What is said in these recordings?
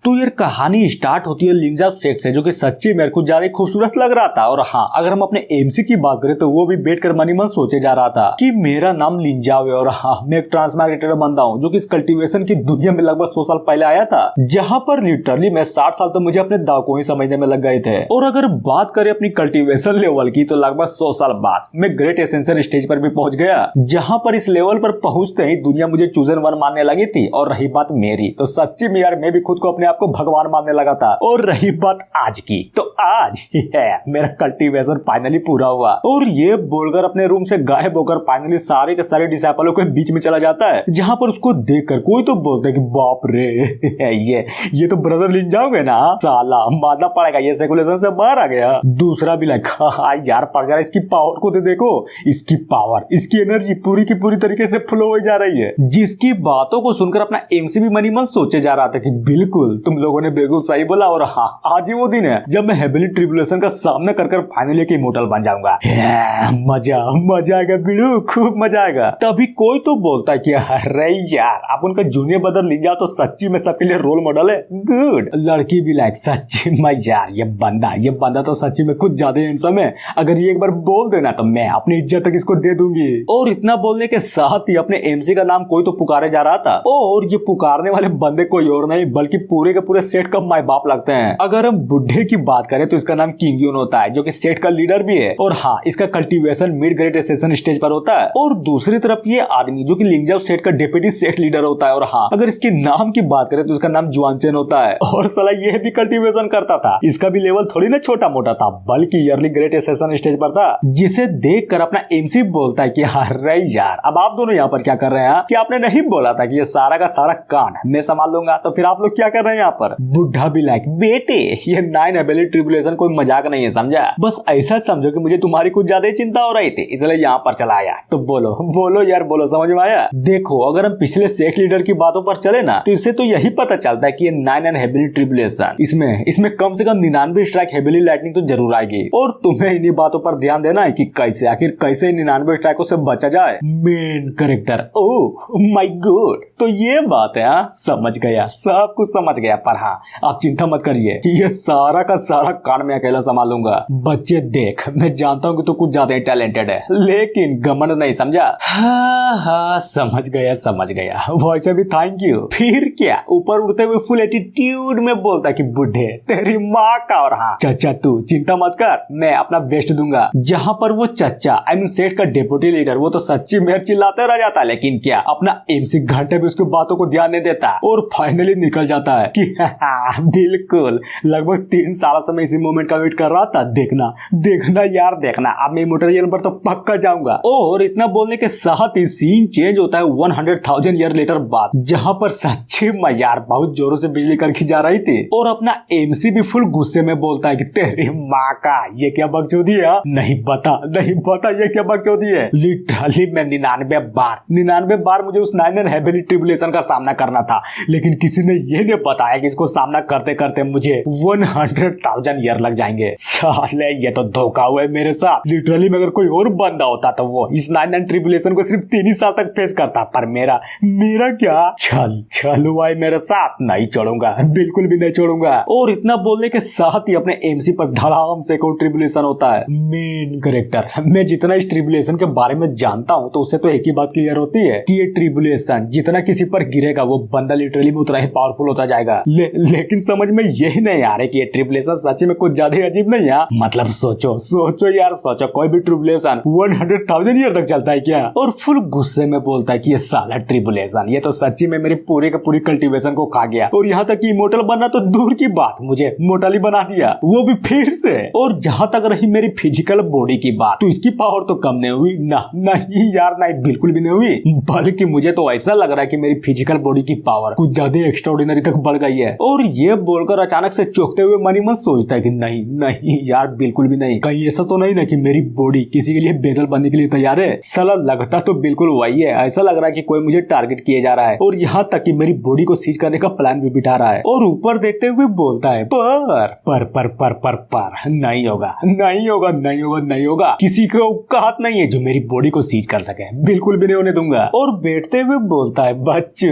तो यार कहानी स्टार्ट होती है लिंजाओ सेट से, जो कि सच्ची मेरे को ज्यादा खूबसूरत लग रहा था। और हाँ, अगर हम अपने एमसी की बात करें तो वो भी बैठकर मनी मन सोचे जा रहा था कि मेरा नाम लिंजाओ है और हाँ, मैं एक ट्रांसमाइग्रेटेड बंदा हूँ जो कि इस कल्टीवेशन की दुनिया में लगभग 100 साल पहले आया था, जहाँ पर लिटरली मैं 60 साल तो मुझे अपने दाव को ही समझने में लग गए थे। और अगर बात करें अपनी कल्टीवेशन लेवल की तो लगभग 100 साल बाद मैं ग्रेट एसेंशियल स्टेज पर भी पहुंच गया, जहाँ पर इस लेवल पर पहुंचते ही दुनिया मुझे चूजन वन मानने लगी थी। और रही बात मेरी, तो सच्ची में यार मैं भी खुद को अपने आप को भगवान मानने लगा था। और रही बात आज की, तो आज मेरा कल्टीवेशन फाइनली पूरा हुआ। और ये बोलकर अपने रूम से गायब होकर फाइनली सारे के सारे डिसाइपलों के बीच में चला जाता है, जहाँ पर उसको देखकर कोई तो बोलता है कि बाप रे ये तो ब्रदर लिंजाओ है ना, साला मानना पड़ेगा ये सर्कुलेशन से बाहर आ गया। दूसरा भी लाइक यार पर जरा इसकी पावर को तो देखो, इसकी पावर, इसकी एनर्जी पूरी की पूरी तरीके से फ्लो हो जा रही है। जिसकी बातों को सुनकर अपना एमसी भी मनी मन सोचे जा रहा था कि बिल्कुल तुम लोगों ने बिल्कुल सही बोला। और हाँ, आज ही वो दिन है जब मैं हेविली ट्रिब्यूलेशन का सामना कर फाइनली एक इमोर्टल बन जाऊंगा। मजा आएगा बिड़ू, खूब मजा आएगा। तभी कोई तो बोलता है कि अरे यार आप उनका जूनियर ब्रदर लिंजाओ तो सच्ची में सबके लिए रोल मॉडल है। गुड। लड़की भी लाइक सच्ची में यार ये बंदा तो सच्ची में कुछ ज्यादा हैंडसम है। अगर ये एक बार बोल देना तो मैं अपनी इज्जत तक इसको दे दूंगी। और इतना बोलने के साथ ही अपने एमसी का नाम कोई तो पुकारे जा रहा था। और ये पुकारने वाले बंदे कोई और नहीं बल्कि पूरे के पूरे सेट का माई बाप लगते हैं। अगर हम बुढ़े की बात करें तो इसका नाम किंग यून होता है, जो कि सेट का लीडर भी है। और हाँ, इसका cultivation mid great essential stage पर होता है। और दूसरी तरफ ये आदमी जो कि लिंजाओ सेट का डेप्यूटी सेट लीडर होता है। और हाँ, अगर इसके नाम की बात करें तो इसका नाम जुआनचेन होता है। और साला ये भी कल्टीवेशन करता था। इसका भी लेवल थोड़ी ना छोटा मोटा था, बल्कि ईयरली ग्रेट एसेंशियल स्टेज पर था। जिसे देखकर अपना एमसी बोलता है कि अरे यार अब आप दोनों यहाँ पर क्या कर रहे हैं कि आपने नहीं बोला था कि ये सारा का सारा कांड मैं संभाल लूंगा, तो फिर आप लोग क्या कर रहे हैं यहाँ पर। बुढ़ा भी लाइक बेटे ये 9 एबिलिटी ट्रिब्यूलेशन कोई मजाक नहीं है, समझा। बस ऐसा समझो कि मुझे तुम्हारी कुछ ज्यादा चिंता हो रही थी, इसलिए यहाँ पर चला आया। तो बोलो यार बोलो, समझ में आया। देखो अगर हम पिछले सेट लीडर की बातों पर चले ना तो इससे तो यही पता चलता है कि ये 9 एबिलिटी ट्रिब्यूलेशन इसमें कम से कम 99 स्ट्राइक हेविली लाइटनिंग तो जरूर आएगी। और तुम्हें इन्हीं बातों पर ध्यान देना है कि कैसे 99 स्ट्राइकों से बचा जाए। Main character, oh my God, तो ये बात है। समझ गया, सब कुछ समझ गया। पर हाँ, आप चिंता मत करिए, ये सारा का सारा कांड मैं अकेला संभालूंगा। बच्चे देख, मैं जानता हूँ कि तू कुछ ज्यादा ही टैलेंटेड है, लेकिन घमंड नहीं, समझा। हाँ समझ गया। वैसे भी थैंक यू। फिर क्या, ऊपर उड़ते हुए फुल एटीट्यूड में बोलता कि बुढ़े तेरी माँ का। और हाँ चाचा तू चिंता मत कर, मैं अपना बेस्ट दूंगा। जहाँ पर वो चाचा आई मीन सेट का डेप्यूटी लीडर, वो तो सच्ची में चिल्लाते रह जाता, लेकिन क्या अपना एमसी घंटे भी उसकी बातों को ध्यान नहीं देता। और फाइनली निकल जाता है कि बिल्कुल लगभग 3 साल से मैं इसी मोमेंट का वेट कर रहा था। देखना यार देखना, अब मैं इमोर्टल पर तो पक्का जाऊंगा। और इतना बोलने के साथ ही सीन चेंज होता है 100,000 ईयर लेटर बाद, जहाँ पर सच्ची में यार बहुत जोरों से बिजली कड़की जा रही थी। और अपना एमसी भी फुल गुस्से में बोलता है कि तेरी माँ का ये क्या बकचोदी है। नहीं पता ये क्या बकचोदी है। लिटरली मैं 99 बार मुझे उस 9 हेविली ट्रिब्यूलेशन का सामना करना था, लेकिन किसी ने ये नहीं बताया कि इसको सामना करते करते मुझे 100,000 ईयर लग जाएंगे। साले ये तो धोखा हुआ है मेरे साथ। लिटरली अगर कोई और बंदा होता तो वो इस 9 ट्रिब्यूलेशन को सिर्फ 3 ही साल तक फेस करता, पर मेरा क्या चल हुआ है मेरे साथ। नहीं छोड़ूंगा, बिल्कुल भी नहीं छोड़ूंगा। और इतना बोलने के साथ ही अपने एमसी पर धड़ाम से कोई ट्रिब्यूलेशन होता है। मेन कैरेक्टर, मैं जितना इस ट्रिब्यूलेशन के बारे में जानता हूँ तो उससे तो एक ही बात क्लियर होती है कि ये ट्रिब्यूलेशन जितना किसी पर गिरेगा वो बंदा लिटरली में उतना ही पावरफुल होता जाएगा। लेकिन समझ में यही नहीं आ रहा कि ये ट्रिब्यूलेशन सच में कुछ ज्यादा अजीब नहीं है। मतलब सोचो यार, कोई भी ट्रिब्यूलेशन 100,000 ईयर तक चलता है क्या। और फुल गुस्से में बोलता है कि ये साला ट्रिब्यूलेशन ये तो सच्ची में मेरी पूरी का पूरी कल्टीवेशन को खा गया। और यहाँ तक कि इमोर्टल बनना तो दूर की बात, मुझे मोर्टल ही बना दिया, वो भी फिर से। और जहां तक रही मेरी फिजिकल बॉडी की बात, तो इसकी पावर तो कम नहीं हुई, नहीं यार नहीं, बिल्कुल भी नहीं हुई। बल्कि मुझे तो ऐसा लग रहा है कि मेरी फिजिकल बॉडी की पावर कुछ ज्यादा एक्स्ट्राऑर्डिनरी तक बढ़ गई है। और ये बोलकर अचानक से चौंकते हुए मनी मन सोचता है कि नहीं यार, बिल्कुल भी नहीं। कहीं ऐसा तो नहीं ना कि मेरी बॉडी किसी के लिए बेजल बनने के लिए तैयार है। साला लगता तो बिल्कुल वही है। ऐसा लग रहा है कि कोई मुझे टारगेट किए जा रहा है, और यहाँ तक कि मेरी बॉडी को सीज करने का प्लान भी बिठा रहा है। और ऊपर देखते हुए बोलता है पर नहीं होगा, किसी को औकात नहीं है जो मेरी बॉडी को सीज कर सके, बिल्कुल भी नहीं होने दूंगा। और बैठते हुए बोलता है बच्चू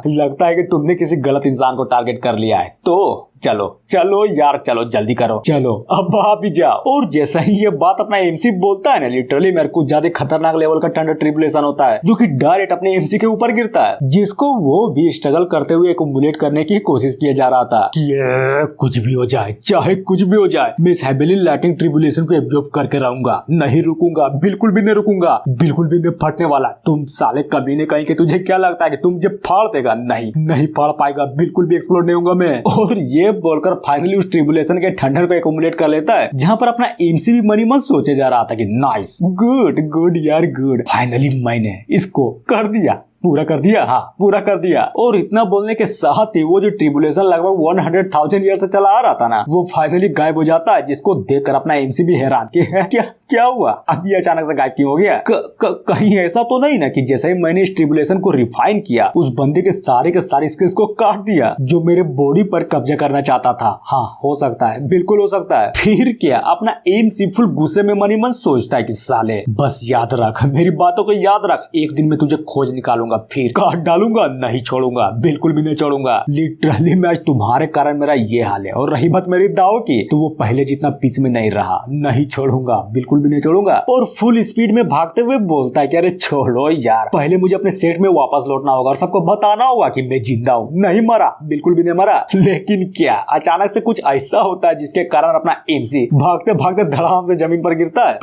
लगता है कि तुमने किसी गलत इंसान को टारगेट कर लिया है। तो चलो चलो यार, चलो जल्दी करो, चलो अब आप भी जाओ। और जैसा ही ये बात अपना एमसी बोलता है ना, लिटरली मेरे को ज्यादा खतरनाक लेवल का थंडर ट्रिबुलेशन होता है जो कि डायरेक्ट अपने एमसी के ऊपर गिरता है, जिसको वो भी स्ट्रगल करते हुए एक्युमुलेट करने की कोशिश किया जा रहा था कि ये कुछ भी हो जाए, चाहे कुछ भी हो जाए, मैं इस हेविली लाइटिंग ट्रिबुलेशन को एब्जॉर्ब करके रहूंगा, नहीं रुकूंगा, बिल्कुल भी नहीं रुकूंगा, बिल्कुल भी नहीं फटने वाला। तुम साले कभी नहीं कहीं के, तुझे क्या लगता है कि तुम जब फाड़ देगा? नहीं नहीं फाड़ पाएगा, बिल्कुल भी एक्सप्लोड नहीं होगा मैं। और ये बोलकर फाइनली उस ट्रिबुलेशन के ठंडर को एक्युमुलेट कर लेता है, जहां पर अपना एमसी भी मनी मन सोचे जा रहा था कि नाइस, गुड गुड यार गुड, फाइनली मैंने इसको कर दिया, पूरा कर दिया, हाँ पूरा कर दिया। और इतना बोलने के साथ ही वो जो ट्रिबुलेशन लगभग 100,000 ईयर से चला आ रहा था ना, वो फाइनली गायब हो जाता है, जिसको देखकर अपना एमसी भी हैरान कि क्या क्या हुआ, अब ये अचानक से गायब क्यों हो गया? कहीं ऐसा तो नहीं ना कि जैसे ही मैंने इस ट्रिबुलेशन को रिफाइन किया, उस बंदे के सारे स्किल्स को काट दिया जो मेरे बॉडी पर कब्जा करना चाहता था? हाँ हो सकता है, बिल्कुल हो सकता है। फिर क्या अपना एमसी फुल गुस्से में मनी मन सोचता है कि साले बस याद रख, मेरी बातों को याद रख, एक दिन मैं तुझे खोज निकालूंगा, फिर काट डालूंगा, नहीं छोड़ूंगा, बिल्कुल भी नहीं छोड़ूंगा। लिटरली मैं आज तुम्हारे कारण मेरा ये हाल है। और रही बात मेरी दाव की, तो वो पहले जितना पीछे में नहीं रहा, नहीं छोड़ूंगा, बिल्कुल भी नहीं छोड़ूंगा। और फुल स्पीड में भागते हुए बोलता है कि अरे छोड़ो यार, पहले मुझे अपने सेट में वापस लौटना होगा और सबको बताना होगा कि मैं जिंदा हूँ, नहीं मरा, बिल्कुल भी नहीं मरा। लेकिन क्या अचानक से कुछ ऐसा होता है जिसके कारण अपना एमसी भागते भागते धड़ाम से जमीन पर गिरता है।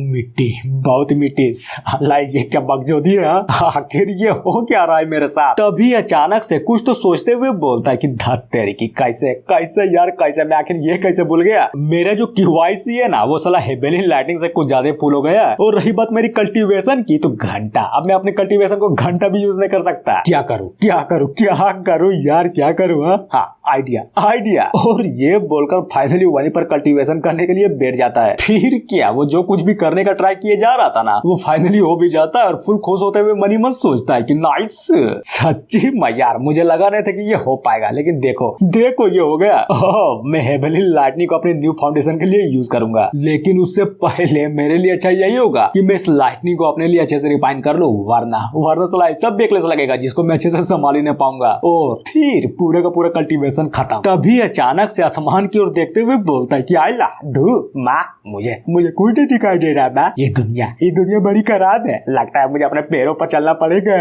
मिट्टी, बहुत मिट्टी, साला ये क्या बकचोदी है? आखिर ये हो क्या रहा है मेरे साथ? तभी अचानक से कुछ तो सोचते हुए बोलता है कि धत तेरी की, कैसे कैसे यार, कैसे मैं आखिर ये कैसे भूल गया? मेरा जो QYC है ना, वो साला हेवेली लाइटिंग से कुछ ज्यादा फुल हो गया। और रही बात मेरी कल्टीवेशन की, तो घंटा, अब मैं अपने कल्टीवेशन को घंटा भी यूज नहीं कर सकता। क्या करूं क्या करूं क्या करूं यार, क्या करूं? हाँ आइडिया आइडिया। और ये बोलकर फाइनली वहीं पर कल्टीवेशन करने के लिए बैठ जाता है। फिर क्या वो जो कुछ भी करने का ट्राई किए जा रहा था ना, वो फाइनली हो भी जाता है। और फुल खुश होते हुए मनी मन सोचता है कि नाइस, सच्ची में यार मुझे लगा नहीं था कि ये हो पाएगा, लेकिन देखो देखो ये हो गया। मैं हेवेली लाइटनिंग को अपने न्यू फाउंडेशन के लिए यूज करूंगा, लेकिन उससे पहले मेरे लिए अच्छा यही होगा कि मैं इस लाइटनिंग को अपने लिए अच्छे से रिफाइन कर लूं, वरना साला सब बेकलेस लगेगा जिसको मैं अच्छे से संभाल ही नहीं पाऊंगा। और फिर पूरे का पूरा कल्टीवेशन खत्म। तभी अचानक से आसमान की ओर देखते हुए बोलता है कि आइला धू माँ, मुझे कोई नहीं दिखाई दे रहा है, ये दुनिया बड़ी खराब है, लगता है मुझे अपने पैरों पर चलना पड़ेगा।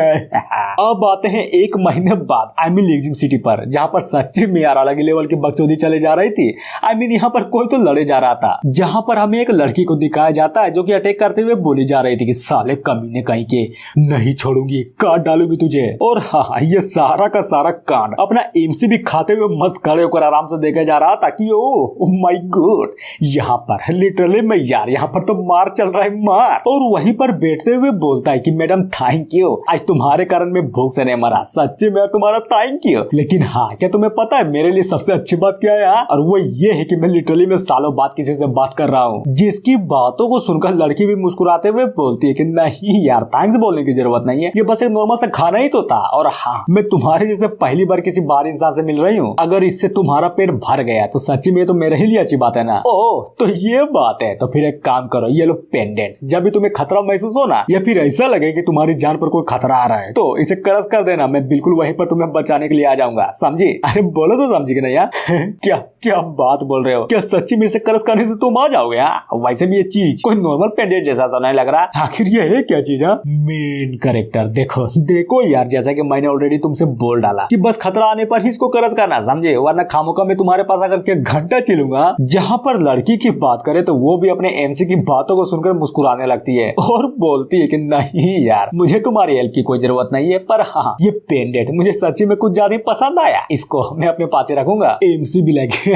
अब आते हैं एक महीने बाद आई मीन लीजिंग सिटी पर, जहाँ पर सच्ची में यार अलग लेवल की बकचोदी चले जा रही थी। आई मीन यहाँ पर कोई तो लड़े जा रहा था, जहाँ पर हमें एक लड़की को दिखाया जाता है जो कि अटैक करते हुए बोली जा रही थी कि साले कमीने कहीं के, नहीं छोड़ूंगी, काट डालूंगी तुझे। और हाँ, ये सारा का सारा कांड अपना एमसी भी खाते हुए मस्त खड़े होकर आराम से देखा जा रहा था कि ओ माय गॉड, यहाँ पर लिटरली मैं यार, यहाँ पर तो मार चल रहा है, मार। और वहीं पर बैठते हुए बोलता है कि मैडम थैंक यू, आज तुम्हारे कारण मैं भूख से नहीं मरा, सच्ची में तुम्हारा थैंक यू। लेकिन हाँ, क्या तुम्हें पता है मेरे लिए सबसे अच्छी बात क्या है? और वो ये है कि मैं लिटरली में सालों बाद किसी से बात कर रहा हूँ। जिसकी बातों को सुनकर लड़की भी मुस्कुराते हुए बोलती है कि नहीं यार, थैंक्स बोलने की जरूरत नहीं है, ये बस एक नॉर्मल सा खाना ही तो था। और हाँ, मैं तुम्हारे जैसे पहली बार किसी बाहरी इंसान से मिल रही हूँ, अगर इससे तुम्हारा पेट भर गया तो सच्ची में तो मेरे ही लिए अच्छी बात है ना। ओह तो ये बात है, तो फिर एक काम करो, ये लो पेंडेंट, जब भी तुम्हें खतरा महसूस हो ना, या फिर ऐसा लगे कि तुम्हारी जान पर कोई खतरा आ रहा है, तो इसे क्रश कर देना, मैं बिल्कुल वहीं पर तुम्हें बचाने के लिए आ जाऊंगा, समझी? अरे बोलो तो समझी कि नहीं यार? क्या क्या बात बोल रहे हो? क्या सच्ची में इसे क्रश करने से तुम आ जाओगे? वैसे भी ये चीज कोई नॉर्मल पेंडेंट जैसा तो नहीं लग रहा, आखिर ये है क्या चीज? मेन कैरेक्टर देखो देखो यार, जैसा कि मैंने ऑलरेडी तुमसे बोल डाला कि बस खतरा आने पर ही इसको क्रश करना, समझे? वरना खामोका मैं तुम्हारे पास आकर के घंटा चिलूंगा। जहाँ पर लड़की की बात करे तो वो भी अपने एमसी की बातों को सुनकर मुस्कुराने लगती है और बोलती है कि नहीं यार, मुझे तुम्हारी हेल्प की कोई जरूरत नहीं है, पर हाँ ये पेंडेंट मुझे सच्ची में कुछ ज्यादा पसंद आया, इसको मैं अपने पास ही रखूंगा। एमसी भी लगे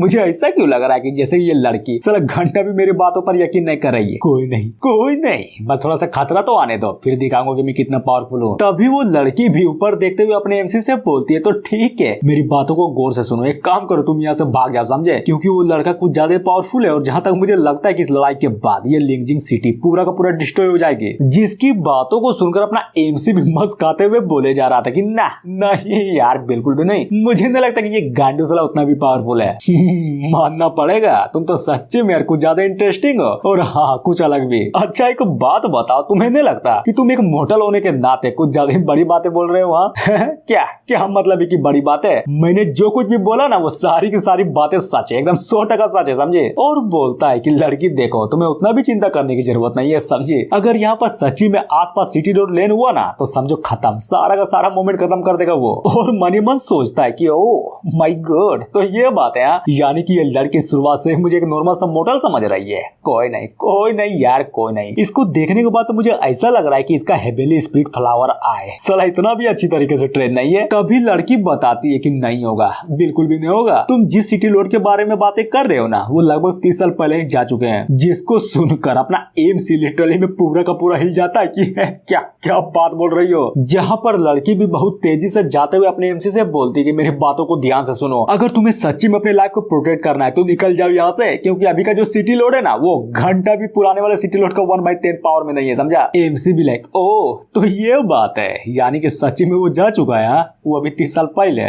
मुझे ऐसा क्यों लग रहा है कि जैसे ये लड़की साला घंटा भी मेरी बातों पर यकीन नहीं कर रही है। कोई नहीं, बस थोड़ा सा खतरा तो आने दो, फिर दिखाऊंगा कि मैं कितना पावरफुल हूँ। तभी वो लड़की भी ऊपर देखते हुए अपने एमसी से बोलती है, तो ठीक है, मेरी बातों को गौर से सुनो, एक काम करो तुम यहाँ से भाग जाओ समझे, क्योंकि वो लड़का कुछ ज्यादा पावरफुल है और जहाँ तक मुझे लगता है कि इस लड़ाई के बाद ये लिंगजिंग सिटी पूरा का पूरा डिस्ट्रॉय हो जाएगी। जिसकी बातों को सुनकर अपना एमसी भी मस्काते हुए बोले जा रहा था कि ना नहीं यार बिल्कुल भी नहीं, मुझे नहीं लगता कि ये गांडू साला उतना भी पावरफुल है। मानना पड़ेगा, तुम तो सच्चे में यार कुछ ज्यादा इंटरेस्टिंग हो और हाँ कुछ अलग भी। अच्छा एक बात बताओ, तुम्हें नहीं लगता कि तुम एक मोटल होने के नाते कुछ ज्यादा बड़ी बातें बोल रहे हो? हाँ क्या क्या मतलब है कि बड़ी बात है? मैंने जो कुछ भी बोला ना वो सारी की सारी बातें सच है, एकदम 100% सच है समझे। और बोलता है कि लड़की देखो तुम्हें उतना भी चिंता करने की जरूरत नहीं है समझे, अगर यहाँ पर सच्ची में आसपास सिटी रोड लेन हुआ ना तो समझो खत्म, सारा का सारा मोमेंट खत्म कर देगा वो। और मनी मन सोचता है कि ओह माय गॉड, तो ये बात है यानी कि ये लड़की शुरुआत से मुझे एक नॉर्मल सा मोटल समझ रही है। कोई नहीं यार कोई नहीं। इसको देखने के बाद तो मुझे ऐसा लग रहा है कि इसका हेवेली स्प्रिट फ्लावर आए, साला इतना भी अच्छी तरीके से ट्रेन नहीं है। तभी लड़की बताती है कि नहीं होगा, बिल्कुल भी नहीं होगा। तुम जिस सिटी लोड के बारे में बातें कर रहे हो ना वो लगभग 30 साल पहले ही जा चुके हैं। जिसको सुनकर अपना एमसी लिटरली में पूरा का पूरा हिल जाता है कि क्या क्या बात बोल रही हो। जहाँ पर लड़की भी बहुत तेजी से जाते हुए अपने एमसी से बोलती है कि मेरी बातों को ध्यान से सुनो, अगर तुम्हें सच्ची में अपने लाइफ को प्रोटेक्ट करना है तो निकल जाओ यहाँ से, क्योंकि अभी का जो सिटी लोड है ना वो घंटा भी पुराने वाले सिटी लोड का 1/10 पावर में नहीं है समझा। एमसी भी लाइक ओ तो ये बात है, यानी कि सच्ची में वो जा चुका है, वो अभी 30 साल पहले।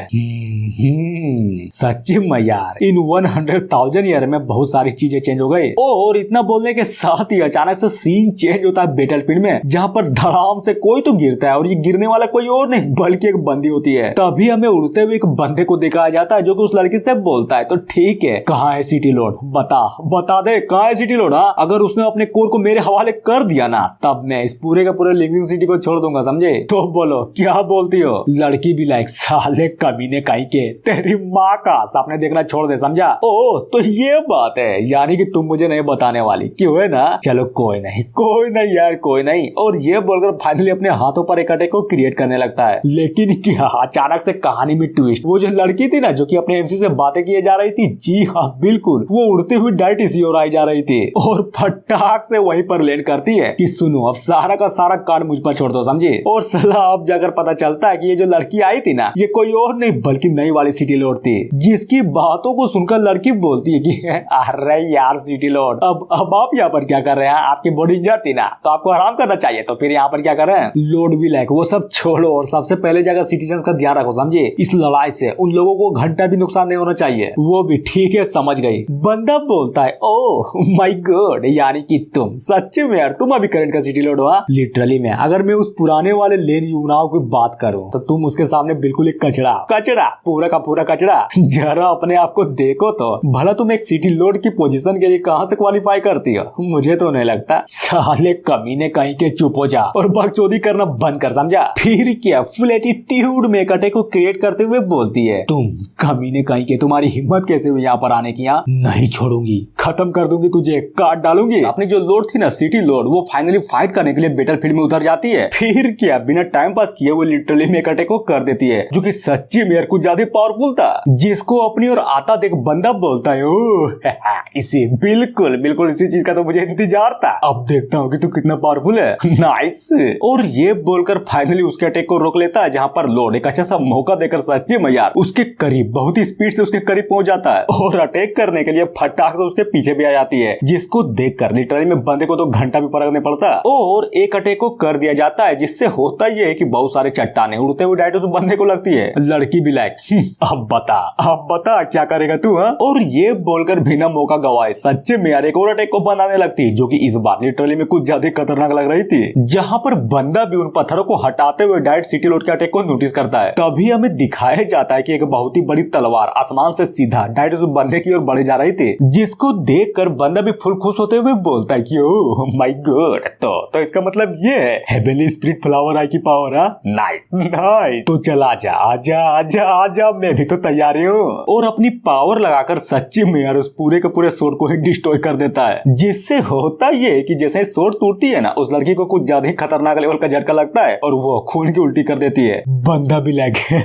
सच्ची में यार इन 100,000 ईयर में बहुत सारी चीजें चेंज हो गई। और इतना बोलने के साथ ही अचानक से सीन चेंज होता है बैटलफील्ड में, जहाँ पर धड़ाम से कोई तो गिरता है और ये गिरने वाला कोई और नहीं बल्कि एक बंदी होती है। तभी हमें उड़ते हुए एक बंदे को दिखाया जाता है जो कि उस लड़की से बोलता है तो ठीक है कहाँ है सिटी लोड, बता दे कहाँ है सिटी लोड। अगर उसने अपने कोर को मेरे हवाले कर दिया ना तब मैं इस पूरे का पूरे लिविंग सिटी को छोड़ दूंगा समझे। तो बोलो क्या बोलती हो? लड़की भी लाइक साले कमीने कहीं के, तेरी माँ का सपने देखना छोड़ दे समझा। ओ तो ये बात है, यानी कि तुम मुझे नहीं बताने वाली, क्यों है ना? चलो कोई नहीं यार कोई नहीं। और ये बोलकर फाइनली अपने हाथों पर एक अटैक को क्रिएट करने लगता है। लेकिन क्या अचानक से कहानी में ट्विस्ट, वो जो लड़की थी ना जो कि अपने एमसी से बातें किए जा रही थी, जी हाँ बिल्कुल, वो उड़ते हुए डायरेक्ट इसी ओर आई जा रही थी और फटाक से वहीं पर लैंड करती है कि सुनो अब सारा का सारा कार्ड मुझ पर छोड़ दो समझे। और सलाह अब जाकर पता चलता है कि ये जो लड़की आई थी ना ये कोई और नहीं बल्कि नई वाली सिटी लोड थी। जिसकी बातों को सुनकर लड़की बोलती है कि अरे यार सिटी लोड, अब आप यहाँ पर क्या कर रहे हैं? आपकी बॉडी इंजर थी ना तो आपको आराम करना चाहिए, तो फिर यहाँ पर क्या कर रहे हैं? लोड भी लाइक वो सब छोड़ो और सबसे पहले जगह सिटीजन्स का ध्यान रखो समझे। इस लड़ाई से उन लोगों को घंटा भी नुकसान नहीं होना चाहिए। वो भी ठीक है समझ गई। बंदा बोलता है ओह माय गॉड, यानी कि तुम सच्चे में यार तुम अभी करंट का सिटी लोड हो? लिटरली में अगर मैं उस पुराने वाले लेन युवनाओं की बात करूं तो तुम उसके सामने बिल्कुल एक कचड़ा पूरा का पूरा कचड़ा। जरा अपने आप को देखो तो भला तुम एक सिटी लोड की पोजीशन के लिए कहां से क्वालिफाई करती हो? मुझे तो नहीं लगता। साले कमीने कहीं के चुप हो जा और बकचोदी करना बंद कर समझा। फिर क्या फुल एटीट्यूड में एक अटैक को क्रिएट करते हुए बोलती है तुम कमीने कहीं के, तुम्हारी हिम्मत कैसे हुई यहाँ पर आने की? यहाँ नहीं छोड़ूंगी, खत्म कर दूंगी तुझे, काट डालूंगी। अपनी जो लोड थी ना सिटी लोड वो फाइनली फाइट करने के लिए बैटलफील्ड में उतर जाती है। फिर क्या बिना टाइम पास किए वो लिटरली में एक अटैक को कर देती है जो कि सच्ची में कुछ ज्यादा पावरफुल था। जिसको अपनी ओर आता देख बंदा बोलता है ओह इसी बिल्कुल इसी चीज का तो मुझे इंतजार था, अब देखता हूँ कि तू कितना पावरफुल है। नाइस। और ये बोलकर फाइनली उसके अटैक को रोक लेता है, जहाँ पर लोड एक अच्छा सा मौका देकर सच्ची में यार उसके करीब बहुत ही स्पीड से उसके करीब पहुंच जाता है और अटैक करने के लिए फटाक से उसके पीछे भी आ जाती है। जिसको देखकर लिटरली में बंदे को तो घंटा भी फर्क नहीं पड़ता और एक अटैक को कर दिया जाता है। जिससे होता ये है कि बहुत सारे चट्टाने उड़ते हुए डायरेक्ट उस बंदे को लगती है। लड़की भी लाइक अब बता क्या करेगा तू? और ये बोलकर बिना मौका गवाए सच्चे में यार एक और अटैक को बनाने लगती है जो कि इस बार लिटरली में कुछ ज्यादा खतरनाक लग रही थी। जहाँ पर बंदा भी उन पत्थरों को हटाते हुए डायरेक्ट सिटी लोड के अटैक को नोटिस करता है। तभी हमें दिखाया जाता है कि एक बहुत ही बड़ी तलवार आसमान से सीधा डायरेक्ट उस बंदे की ओर बढ़े जा रही थी। जिसको देखकर बंदा भी फुल खुश होते हुए बोलता है कि ओह माय गॉड, तो इसका मतलब ये है हेवेनली स्पिरिट फ्लावर आई की पावर। नाइस। तो चल आजा, मैं भी तो तैयार हूँ। और अपनी पावर लगाकर सच्ची में यार उस पूरे के पूरे सोर्ड को ही डिस्ट्रॉय कर देता है। जिससे होता ये है कि जैसे सोर्ड टूटती है ना उस लड़की को कुछ ज्यादा ही खतरनाक लेवल का झटका लगता है और वो खून की उल्टी कर देती है। बंदा भी लगे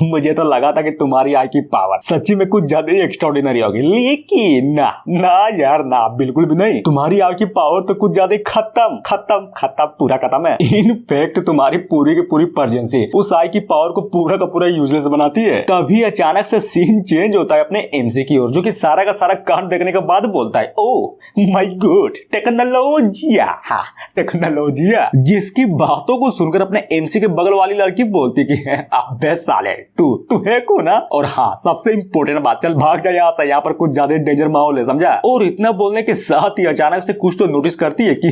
मुझे तो लगा था कि तुम्हारी आई की पावर सच्ची में कुछ ज्यादा ही एक्स्ट्राऑर्डिनरी होगी, लेकिन ना यार ना, बिल्कुल भी नहीं। तुम्हारी आई की पावर तो कुछ ज्यादा खत्म पूरा खत्म है। इनफैक्ट तुम्हारी पूरी की पूरी प्रेजेंसी उस आई की पावर को पूरा का पूरा यूजलेस बनाती है। तभी अचानक से सीन चेंज होता है अपने एमसी की ओर, जो कि सारा का सारा कांड देखने के बाद बोलता है, ओ माय गॉड टेक्नोलॉजिया, हाँ टेक्नोलॉजिया। जिसकी बातों को सुनकर अपने एमसी के बगल वाली लड़की बोलती कि अबे साले तू है को ना, और हाँ सबसे इम्पोर्टेंट बात, चल भाग जा यहाँ से, यहाँ पर कुछ ज्यादा डेंजर माहौल है, समझा। और इतना बोलने के साथ ही अचानक से कुछ तो नोटिस करती है कि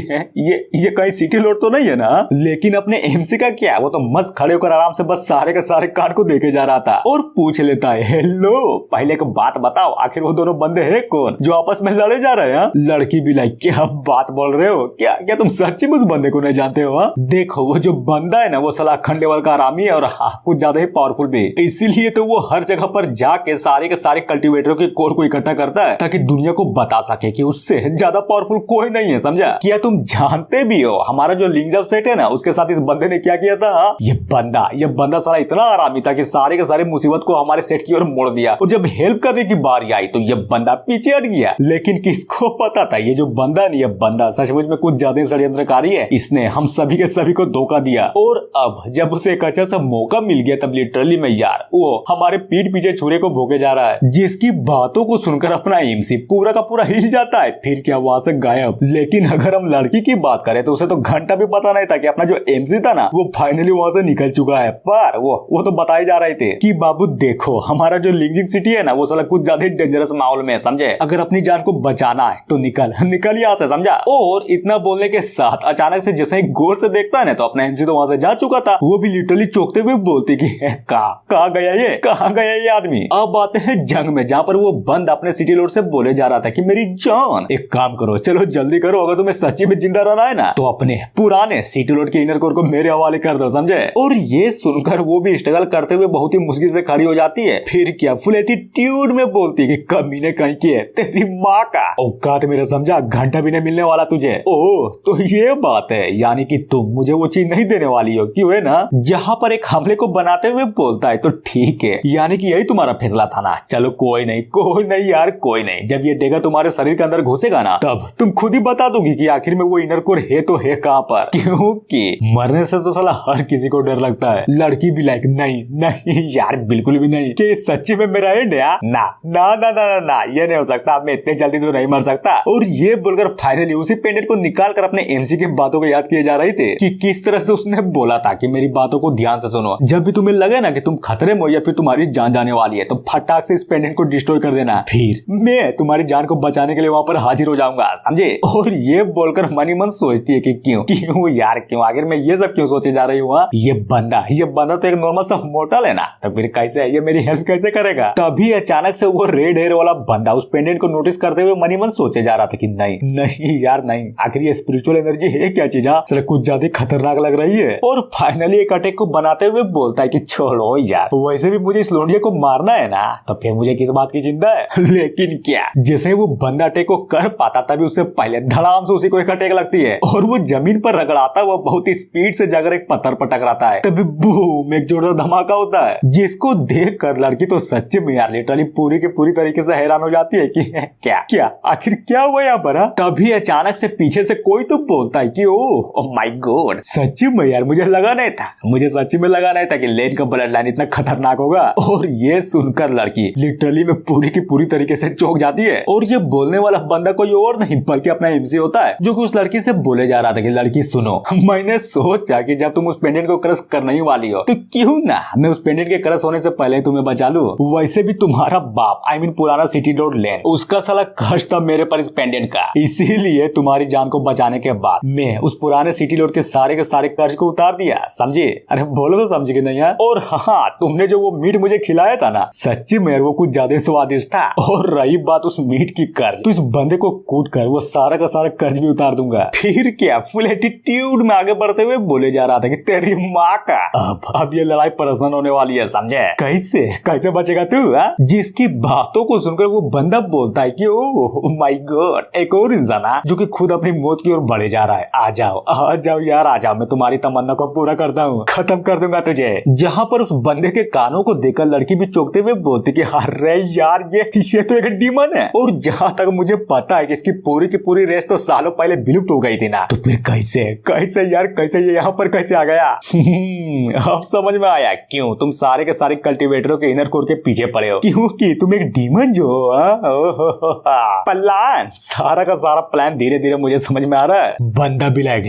ये कहीं सिटी लोड तो नहीं है ना। लेकिन अपने एमसी का क्या, वो तो मस्त खड़े होकर आराम से बस सारे के सारे कांड को देखे जा रहा था और पूछ लेता है, हेलो पहले एक बात बताओ, आखिर वो दोनों बंदे हैं कौन जो आपस में लड़े जा रहे हैं। लड़की भी लाइक, क्या बात बोल रहे हो, क्या तुम सच्ची में उस बंदे को नहीं जानते हो। देखो वो जो बंदा है ना, वो साला अखंड लेवल का आरामी है और कुछ ज्यादा ही पावरफुल भी, इसीलिए तो वो हर जगह पर जाके सारे के सारे कल्टीवेटरों के कोर को इकट्ठा करता है ताकि दुनिया को बता सके कि उससे ज्यादा पावरफुल कोई नहीं है, समझा। क्या तुम जानते भी हो हमारा जो लिंजा सेट है ना, उसके साथ इस बंदे ने क्या किया था। ये बंदा साला इतना आरामी था कि सारे के सारे मुसीबत को हमारे सेट की ओर मोड़ दिया, और जब हेल्प करने की बारी आई तो ये बंदा पीछे हट गया। लेकिन किसको पता था ये जो बंदा नहीं, ये बंदा सचमुच में कुछ ज्यादा षड्यंत्रकारी है, इसने हम सभी के सभी को धोखा दिया। और अब जब उसे एक अच्छा सा मौका मिल गया, तब लिटरली में यार वो हमारे पीठ पीछे छुरे को भोगे जा रहा है। जिसकी बातों को सुनकर अपना एमसी पूरा का पूरा हिल जाता है, फिर क्या वहां से गायब। लेकिन अगर हम लड़की की बात करें तो उसे तो घंटा भी पता नहीं था कि अपना जो एमसी था ना, वो फाइनली वहां से निकल चुका है। पर वो तो बताए जा रहे थे कि बाबू देखो हमारा जो लिंजिंग सिटी है ना, वो साला कुछ ज्यादा डेंजरस माहौल में है, समझे। अगर अपनी जान को बचाना है तो निकल यहाँ से, समझा। और इतना बोलने के साथ अचानक से जैसे ही गौर से देखता है ना, तो अपना एमसी तो वहां से जा चुका था। वो भी लिटरली चौंकते हुए बोलती कि कहाँ गया ये आदमी। अब आते हैं जंग में, जहाँ पर वो बंद अपने सिटी लॉर्ड से बोले जा रहा था कि मेरी जान एक काम करो, चलो जल्दी करो, अगर तुम्हें सच्ची में जिंदा रहना है ना तो अपने पुराने सिटी लॉर्ड के इनर कोर को मेरे हवाले कर दो, समझे। और ये सुनकर वो भी स्ट्रगल करते हुए बहुत ही मुश्किल से खड़ी हो जाती है। फिर क्या फुल एटीट्यूड में बोलती कि कमीने कहीं की है तेरी माँ का औकात मेरा, समझा, घंटा भी नहीं मिलने वाला तुझे। ओह तो ये बात है, यानी कि तुम मुझे वो चीज नहीं देने वाली हो, क्यों है ना। जहाँ पर एक हमले को बनाते हुए बोलता है, तो ठीक है, यानी कि यही तुम्हारा फैसला था ना, चलो कोई नहीं यार कोई नहीं। जब ये डेगा तुम्हारे शरीर के अंदर घुसेगा ना, तब तुम खुद ही बता दोगी कि आखिर में वो इनर कोर है तो है कहाँ पर, क्योंकि मरने से तो साला हर किसी को डर लगता है। लड़की भी लाइक, नहीं यार बिल्कुल भी नहीं, कि सच्ची में मेरा एंड है ना, ये नहीं हो सकता, मैं इतने जल्दी तो नहीं मर सकता। और ये बोलकर फाइनली उसी पेंडेंट को निकाल कर अपने एमसी की बातों को याद किए जा रहे थे कि किस तरह से उसने बोला था कि मेरी बातों को ध्यान से सुनो, जब भी तुम्हें लगे ना कि तुम खतरे में हो या फिर तुम्हारी जान जाने वाली है, तो फटाक से इस पेंडेंट को डिस्ट्रॉय कर देना, फिर मैं तुम्हारी जान को बचाने के लिए वहां पर हाजिर हो जाऊंगा, समझे। और ये बोलकर मनी मन सोचती है कि क्यों यार क्यों, आखिर मैं ये सब क्यों सोचे जा रही हूँ। ये बंदा तो एक नॉर्मल सा मोटल है ना, तो फिर कैसे ये मेरी हेल्प कैसे करेगा। तभी अचानक से वो रेड हेयर वाला बंदा उस पेंडेंट को नोटिस करते हुए मनी मन सोचे जा रहा था कि नहीं यार नहीं, आखिर ये स्पिरिचुअल एनर्जी है क्या चीज, कुछ ज्यादा खतरनाक लग रही है। और फाइनली एक अटैक को बनाते हुए बोलता है कि छोड़ो यार, वैसे भी मुझे इस लोंडिया को मारना है ना, तो फिर मुझे किस बात की चिंता है। लेकिन क्या, जैसे वो बंदा अटैक को कर पाता तभी उससे पहले धड़ाम से उसी को एक अटैक लगती है और वो जमीन पर रगड़ाता हुआ बहुत ही स्पीड से जाकर एक पत्थर पर टकराता है। तभी बूम एक जोरदार धमाका होता है, जिसको देख कर लड़की तो सच्चे में यार लिटरली पूरी के पूरी तरीके से हैरान हो जाती है कि क्या आखिर क्या हुआ यहाँ पर। तभी अचानक से पीछे से कोई तो बोलता है कि ओह माय गॉड, सच्ची में यार मुझे सच्ची में लगा नहीं था कि लेन का ब्लड लाइन इतना खतरनाक होगा। और ये सुनकर लड़की लिटरली में पूरी की पूरी तरीके से चौंक जाती है। और ये बोलने वाला बंदा कोई और नहीं बल्कि अपना एमसी होता है, जो कि उस लड़की से बोले जा रहा था कि लड़की सुनो, मैंने सोचा कि जब तुम उस पेंडेंट को क्रश करने ही वाली हो तो क्यों ना मैं उस पेंडेंट के क्रश होने से पहले तुम्हें बचा लूं। वैसे भी तुम्हारा बाप पुराना सिटी लॉर्ड लेन, उसका साला कर्ज था मेरे पर इस पेंडेंट का, इसीलिए तुम्हारी जान को बचाने के बाद मैं उस पुराने सिटी लॉर्ड के सारे कर्ज को उतार दिया, समझे। अरे बोलो तो समझे कि नहीं है। और हाँ, तुमने जो वो मीट मुझे खिलाया था ना, सच्ची में वो कुछ ज्यादा स्वादिष्ट था। और रही बात उस मीट की कर्ज, तो इस बंदे को कूट कर वो सारा का सारा कर्ज भी उतार दूंगा। फिर क्या, फुल एटीट्यूड में आगे बढ़ते हुए बोले जा रहा था कि तेरी माँ का अब ये लड़ाई पर्सनल होने वाली है, समझे। कैसे बचेगा तू। जिसकी बातों को सुनकर वो बंदा बोलता है कि ओह माय गॉड, एक और इंसान जो कि खुद अपनी मौत की ओर बढ़े जा रहा है, आ जाओ यार आ जाओ, मैं तुम्हारी तमन्ना को पूरा करता हूँ, खत्म कर दूंगा तुझे। जहाँ पर उस बंदे के कानों को देखकर लड़की भी चौंकते हुए बोलती कि अरे यार ये तो एक डीमन है। और जहाँ तक मुझे पता है कि इसकी पूरी की पूरी रेस तो सालों पहले विलुप्त हो गई थी ना, तो फिर कैसे ये यहाँ पर कैसे आ गया। अब समझ में आया क्यों तुम सारे के सारे सारे कल्टीवेटरों के इनर कोर के पीछे पड़े हो, क्योंकि तुम एक डीमन जो हो। प्लान, सारा का सारा प्लान धीरे धीरे मुझे समझ में आ रहा है। बंदा भी लायक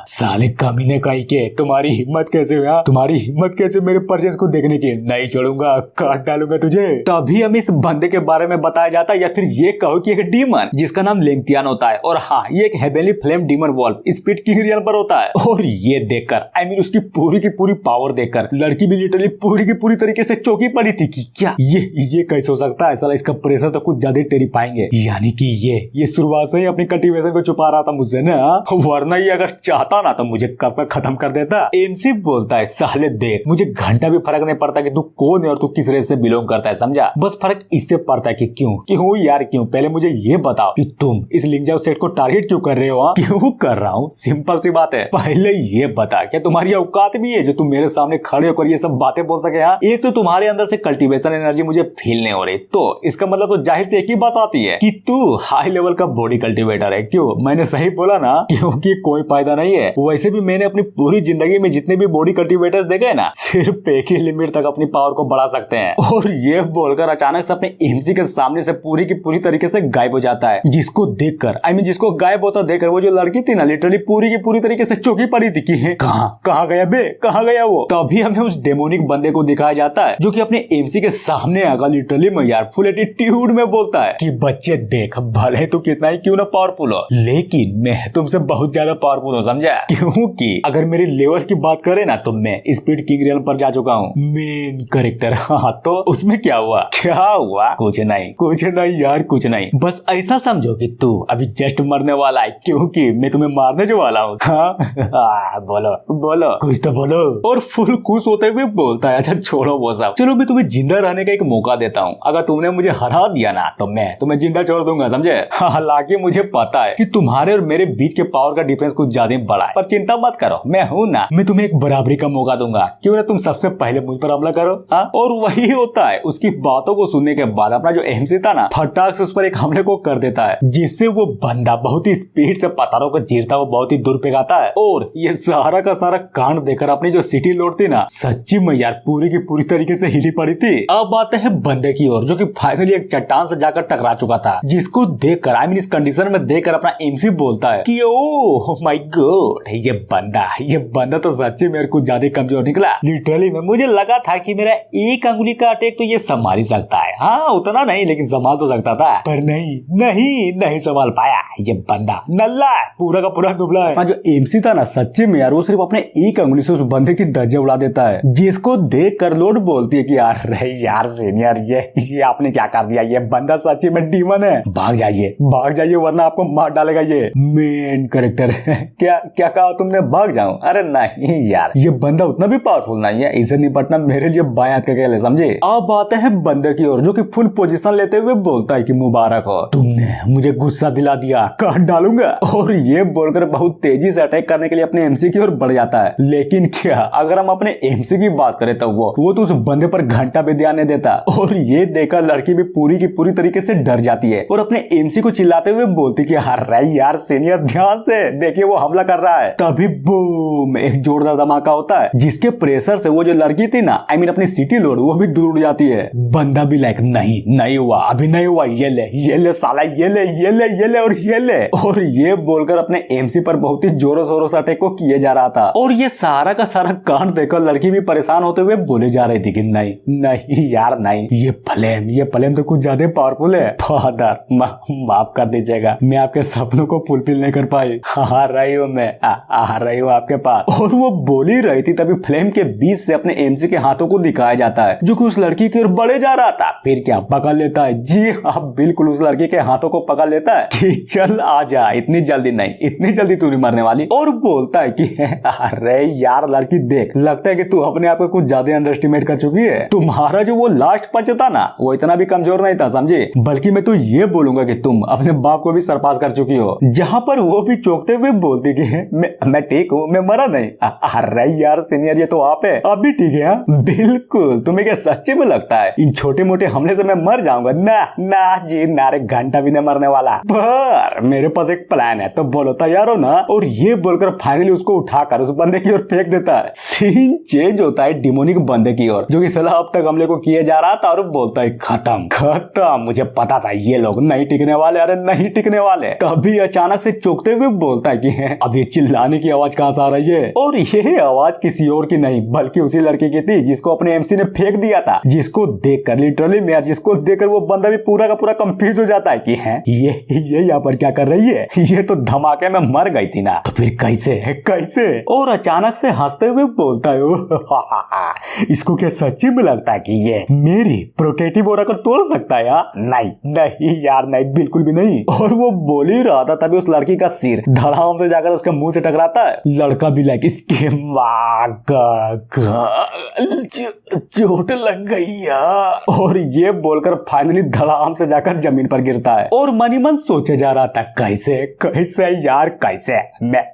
साले कमीने काई के, तुम्हारी हिम्मत कैसे हुआ, तुम्हारी हिम्मत कैसे मेरे परचेज को देखने की, नहीं छोड़ूंगा, काट डालूंगा तुझे। तभी हमें इस बंदे के बारे में बताया जाता है, या फिर ये कहो कि एक डीमन जिसका नाम लेंगतियान होता है, और हाँ ये एक heavenly flame demon wolf speed king reel पर होता है। और ये देखकर आई मीन उसकी पूरी की पूरी पावर देखकर लड़की भी लिटरली पूरी की पूरी तरीके से चौंकी पड़ी थी कि क्या ये कैसे हो सकता है, साला इसका प्रेशर तो कुछ ज्यादा टेरिफाइंग, यानी कि ये शुरुआत से ही अपनी कल्टीवेशन को छुपा रहा था मुझसे ना, वरना ये अगर चाहता ना तो मुझे कब का खत्म कर देता। एमसी बोलता है साले देख मुझे घंटा भी फर्क नहीं पड़ता कि तू कौन है और तू किस रेस से बिलोंग करता है, समझा, बस फर्क इससे पड़ता है कि क्यों यार क्यों। पहले मुझे ये बताओ कि तुम इस लिंगजाओ सेट को टारगेट क्यों कर रहे हो? क्यों कर रहा हूँ, सिंपल सी बात है। पहले ये बता क्या तुम्हारी औकात भी है जो तुम मेरे सामने खड़े होकर ये सब बातें बोल सके? हाँ, एक तो तुम्हारे अंदर से कल्टीवेशन एनर्जी मुझे फील नहीं हो रही, तो इसका मतलब तो जाहिर से एक ही बात आती है कि तू हाई लेवल का बॉडी कल्टीवेटर है। क्यों, मैंने सही बोला ना? क्योंकि कोई फायदा नहीं है। वैसे भी मैंने अपनी पूरी जिंदगी में जितने भी बॉडी कल्टीवेटर्स देखे ना, सिर्फ एक ही लिमिट तक अपनी पावर को बढ़ा सकते हैं। और ये बोलकर अचानक से अपने एमसी के सामने से पूरी की पूरी तरीके से गायब हो जाता है, जिसको देखकर आई मीन जिसको गायब होता देखकर वो जो लड़की थी ना लिटरली पूरी की पूरी तरीके से चौंकी पड़ी थी कि कहाँ गया बे, कहाँ गया वो। तभी हमें उस डेमोनिक बंदे को दिखाया जाता है जो कि अपने एमसी के सामने आकर लिटरली मैं यार फुल एटीट्यूड में बोलता है कि बच्चे देख भले तो कितना ही क्यों ना पावरफुल हो, लेकिन मैं तुमसे बहुत ज्यादा पावरफुल हूँ, समझा? क्योंकि अगर मेरे लेवल की बात करें ना तो मैं स्पीड किंग रियल पर जा चुका हूँ, मेन कैरेक्टर। हाँ तो उसमें क्या हुआ? कुछ नहीं यार, कुछ नहीं। बस ऐसा समझो कि तू अभी जस्ट मरने वाला है, क्योंकि मैं तुम्हें मारने जो वाला हूँ। हाँ बोलो कुछ तो बोलो। और फुल खुश होते हुए बोलता है अच्छा छोड़ो वो सब, चलो मैं तुम्हें जिंदा रहने का एक मौका देता हूँ। अगर तुमने मुझे हरा दिया ना तो मैं तुम्हें जिंदा छोड़ दूंगा, समझे? हालांकि मुझे पता है कि तुम्हारे और मेरे बीच के पावर का डिफरेंस कुछ ज्यादा बड़ा है, पर चिंता मत करो, मैं हूँ ना, मैं तुम्हें एक बराबरी का मौका दूंगा। क्यों ना तुम सबसे पहले मुझ पर हमला करो। हाँ, और वही होता है। उसकी बातों को सुनने के बाद अपना जो एमसी था ना फटाक से उस पर एक हमले को कर देता है, जिससे वो बंदा बहुत ही स्पीड से पत्थरों को चीरता हुआ बहुत ही दूर फेंकाता है। और ये सारा का सारा कांड देखकर अपनी जो सिटी लौट थी ना, सच्ची में यार पूरी की पूरी तरीके से हिली पड़ी थी। अब आते हैं बंदे की ओर जो कि फाइनली एक चट्टान से जाकर टकरा चुका था, जिसको देखकर आई मीन इस कंडीशन में देखकर अपना एमसी बोलता है कि ओह माय गॉड, ये बंदा तो सच्ची मेरे को ज्यादा कमजोर निकला। लिटरली में मुझे लगा था कि मेरा एक अंगुली का अटैक तो ये संभाल ही सकता है, हाँ उतना नहीं लेकिन संभाल तो सकता था, पर नहीं संभाल पाया। ये बंदा नल्ला है, पूरा का पूरा दुबला है। जो एमसी था ना सच्ची में यार वो सिर्फ अपने एक अंगुली से उस बंदे की धज्जियां उड़ा देता है, जिसको देख कर लोड बोलती है कि यार सीनियर ये आपने क्या कर दिया, ये बंदा सच्ची में डीमन है, भाग जाइए वरना आपको मार डालेगा ये मेन कैरेक्टर। क्या कहा तुमने, भाग जाऊं? अरे नहीं यार, ये बंदा उतना भी पावरफुल नहीं है, इसे निपटना मेरे लिए बाएं हाथ का खेल है, समझे? अब आते हैं बंदे की ओर जो कि फुल पोजीशन लेते हुए बोलता है कि मुबारक हो, तुमने मुझे गुस्सा दिला दिया, काट डालूंगा। और ये बोलकर बहुत तेजी से अटैक करने के लिए अपने एमसी की ओर बढ़ जाता है। लेकिन क्या अगर हम अपने एमसी की बात करें तो वो तो उस बंदे पर घंटा भी ध्यान नहीं देता। और ये देखकर लड़की भी पूरी की पूरी तरीके से डर जाती है और अपने एमसी को चिल्लाते हुए बोलती कि यार सीनियर ध्यान से देखिए वो हमला कर रहा है। तभी बूम एक जोरदार धमाका होता है, जिसके प्रेशर से वो जो लड़की थी ना आई मीन अपनी सिटी लोड वो भी दूर उड़ जाती है। बंदा भी लाइक नहीं हुआ, अभी नहीं हुआ, ये ले साला, ये ले और ये बोलकर अपने एमसी पर बहुत ही जोरों शोरों से अटैक को किए जा रहा था। और ये सारा का सारा कांड देखकर लड़की भी परेशान होते हुए बोले जा रही थी कि नहीं यार नहीं, ये फ्लेम तो कुछ ज्यादा पावरफुल है। फादर माफ कर दीजिएगा, मैं आपके सपनों को फुलफिल नहीं कर पाई, आ रही हूँ आपके पास। और वो बोल ही रही थी तभी फ्लेम के बीच से अपने एमसी के हाथों को दिखाया जाता है जो कि उस लड़की की ओर बढ़े जा रहा था। फिर क्या पकड़ लेता है, जी हाँ बिल्कुल उस लड़की के हाथों को पकड़ लेता है कि चल आजा, इतनी जल्दी तू नहीं मरने वाली। और बोलता है कि अरे यार लड़की देख, लगता है कि तू अपने आप को कुछ ज्यादा अंडर एस्टिमेट कर चुकी है। तुम्हारा जो वो लास्ट पंच था ना वो इतना भी कमजोर नहीं था, समझे? बल्कि मैं तो ये बोलूंगा कि तुम अपने बाप को भी सरपास कर चुकी हो। जहाँ पर वो भी चौंकते हुए बोलती कि मैं ठीक हूँ, मैं मरा नहीं। अरे यार सीनियर ये तो आप है, अब भी ठीक है? बिल्कुल, तुम्हें क्या सच्चे में लगता है इन छोटे मोटे हमले से मैं मर जाऊंगा। ना ना जी ना रे, घंटा भी नहीं मरने वाला, पर मेरे पास एक प्लान है, तो बोलो तैयार हो ना। और ये बोलकर फाइनली उसको उठाकर उस बंदे की ओर फेंक देता है। सीन चेंज होता है डिमोनिक बंदे की ओर, जो कि सलाह अब तक हमले को किए जा रहा था, और बोलता है खत्म खत्म, मुझे पता था ये लोग नहीं टिकने वाले, अरे नहीं टिकने वाले। तभी अचानक से चौंकते हुए बोलता है कि अब ये चिल्लाने की आवाज कहां से आ रही है। और ये आवाज किसी और की नहीं बल्कि उसी लड़के की थी जिसको अपने एमसी ने फेंक दिया था, जिसको देखकर लिटरली में, जिसको देखकर वो बंदा भी पूरा का पूरा कंफ्यूज हो जाता है कि है ये यहाँ पर क्या कर रही है, ये तो धमाके में मर गई थी ना, तो फिर कैसे कैसे। और अचानक से हंसते हुए बोलता है इसको क्या सच्ची में लगता है कि ये मेरी प्रोटेक्टिव ऑरा को तोड़ सकता है यार? नहीं नहीं यार नहीं, बिल्कुल भी नहीं। और वो बोल ही रहा था तभी उस लड़की का सिर धड़ाम से जाकर उसके मुंह से टकराता है। लड़का भी लाइक इसके चोट लग गई यार, और ये बोलकर फाइनली धड़ाम से जाकर जमीन पर गिरता है। और मनी मन सोचे जा रहा था कैसे कैसे यार, कैसे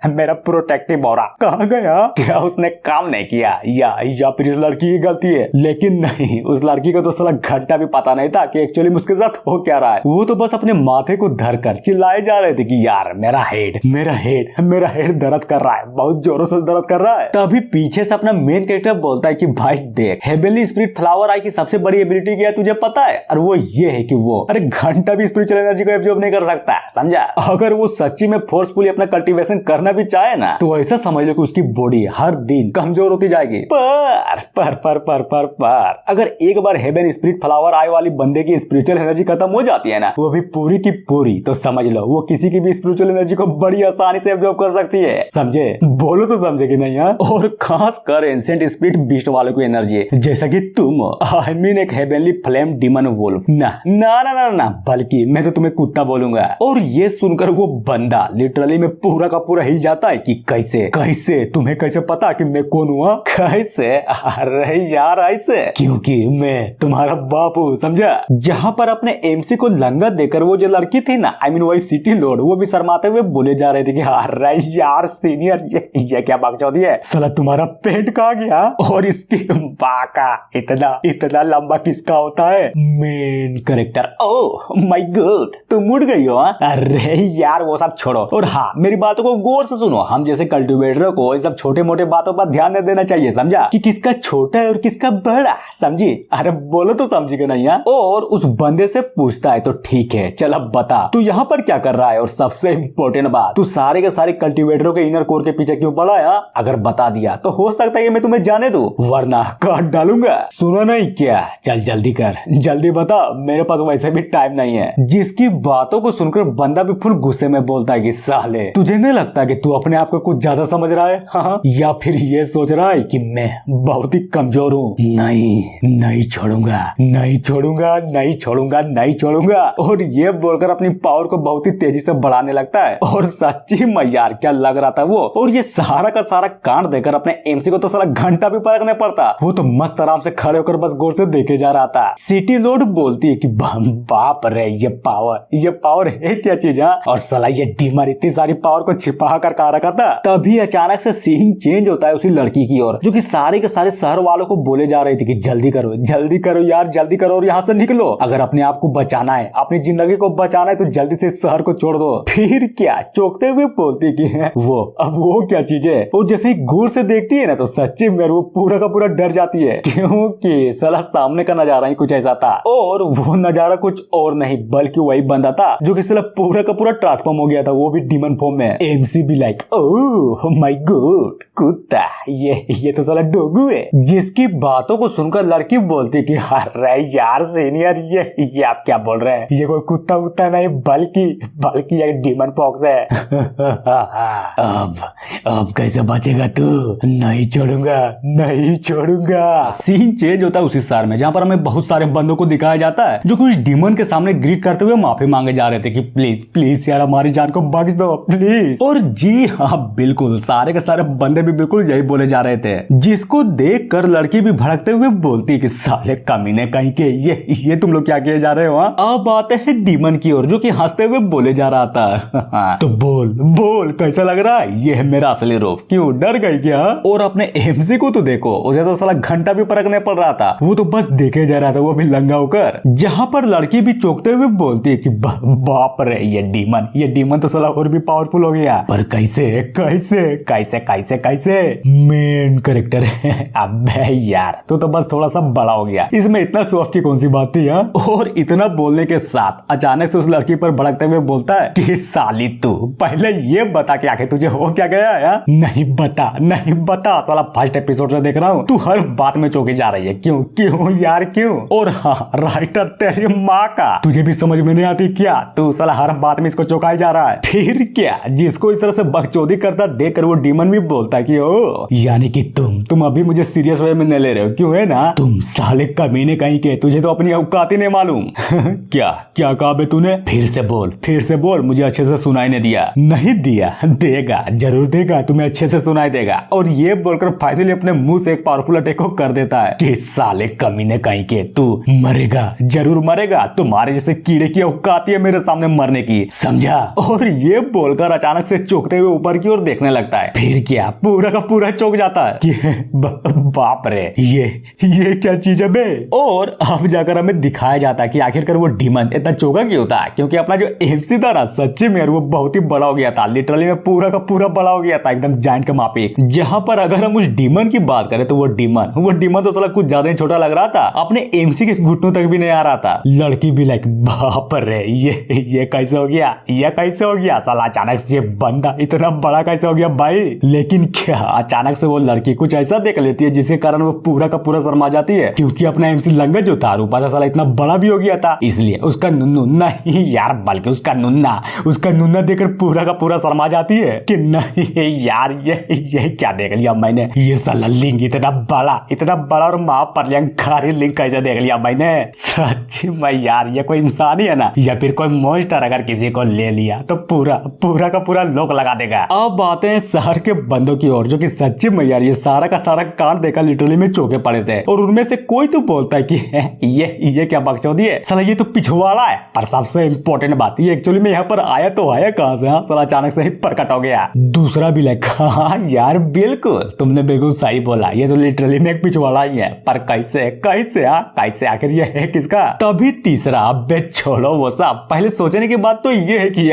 मेरा प्रोटेक्टिव ऑरा कहाँ गया? क्या उसने काम नहीं किया या फिर इस लड़की की गलती है? लेकिन नहीं, उस लड़की को तो साला घंटा भी पता नहीं था कि एक्चुअली उसके साथ हो क्या रहा है। वो तो बस अपने माथे को धरकर चिल्लाए जा रहे थे कि यार मेरा हेड दर्द कर रहा है, बहुत जोरों से दर्द कर रहा है। तभी पीछे से अपना मेन कैरेक्टर बोलता है कि भाई देख, हेवनली स्पिरिट फ्लावर आई की सबसे बड़ी एबिलिटी क्या है तुझे पता है? और वो ये है कि वो अरे घंटा भी स्पिरिचुअल एनर्जी को एब्जॉर्ब नहीं कर सकता, समझा? अगर वो सच्ची में फोर्सफुली अपना कल्टीवेशन करना भी चाहे ना, तो ऐसा समझ लो कि उसकी बॉडी हर दिन कमजोर होती जाएगी। पर अगर एक बार हेवन स्पिरिट फ्लावर आई वाली बंदे की स्पिरिचुअल एनर्जी खत्म हो जाती है ना, वो भी पूरी की पूरी, तो समझ लो वो किसी की भी स्पिरिचुअल एनर्जी को बड़ी आसानी से एब्जॉर्ब कर सकती है, समझे? बोलो तो समझे कि नहीं? और खास कर एंशिएंट स्पिरिट बीस्ट वालों की एनर्जी, जैसा कि तुम, आई मीन एक हेवनली फ्लेम डीमन वुल्फ। ना बल्कि मैं तो तुम्हें कुत्ता बोलूंगा। और ये सुनकर वो बंदा लिटरली में पूरा का पूरा हिल जाता है कि कैसे तुम्हें कैसे पता कि मैं कौन हुआ? कैसे? अरे यार ऐसे, क्योंकि मैं तुम्हारा बाप हूँ, समझा? जहाँ पर अपने एमसी को लंगत देकर वो जो लड़की थी ना, आई मीन वही सिटी लॉर्ड, वो भी शर्माते हुए बोले जा रहे थे कि अरे यार सीनियर, ये क्या बकचोदी है, साला तुम्हारा पेट कहाँ गया? और इसकी बाका इतना लंबा किसका होता है? Main character. Oh my God, तुम उड़ गई हो? अरे यार वो सब छोड़ो, और हाँ मेरी बातों को गौर से सुनो। हम जैसे कल्टीवेटर को इन सब छोटे मोटे बातों पर ध्यान नहीं देना चाहिए, समझा? कि किसका छोटा है और किसका बड़ा, समझी? अरे बोलो तो समझी कि नहीं? और उस बंदे से पूछता है तो ठीक है चल अब बता तू यहाँ पर क्या कर रहा है, और सबसे इम्पोर्टेंट बात, तू सारे के सारे कल्टीवेटरों के इनर कोर के पीछे क्यों पड़ा है? अगर बता दिया तो हो सकता है कि मैं तुम्हें जाने दूं, वरना काट डालूंगा। सुनो नहीं क्या? चल जल्दी कर, जल्दी बता, मेरे पास वैसे भी टाइम नहीं है। जिसकी बातों को सुनकर बंदा भी फुल गुस्से में बोलता है कि साले तुझे नहीं लगता कि तू अपने आप को कुछ ज्यादा समझ रहा है? हाँ, या फिर ये सोच रहा है कि मैं बहुत ही कमजोर हूँ? नहीं छोड़ूंगा। और ये बोलकर अपनी पावर को बहुत ही तेजी से बढ़ाने लगता है। और सच्ची में यार क्या लग रहा था वो। और ये सारा का सारा कांड देकर अपने एमसी को तो सारा घंटा भी फर्क नहीं पड़ता, वो तो मस्त आराम से खड़े होकर बस गौर से देखे जा रहा था। सिटी लॉर्ड बोलती है कि बाप रे, ये पावर है क्या चीज? और साला ये डीमर इतनी सारी पावर को छिपा कर कहा रखा था। तभी अचानक से सीन चेंज होता है उसी लड़की की ओर, जो कि सारे के सारे शहर वालों को बोले जा रहे थे कि जल्दी करो यार, जल्दी करो और यहाँ से निकलो। अगर अपने आप को बचाना है, अपनी जिंदगी को बचाना है, तो जल्दी से शहर को छोड़ दो। फिर क्या चौंकते हुए बोलती कि वो क्या चीज है? और जैसे ही गौर से देखती है ना, तो सच्ची में वो पूरा का पूरा डर जाती है, क्योंकि साला सामने का नजारा ही कुछ ऐसा था। और वो नजारा कुछ और नहीं बल्कि वही बंदा था जो कि साला पूरा का पूरा ट्रांसफॉर्म हो गया था, वो भी डीमन फॉर्म में। एमसी भी लाइक ओह माय गॉड, कुत्ता, ये तो साला डोगू है। जिसकी बातों को सुनकर लड़की बोलती कि अरे यार सीनियर, ये आप क्या बोल रहे हैं? ये कोई कुत्ता वुत्ता नहीं बल्कि ये डीमन पॉक्स है। अब कैसे बचेगा तू? नहीं छोड़ूंगा। सीन चेंज होता है उसी शहर में, जहाँ पर हमें बहुत सारे बंदों को दिखाया जाता है जो कि उस डीमन के सामने ग्रीट करते हुए माफी मांगे जा रहे थे कि प्लीज यार हमारी जान को बख्श दो प्लीज। और जी हाँ बिल्कुल, सारे के सारे बंदे भी बिल्कुल यही बोले जा रहे थे। जिसको देख कर लड़की भी भड़कते हुए बोलती कि साले कमीने कहीं के, ये तुम लोग क्या किए जा रहे हो? अब आते हैं डीमन की ओर, जो कि हंसते हुए बोले जा रहा था तो बोल कैसा लग रहा है? ये है मेरा असली रूप। क्यों डर गई क्या? और अपने एमसी को तो देखो, उसे तो साला घंटा भी फर्क नहीं पड़ रहा था, वो तो बस देखे जा रहा था, वो भी लंगा होकर। जहाँ पर लड़की भी चौंकते हुए बोलती है कि बाप रे ये डीमन तो साला और भी पावरफुल हो गया, पर कैसे कैसे कैसे कैसे कैसे मेन कैरेक्टर है। अबे यार तू तो बस थोड़ा सा बड़ा हो गया, इसमें इतना सॉफ्ट की कौन सी बात थी। हाँ, और इतना बोलने के साथ अचानक से उस लड़की पर भड़कते हुए बोलता है कि साली तू पहले ये बता कि आखिर तुझे हो क्या गया है। नहीं बता साला फर्स्ट एपिसोड से देख रहा हूँ तू हर बात में चौंकी जा रही है, क्यों क्यों यार क्यों। और हाँ राइटर तेरी माँ का, तुझे भी समझ में नहीं आती क्या, तू साला हर बात में इसको चौंकाई जा रहा है। फिर क्या, जिसको इस तरह से बकचोदी करता देखकर वो डीमन भी बोलता है कि ओ यानी कि तुम अभी मुझे सीरियस वे में नहीं ले रहे हो, क्यों है ना, तुम साले कमीने कहीं के, तुझे तो अपनी औकात ही नहीं मालूम। क्या क्या कहा बे तूने, फिर से बोल, मुझे अच्छे से सुनाई नहीं दिया। नहीं दिया, देगा जरूर देगा, तुम्हें अच्छे से सुनाई देगा। और ये बोलकर फाइनली अपने मुंह से एक पावरफुल अटैक को कर देता है कि साले कमीने कहीं के, तू मरेगा, जरूर मरेगा, तुम्हारे जैसे कीड़े की औकात है मेरे सामने मरने की, समझा। और ये बोलकर अचानक से चौंकते हुए ऊपर की ओर देखने लगता है। फिर क्या, पूरा का पूरा चौंक जाता है कि बाप रे ये क्या चीज है बे। और अब जाकर हमें दिखाया जाता है कि आखिरकार वो डीमन इतना चौंका क्यों था, क्योंकि अपना जो एमसी था ना सच्ची में वो बहुत ही बड़ा हो गया था, लिटरली में पूरा का पूरा बड़ा हो गया था, एकदम जायंट के माफिक। जहां पर अगर हम उस डीमन की बात करें तो वो डीमन तो साला कुछ ज्यादा ही छोटा लग रहा था, अपने एमसी के घुटनों तक भी नहीं आ रहा था। लड़की भी लाइक बाप रे ये कैसे हो गया, साला अचानक से ये बंदा इतना बड़ा कैसे हो गया भाई। लेकिन क्या अचानक से वो लड़की कुछ ऐसा देख लेती है जिसके कारण वो पूरा का पूरा शर्मा जाती है, क्योंकि अपना एमसी लंगा जो था रूपा सा साला इतना बड़ा भी हो गया था, इसलिए उसका नुन्ना नहीं यार, बल्कि उसका नुन्ना देखकर पूरा का पूरा शर्मा जाती है कि नहीं यार ये क्या देख लिया मैंने, ये साला लिंग इतना बड़ा और माँ प्रलंकारी लिंग कैसे देख लिया मैंने। सच में यार ये कोई इंसान ही है ना, या फिर कोई मॉन्स्टर अगर किसी को ले लिया तो पूरा का पूरा लोक लगा देगा। अब आते हैं शहर के बंदों की ओर, जो कि सच्ची में यार ये सारा का सारा कांड देखा लिटरली में चौंके पड़े थे। और उनमें से कोई तो बोलता है कि ये क्या बकचोदी है, साला ये तो पिछवाड़ा है। पर सबसे इम्पोर्टेंट बात ये एक्चुअली में यहाँ पर आया कहाँ से, साला अचानक से ही प्रकट हो गया। दूसरा भी लाइक हाँ यार बिल्कुल तुमने बिल्कुल सही बोला, ये तो लिटरली में एक पिछवाड़ा ही है, पर कैसे आखिर ये है किसका। तभी तीसरा, अबे छोड़ो वो सब, पहले सोचने की बात तो ये है कि ये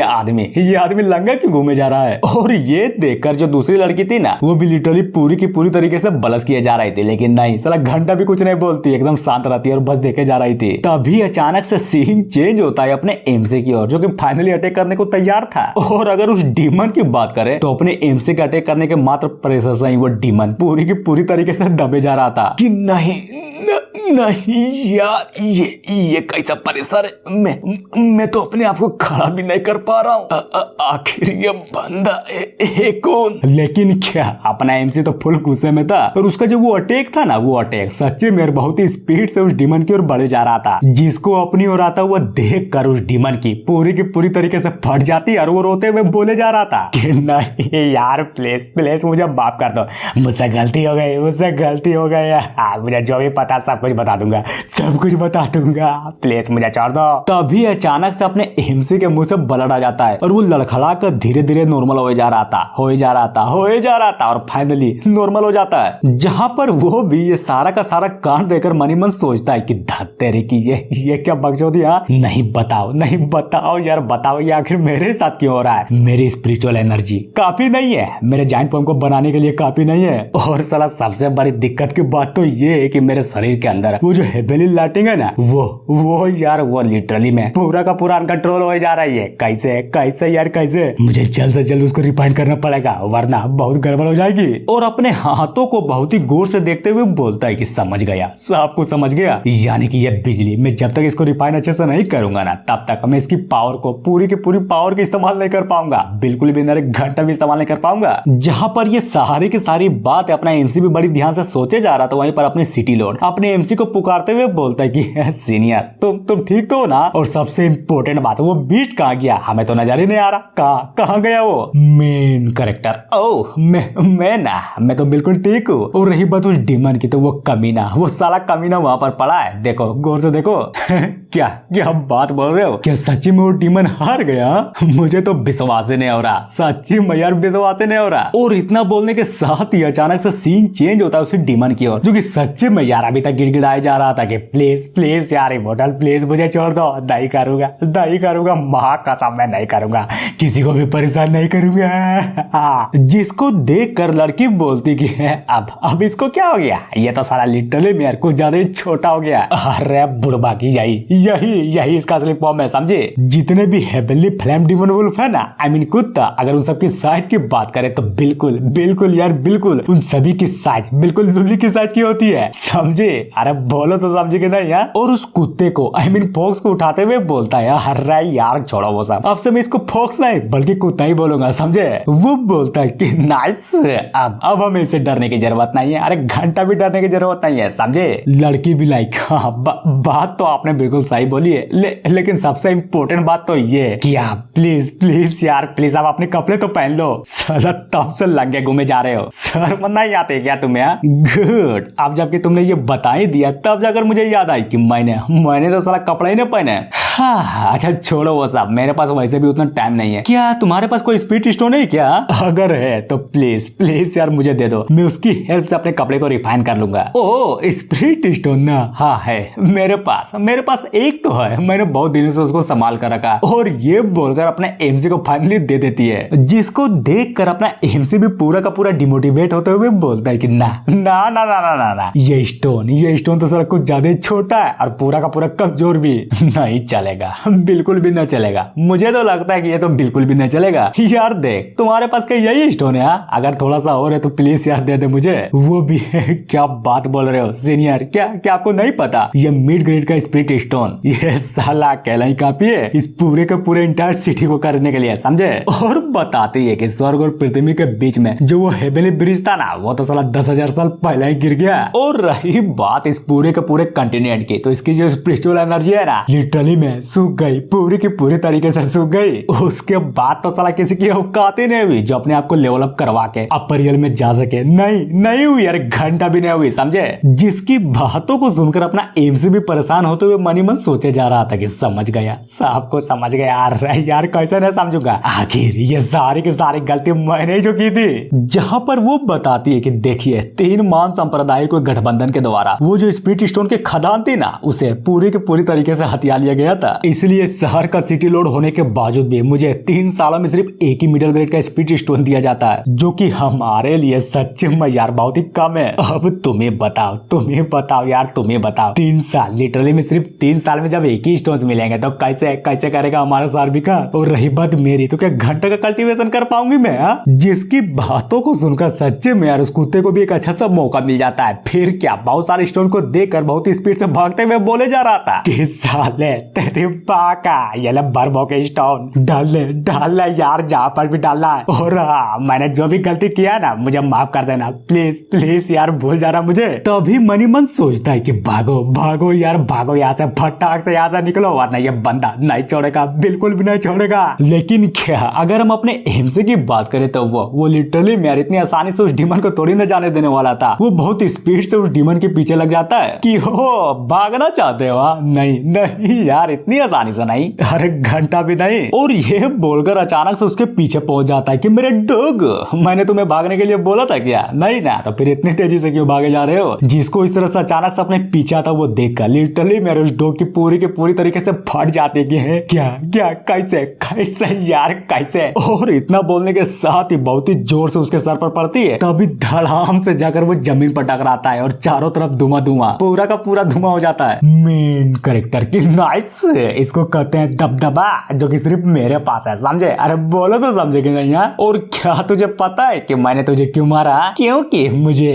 आदमी लंगा क्यों घूमे जा रहा है। और ये देखकर जो दूसरी लड़की थी ना वो भी लिटरली पूरी की पूरी तरीके से बलस किए जा रही थी, लेकिन नहीं साला घंटा भी कुछ नहीं बोलती, एकदम शांत रहती है और बस देखे जा रही थी। तभी अचानक से सीन चेंज होता है अपने एमसी की ओर, जो कि फाइनली अटैक करने को तैयार था। और अगर उस डीमन की बात करें तो अपने एमसी का अटैक करने के मात्र प्रेशर से ही वो डीमन पूरी की पूरी तरीके से दबे जा रहा था कि नहीं यार ये कैसा प्रेशर है, मैं तो अपने आप को खड़ा भी नहीं कर पा रहा हूँ, आखिर ये बंदा कौन। लेकिन क्या अपना एमसी तो फुल गुस्से में था, और उसका जो वो अटैक था ना, वो अटैक सच्चे में बहुत ही स्पीड से उस डीमन की ओर बढ़े जा रहा था, जिसको अपनी ओर आता हुआ देख कर उस डीमन की पूरी तरीके से फट जाती और वो रोते हुए बोले जा रहा था कि नहीं यार प्लीज मुझे माफ कर दो, मुझसे गलती हो गई, मुझे जो भी पता सब कुछ बता दूंगा, प्लीज मुझे छोड़ दो। तभी अचानक से अपने एमसी के मुंह से ब्लड आ जाता है और वो लड़खड़ा कर धीरे धीरे नॉर्मल हो जा रहा था और फाइनली नॉर्मल हो जाता है। जहां पर वो भी ये सारा का सारा कांड देखकर मनी मन सोचता है कि तेरे की ये क्या बकचोदी। नहीं बताओ यार, बताओ ये आखिर मेरे साथ क्यों हो रहा है। मेरी स्पिरिचुअल एनर्जी काफी नहीं है, मेरे जॉइंट फॉर्म को बनाने के लिए काफी नहीं है। और साला सबसे बड़ी दिक्कत की बात तो ये है कि मेरे शरीर के अंदर वो जो हेवेली लाइटिंग है ना, वो यार वो लिटरली में पूरा का पूरा अनकंट्रोल हो जा रही है। कैसे मुझे जल्द से जल्द उसको रिफाइन करना पड़ेगा, वरना बहुत गड़बड़ हो जाएगी। और अपने हाथों को बहुत ही गौर से देखते हुए बोलता है कि समझ गया, सब कुछ समझ गया, यानी कि ये बिजली मैं जब तक इसको रिफाइन अच्छे से नहीं करूंगा ना, तब तक मैं इसकी पावर को पूरी की पूरी पावर का इस्तेमाल नहीं कर पाऊंगा, बिल्कुल भी एक घंटा भी इस्तेमाल नहीं कर पाऊंगा। जहां पर ये सारी की सारी बात अपना एमसी भी बड़ी ध्यान से सोचे जा रहा था, वहीं पर अपने सिटी लॉर्ड अपने एमसी को पुकारते हुए बोलता है कि सीनियर तुम ठीक तो हो ना। और सबसे इम्पोर्टेंट बात, वो बीस्ट कहाँ गया, हमें तो नजर ही नहीं आ रहा, कहाँ गया वो मेन कैरेक्टर। ओह मैं तो बिल्कुल ठीक हूँ। और रही बात उस डीमन की, तो वो साला कमीना वहां पर पड़ा है, देखो गौर से देखो। क्या बात बोल रहे हो, क्या सच्ची में वो डीमन हार गया? मुझे तो विश्वास ही नहीं हो रहा, सच्ची में यार विश्वास ही नहीं हो रहा। और इतना बोलने के साथ ही अचानक से सीन चेंज होता है उसी डीमन की ओर, जो कि सच्ची में यार अभी तक गिड़गिड़ाया जा रहा था था कि प्लीज प्लीज यार इमोर्टल प्लीज मुझे छोड़ दो, नहीं करूंगा माँ कसम मैं नहीं करूंगा, किसी को भी परेशान नहीं करूंगा। हाँ, जिसको देख कर लड़की बोलती कि अब इसको क्या हो गया, ये तो सारा लिटरली मेरे को ज्यादा ही छोटा हो गया। अरे बुढ़बा की यही इसका असली फॉर्म है, समझे। जितने भी हेवनली फ्लेम डिमन वुल्फ है ना, आई मीन कुत्ता, अगर उन सबकी साइज की बात करें तो बिल्कुल यार बिल्कुल उन सभी की साइज बिल्कुल लुल्ली की साइज की होती है, समझे। अरे बोलो तो समझे कि नहीं यार। और उस कुत्ते को आई मीन फॉक्स को उठाते हुए बोलता है यार छोड़ो वो सब, अब से मैं इसको फॉक्स नहीं बल्कि कुत्ता ही बोलूंगा, समझे। वो बोलता है कि नाइस, अब हमें इससे डरने की जरूरत नहीं है, अरे घंटा भी डरने की जरूरत नहीं है, समझे। लड़की भी लाइक हाँ बात तो आपने बिल्कुल सही बोली है, लेकिन सबसे इम्पोर्टेंट बात तो ये कि आप प्लीज यार प्लीज आप अपने कपड़े तो पहन लो, साला तब से लंगे घूमे जा रहे हो, शर्म नहीं आते क्या तुम्हें। गुड, अब जबकि तुमने ये बता ही दिया तब जाकर मुझे याद आई कि मैंने तो साला कपड़ा ही नहीं पहने। हाँ अच्छा छोड़ो वो सब, मेरे पास वैसे भी उतना टाइम नहीं है। क्या तुम्हारे पास कोई स्पीड स्टोन है क्या? अगर है तो प्लीज यार मुझे दे दो, मैं उसकी हेल्प से अपने कपड़े को रिफाइन कर लूंगा। ओह स्पीड स्टोन ना, हाँ है मेरे पास एक तो है, मैंने बहुत दिनों से उसको संभाल कर रखा। और ये बोलकर अपने एमसी को फाइनली दे देती है, जिसको देखकर अपना एमसी भी पूरा का पूरा डिमोटिवेट होते हुए बोलता है कि ना ये स्टोन तो सर कुछ ज्यादा छोटा है और पूरा का पूरा कमजोर भी नहीं चलेगा, बिल्कुल भी नहीं चलेगा। मुझे तो लगता है कि ये तो बिल्कुल भी नहीं चलेगा। यार देख तुम्हारे पास क्या यही स्टोन है, अगर थोड़ा सा और है तो प्लीज यार दे दे मुझे। वो भी क्या बात बोल रहे हो सीनियर, क्या आपको नहीं पता ये मिड ग्रेड का स्पिरिट स्टोन ये साला अकेला ही काफी है इस पूरे के पूरे इंटायर सिटी को करने के लिए, समझे। और बताती है कि स्वर्ग और पृथ्वी के बीच में जो वो हेवनली ब्रिज था ना, वो तो साला 10,000 साल पहले ही गिर गया। और रही बात इस पूरे के पूरे कंटिनेंट की, तो इसकी जो स्पिरिचुअल एनर्जी है ना लिटरली में सूख गई, पूरी की पूरी तरीके से सूख गई। उसके बाद तो साला किसी की औकात ही नहीं हुई जो अपने आप को लेवल अप करवा के अपर रियल में जा सके, नहीं हुई यार, घंटा भी नहीं हुई, समझे। जिसकी बातों को सुनकर अपना एमसी भी परेशान होते हुए मनी मन सोचे जा रहा था कि समझ गया, सबको समझ गया यार कैसे नहीं समझूंगा, आखिर ये सारी की सारी गलती मैंने जो की थी। जहां पर वो बताती है कि देखिए 3 मान संप्रदाय को गठबंधन के द्वारा वो जो स्पिरिट स्टोन के खदान थी ना, उसे पूरी के पूरी तरीके से हथिया लिया गया था। इसलिए शहर का सिटी लोड होने के बावजूद भी मुझे 3 सालों में सिर्फ एक ही मिडिल ग्रेड का स्पिरिट स्टोन दिया जाता है, जो कि हमारे लिए सच्चे में यार बहुत ही कम है। अब तुम्हें बताओ यार, तुम्हें बताओ 3 साल लिटरली में सिर्फ 3 साल में जब एक ही स्टोन मिलेंगे तो कैसे करेगा हमारा सर भी का। और रही बात मेरी, तो क्या घंटे का कल्टीवेशन कर पाऊंगी मैं? जिसकी बातों को सुनकर सच्चे में यार उस कुत्ते को भी एक अच्छा सा मौका मिल जाता है। फिर क्या बहुत सारे स्टोन को देखकर बहुत ही स्पीड से भागते हुए बोले जा रहा था कि साले तेरे बाका ये ले भर के स्टोन डाल यार जहाँ पर भी डालना है। और मैंने जो भी गलती किया ना मुझे माफ कर देना, प्लीज यार भूल जाना मुझे। तभी मनी मन सोचता है कि भागो यार भागो यहाँ से, फटाक से यहाँ से निकलो वरना ये बंदा नहीं छोड़ेगा, बिल्कुल भी नहीं छोड़ेगा। लेकिन क्या अगर हम अपने एमसी की बात करें तो वो लिटरली यार इतनी आसानी से उस डीमन को थोड़ी न जाने देने वाला था। वो बहुत स्पीड से उस डीमन के पीछे लग जाता है कि हो भागना चाहते हो? नहीं यार इतनी आसानी से नहीं, अरे घंटा भी नहीं। और ये बोलकर अचानक से उसके पीछे पहुंच जाता है कि मेरे डॉग, मैंने तुम्हें भागने के लिए बोला था क्या? नहीं ना, तो फिर इतनी तेजी से क्यों भागे जा रहे हो? जिसको इस तरह से अचानक से अपने पीछे आता वो देखकर लिटरली मेरे उस डॉग की पूरी तरीके से फट जाती है। क्या कैसे यार कैसे? और इतना बोलने के साथ ही बहुत ही जोर से उसके सर पर पड़ती है, तभी धड़ाम से जाकर वो जमीन पर टकराता है और चारों तरफ धुआं पूरा का पूरा धुआं हो जाता है। मेन कैरेक्टर की नाइस, इसको कहते हैं दबदबा, जो कि सिर्फ मेरे पास है, समझे। अरे बोलो तो समझे कि नहीं यार। और क्या तुझे पता है कि मैंने तुझे क्यों मारा? क्योंकि मुझे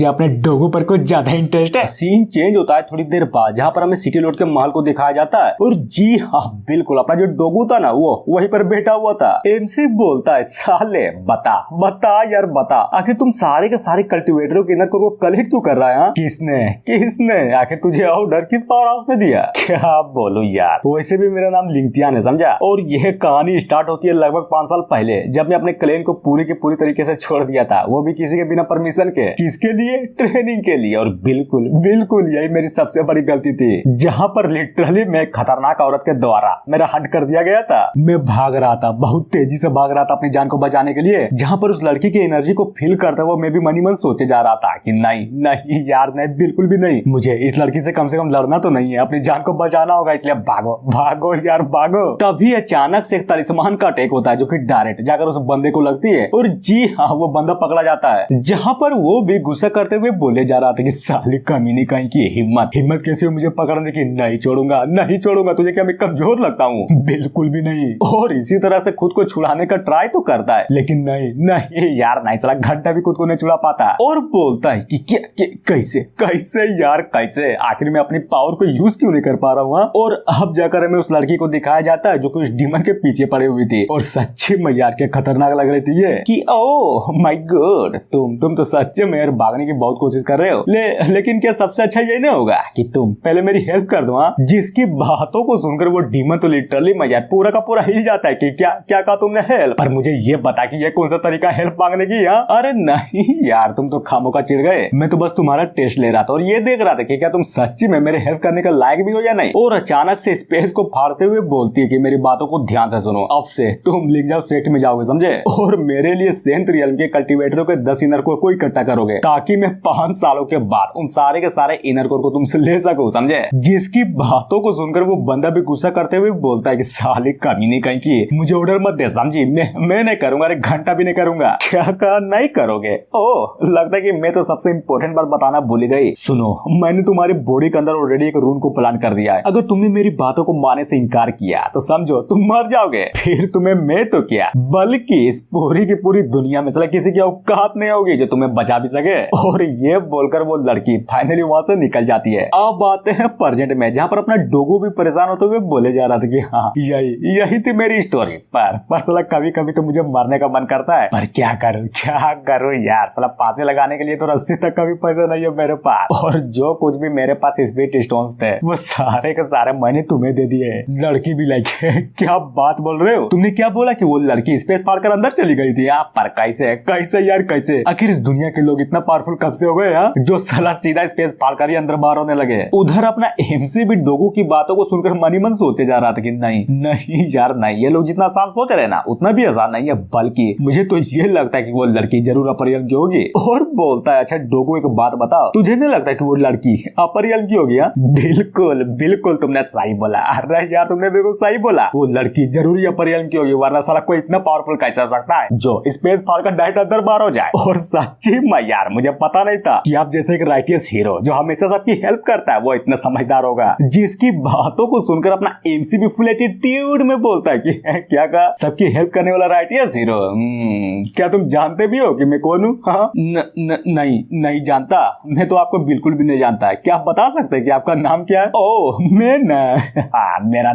अपने डोगो पर कुछ ज्यादा इंटरेस्ट है। सीन चेंज होता है थोड़ी देर बाद, जहाँ पर हमें सिटी लोड के महल को दिखाया जाता है। और जी हाँ बिल्कुल, अपना जो डोगो था ना वो वहीं पर बैठा हुआ था। एमसी बोलता है साले बता यार बता, आखिर तुम सारे के सारे कल्टीवेटरों के अंदर को कलेक्ट क्यों कर रहा है? किसने आखिर तुझे ऑर्डर किस पावर हाउस उसने दिया। क्या बोलूं यार, वैसे भी मेरा नाम लिंगतियान है समझा। और यह कहानी स्टार्ट होती है लगभग 5 साल पहले, जब मैं अपने क्लेन को पूरी की पूरी तरीके से छोड़ दिया था, वो भी किसी के बिना परमिशन के। किसके लिए? ट्रेनिंग के लिए। और बिल्कुल बिल्कुल यही मेरी सबसे बड़ी गलती थी, जहाँ पर लिटरली मैं खतरनाक औरत के द्वारा मेरा हट कर दिया गया था। मैं भाग रहा था, बहुत तेजी से भाग रहा था अपनी जान को बचाने के लिए, जहाँ पर उस लड़की की एनर्जी को फील करता हुआ मैं भी मनी मन सोचे जा रहा था कि नहीं नहीं यार नहीं, बिल्कुल भी नहीं, मुझे इस लड़की से कम लड़ना तो नहीं है, अपनी जान को बचाना होगा, इसलिए भागो भागो यार भागो। तभी अचानक से एक तलिस्मान का अटैक होता है जो कि डायरेक्ट जाकर उस बंदे को लगती है, और जी हाँ वो बंदा पकड़ा जाता है, जहाँ पर वो भी गुस्सा करते हुए बोले जा रहा था कि साली कमीनी कहीं की हिम्मत कैसे हो मुझे पकड़ने की, नहीं छोड़ूंगा नहीं छोड़ूंगा, तुझे क्या मैं कमजोर लगता हूँ? बिल्कुल भी नहीं। और इसी तरह से खुद को छुड़ाने का ट्राई तो करता है, लेकिन नहीं नहीं यार नहीं, साला घंटा भी खुद को नहीं छुड़ा पाता, और बोलता है कि क्या कैसे कैसे यार कैसे, आखिर मैं अपनी पावर को यूज क्यों नहीं कर पा रहा हूँ। और अब जाकर हमें उस लड़की को दिखाया जाता है जो कि उस डीमन के पीछे पड़े हुई थी, और सच्ची में यार क्या खतरनाक लग रही थी ये कि ओह माय गॉड, तुम तो सच्चे में यार भागने की बहुत कोशिश कर रहे हो, लेकिन क्या सबसे अच्छा ये नहीं होगा कि तुम पहले मेरी हेल्प कर दो? जिसकी बातों को सुनकर वो डीमन तो लिटरली यार पूरा का पूरा हिल जाता है कि क्या क्या कहा तुमने हेल्प, पर मुझे ये बता कि ये कौन सा तरीका हेल्प मांगने की? अरे नहीं यार तुम तो खामों का चिढ़ गए, मैं तो बस तुम्हारा टेस्ट ले रहा था और ये देख रहा था कि क्या तुम सच्ची में मेरे हेल्प करने का लायक भी हो या नहीं। और अचानक से स्पेस को फाड़ते हुए बोलती है कि मेरी बातों को ध्यान से सुनो, अब से तुम लिख जाओ सेक्ट में जाओगे समझे, और मेरे लिए सेंट रियल्म के कल्टीवेटरों के 10 इनर कोर को इकट्ठा करोगे, ताकि मैं 5 सालों के बाद उन सारे के सारे इनर कोर को तुमसे ले सकूं समझे। जिसकी बातों को सुनकर वो बंदा भी गुस्सा करते हुए बोलता है कि साले कमीने कहीं की, मुझे ऑर्डर मत दे समझी, मैं नहीं करूंगा, अरे घंटा भी नहीं करूंगा। क्या कहा नहीं करोगे? ओह लगता है कि मैं तो सबसे इम्पोर्टेंट बात बताना भूल गई। सुनो, मैंने तुम्हारी बॉडी के अंदर ऑलरेडी एक रूम को प्लान कर दिया है, अगर तुमने मेरी बातों को मानने से इनकार किया तो समझो तुम मर जाओगे, फिर तुम्हें मैं तो क्या बल्कि इस पूरी की पूरी दुनिया में साला किसी की औकात नहीं होगी जो तुम्हें बचा भी सके। और ये बोलकर वो लड़की फाइनली वहां से निकल जाती है। अब आते हैं प्रेजेंट में, जहाँ पर अपना डोगो भी परेशान होते हुए बोले जा रहा था कि हाँ यही थी मेरी स्टोरी, पर साला कभी कभी तो मुझे मरने का मन करता है, पर क्या करूं यार, साला फांसी लगाने के लिए तो रस्सी तक का भी पैसा नहीं है मेरे पास, और जो कुछ भी मेरे पास स्पीड स्टोन्स थे वो सारे के सारे मैंने तुम्हें दे दिए। लड़की भी लाइक क्या बात बोल रहे हो, तुमने क्या बोला कि वो लड़की स्पेस फाड़कर अंदर चली गई थी? पर कैसे कैसे यार कैसे, आखिर इस दुनिया के लोग इतना पावरफुल कब से हो गए जो साला सीधा स्पेस फाड़कर ही अंदर बाहर होने लगे। उधर अपना एमसी भी डोगो की बातों को सुनकर मनी मन सोचे जा रहा था कि नहीं नहीं यार नहीं, ये लोग जितना आसान सोच रहे ना उतना भी आसान नहीं है, बल्कि मुझे तो ये लगता है कि वो लड़की जरूर अपरियल की होगी। और बोलता है अच्छा डोगो एक बात बताओ, तुझे नहीं लगता कि वो लड़की अपरियल की होगी? बिल्कुल बिल्कुल तुमने सही बोला, अरे यार तुमने बिल्कुल सही बोला, वो लड़की जरूरी अपरियल की होगी, वरना साला कोई इतना पावरफुल कैसे हो सकता है जो स्पेस फाड़कर डायरेक्ट अंदर बाहर हो जाए। और सच्ची में यार मुझे पता नहीं था कि आप जैसे एक राइटियस हीरो जो हमेशा सबकी हेल्प करता है वो इतना समझदार होगा। जिसकी बातों को सुनकर अपना एमसी भी फुल एटीट्यूड में बोलता है कि क्या कहा, सबकी हेल्प करने वाला राइटियस हीरो? क्या तुम जानते भी हो कि मैं कौन हूँ? हाँ नहीं जानता, मैं तो आपको बिल्कुल भी नहीं जानता। क्या आप बता सकते हैं कि आपका नाम क्या है? ओह मैं मेरा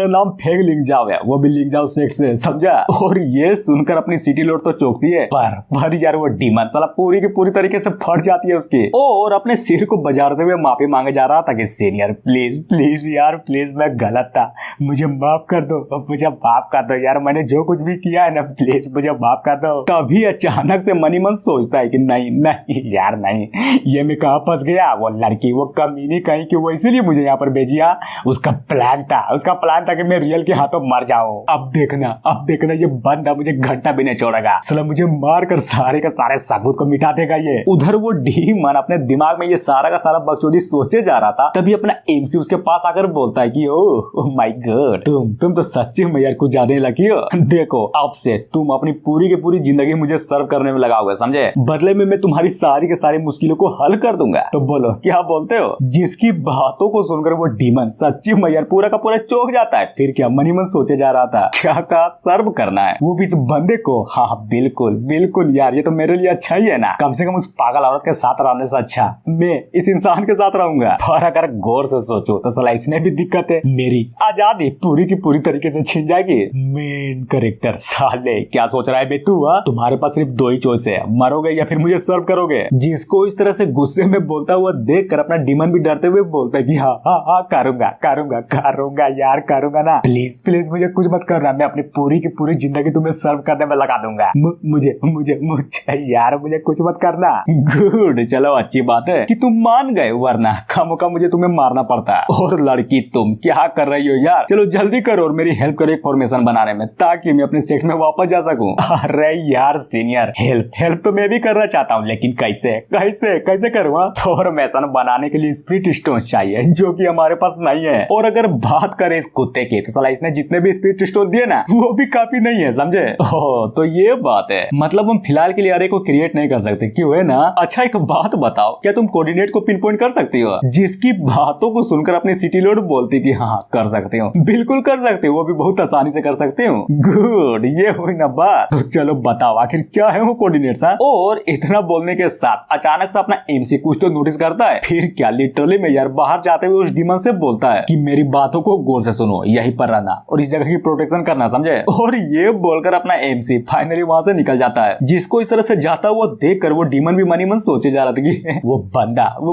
नाम फेग लिंगजाओ है, वो भी लिंगजाओ सेक्ट से समझा। और ये सुनकर अपनी सिटी लॉर्ड तो चौंकती है, पर यार वो डीमन साला पूरी की पूरी तरीके से फट जाती है उसकी, और अपने सिर को बजाते हुए माफी मांगे जा रहा था कि सीनियर प्लीज यार प्लीज मैं गलत था, मुझे माफ कर दो, मुझे माफ कर दो यार, मैंने जो कुछ भी किया है ना प्लीज मुझे माफ कर दो। तभी अचानक से मनी मन सोचता है कि नहीं यार नहीं, ये मैं कहाँ फंस गया, वो लड़की वो कमीनी कहीं की वो इसीलिए मुझे यहाँ पर भेजिया, उसका प्लान था कि मैं रियल के हाथों मर जाऊं। अब देखना ये बंदा मुझे घंटा भी नहीं छोड़ेगा, साला मुझे मार कर सारे का सारे सबूत को मिटा देगा ये। उधर वो डीमन अपने दिमाग में ये सारा का सारा बकचोदी सोचे जा रहा था, तभी अपना एमसी उसके पास आकर बोलता है कि ओह माय गॉड, तुम तो सच्ची में यार कुछ ज्यादा ही लकी हो। देखो अब से तुम अपनी पूरी की पूरी जिंदगी मुझे सर्व करने में लगाओगे समझे, बदले में मैं तुम्हारी सारी के सारी मुश्किलों को हल कर दूंगा। तो बोलो क्या बोलते हो? जिसकी बातों को सुनकर वो डीमन सच्ची में यार पूरा का पूरा चौंक जाता है। फिर क्या मनी मन सोचे जा रहा था, क्या कहा सर्व करना है वो भी इस बंदे को? हाँ बिल्कुल यार, ये तो मेरे लिए अच्छा ही है ना, कम से कम उस पागल औरत के साथ रहने से अच्छा मैं इस इंसान के साथ रहूंगा। और अगर गौर से सोचो तो साला इसमें भी दिक्कत है, मेरी आजादी पूरी की पूरी तरीके से छीन जाएगी। मेन कैरेक्टर साले क्या सोच रहा है बे तू? तुम्हारे पास सिर्फ 2 ही चॉइस है, मरोगे या फिर मुझे सर्व करोगे। जिसको इस तरह से गुस्से में बोलता हुआ देख कर अपना डीमन भी डरते हुए बोलता बोलता है कि हाँ हाँ हाँ करूंगा करूंगा करूंगा यार करूंगा ना, प्लीज प्लीज मुझे कुछ मत करना, मैं अपनी पूरी की पूरी जिंदगी तुम्हें सर्व करने में लगा दूंगा। मुझे मुझे मुझे यार मुझे कुछ मत करना। गुड, चलो अच्छी बात है कि तुम मान गए, वरना खामोखा मुझे तुम्हें मारना पड़ता। और लड़की तुम क्या कर रही हो यार, चलो जल्दी करो और मेरी हेल्प करो एक फॉर्मेशन बनाने में, ताकि मैं अपने सेक्ट में वापस जा सकूं। अरे यार सीनियर, हेल्प तो मैं भी करना चाहता हूँ, लेकिन कैसे कैसे कैसे करूँ? फॉर्मेशन बनाने के लिए स्पिरिट स्टोन चाहिए, जो कि हमारे पास नहीं है। और अगर बात करें इस कुत्ते की, तो साला इसने जितने भी स्पिरिट स्टोन दिए ना, वो भी काफी नहीं है, समझे? ओह तो ये बात है, मतलब हम फिलहाल के लिए अरे को क्रिएट नहीं कर सकते, क्यों है ना? अच्छा एक बात बताओ, क्या तुम कोऑर्डिनेट को पिन पॉइंट कर सकती हो? जिसकी बातों को सुनकर अपनी सिटी लोड बोलती कि हाँ कर सकती हूँ, बिल्कुल कर सकती हूँ, वो भी बहुत आसानी से कर सकती हूँ। गुड, ये हुई ना बात। तो चलो बताओ आखिर क्या है वो कोऑर्डिनेट्स? और इतना बोलने के साथ अचानक से अपना एमसी कुछ तो नोटिस करता है, फिर क्या लिटरली में यार बाहर जाते हुए उस डीमन से बोलता है कि मेरी बातों को गौर से सुनो, यहीं पर रहना और इस जगह की प्रोटेक्शन करना, समझे? और ये बोलकर अपना एमसी फाइनली वहां से निकल जाता है। जिसको इस तरह से जाता हुआ देखकर वो डीमन भी मनी मन सोचे जा रहा था कि वो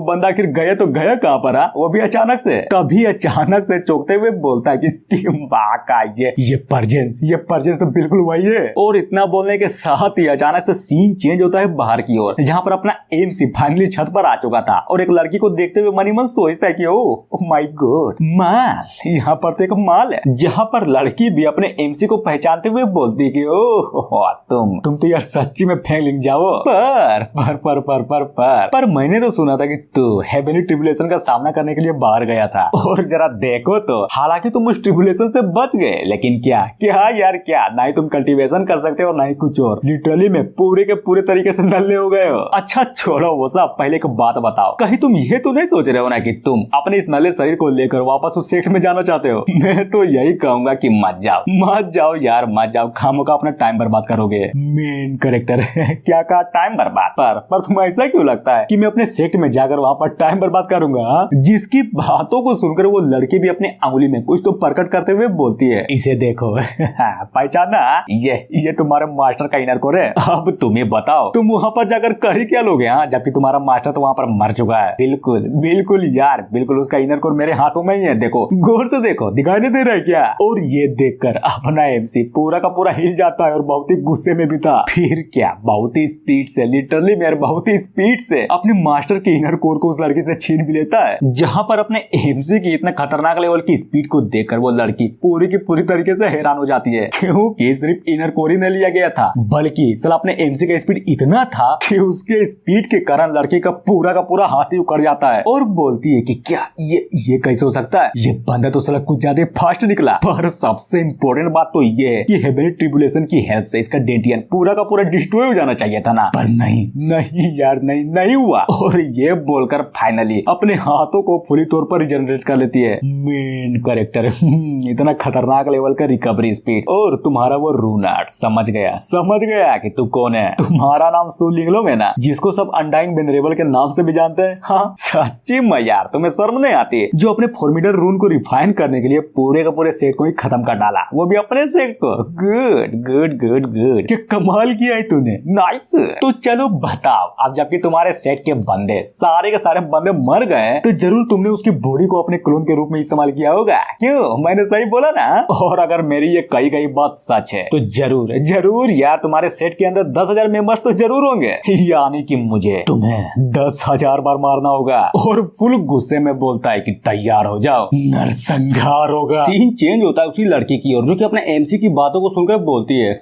बंदा आखिर गया तो गया कहाँ पर? वो भी अचानक से, तभी अचानक से चौंकते हुए बोलता है कि इसकी माँ का ये परजेंस तो बिल्कुल वही है। और इतना बोलने के साथ ही अचानक से सीन चेंज होता है बाहर की ओर, जहाँ पर अपना एमसी फाइनली छत पर आ चुका था और एक लड़की को देखते हुए मनी मन सोचता है कि ओह माय गॉड, माल, यहाँ पर तो एक माल है। जहाँ पर लड़की भी अपने एमसी को पहचानते हुए बोलती है कि ओह तुम तो यार सच्ची में फेंक लिंग जाओ। पर मैंने तो सुना था कि तू हेवनली ट्रिब्यूलेशन का सामना करने के लिए बाहर गया था, और जरा देखो तो हालांकि तुम उस ट्रिब्यूलेशन से बच गए, लेकिन क्या यार क्या, ना ही तुम कल्टीवेशन कर सकते हो ना ही कुछ और, लिटरली में पूरे के पूरे तरीके से नल्ले हो गए हो। अच्छा छोड़ो वो सब, पहले एक बात बताओ, कहीं तुम ये तो नहीं सोच रहे हो ना कि तुम अपने इस नल्ले शरीर को लेकर वापस उस सेक्ट में जाना चाहते हो? मैं तो यही कहूंगा कि मत जाओ यार मत जाओ, खामोखा अपना टाइम बर्बाद करोगे। मेन कैरेक्टर क्या कहा, टाइम बर्बाद? पर तुम्हें ऐसा क्यों लगता है कि मैं अपने सेक्ट में जाकर वहाँ पर टाइम बर्बाद करूंगा? जिसकी बातों को सुनकर वो लड़की भी अपने अंगुली में कुछ तो प्रकट करते हुए बोलती है, इसे देखो पहचाना, ये तुम्हारे मास्टर का इनर कोर है। अब तुम्हें बताओ तुम वहाँ पर जाकर कर ही क्या लोगे, जबकि तुम्हारा मास्टर तो वहाँ पर मर चुका है। बिल्कुल यार बिल्कुल, उसका इनर कोर मेरे हाथों में ही है, देखो गौर से देखो, दिखाई नहीं दे रहा है क्या? और ये देखकर अपना एमसी पूरा का पूरा हिल जाता है और बहुत ही गुस्से में भी था। फिर क्या, बहुत ही स्पीड से, लिटरली मेरे बहुत ही स्पीड से अपने मास्टर के इनर कोर को उस लड़की से छीन भी लेता है। जहाँ पर अपने एमसी की इतना खतरनाक लेवल की स्पीड को देखकर वो लड़की पूरी की पूरी तरीके से हैरान हो जाती है, क्योंकि सिर्फ इनर कोर ही नहीं लिया गया था, बल्कि साला अपने एमसी का स्पीड इतना था कि उसके स्पीड के कारण लड़की का पूरा हाथ ही उखड़ जाता है। और बोलती है कि क्या ये कैसे हो सकता है, ये बंदा तो साला कुछ ज्यादा फास्ट निकला। पर सबसे इम्पोर्टेंट बात तो ये है कि हेवनली ट्रिब्यूलेशन की हेल्प से इसका डेंटियन पूरा का पूरा डिस्ट्रॉय हो जाना चाहिए था ना, पर नहीं यार नहीं हुआ। और ये बोलकर फाइनली अपने हाथों को पूरी तौर पर रिजनरेट कर लेती है। मेन कैरेक्टर इतना खतरनाक लेवल का रिकवरी स्पीड, और तुम्हारा वो रूनाट समझ गया कि तू कौन है। तुम्हारा नाम सु लिंगलोंग है ना, जिसको सब अनडाइंग वेनरेबल के नाम से भी जानते हैं। हाँ सच्ची में यार तुम्हें शर्म नहीं आती, जो अपने फॉर्मिडल रून को रिफाइन करने के लिए पूरे का पूरे सेट को ही खत्म कर डाला, वो भी अपने सेट को। गुड क्या कमाल किया है तूने, नाइस। तो चलो बताओ, अब जबकि तुम्हारे सेट के बंदे सारे के सारे बंदे मर गए, तो जरूर तुमने उसकी बॉडी को अपने क्लोन के रूप में इस्तेमाल किया होगा, क्यों? मैंने सही बोला ना? और अगर मेरी ये कई बात सच है तो जरूर यार तुम्हारे सेट के अंदर 10,000 मेंबर्स तो जरूर होंगे, यानी कि मुझे तुम्हें 10,000 बार मारना होगा। और फुल गुस्से में बोलता है कि तैयार हो जाओ, नरसंहार होगा। सीन चेंज होता है उसी लड़की की ओर, जो कि अपने एमसी की बातों को सुनकर बोलती है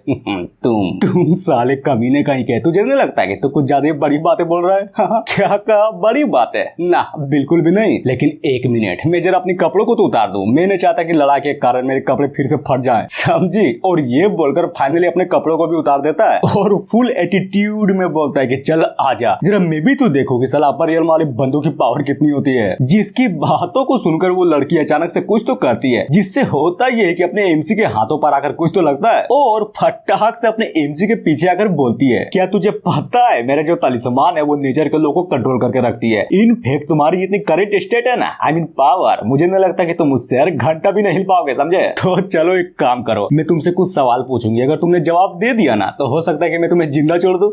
तुम साले कमीने कहीं के, तुझे नहीं लगता है कि तू कुछ ज्यादा बड़ी बातें बोल रहा है? क्या कहा बड़ी बात है ना? बिल्कुल भी नहीं, लेकिन एक मिनट मैं जरा अपने कपड़ों को तो उतार दूं, मैं नहीं चाहता कि लड़ाई के कारण मेरे कपड़े फिर से फट जाएं, समझी? और ये बोलकर फाइनली अपने कपड़ों को भी उतार देता है और फुल एटीट्यूड में बोलता है कि चल आजा, जरा मैं भी तो देखो कि साला अपर रियल वाली बंदूक की पावर कितनी होती है। जिसकी बातों को सुनकर वो लड़की अचानक से कुछ तो करती है, जिससे होता ये है कि अपने एमसी के हाथों पर आकर कुछ तो लगता है, और फटाक से अपने एमसी के पीछे आकर बोलती है, क्या तुझे पता है मेरा जो तालिस्मान है वो नेचर के लोगों को कंट्रोल करके रखती है। इनफैक्ट तुम्हारी जितनी करेंट स्टेट है ना, आई मीन पावर, मुझे नहीं लगता कि तुम उससे यार घंटा भी नहीं हिल पाओगे, समझे? तो चलो एक काम करो, मैं तुमसे कुछ सवाल पूछूंगी, अगर तुमने जवाब दे दिया ना तो हो सकता है कि मैं तुम्हें जिंदा छोड़ दूं।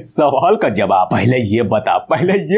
सवाल का जवाब, पहले ये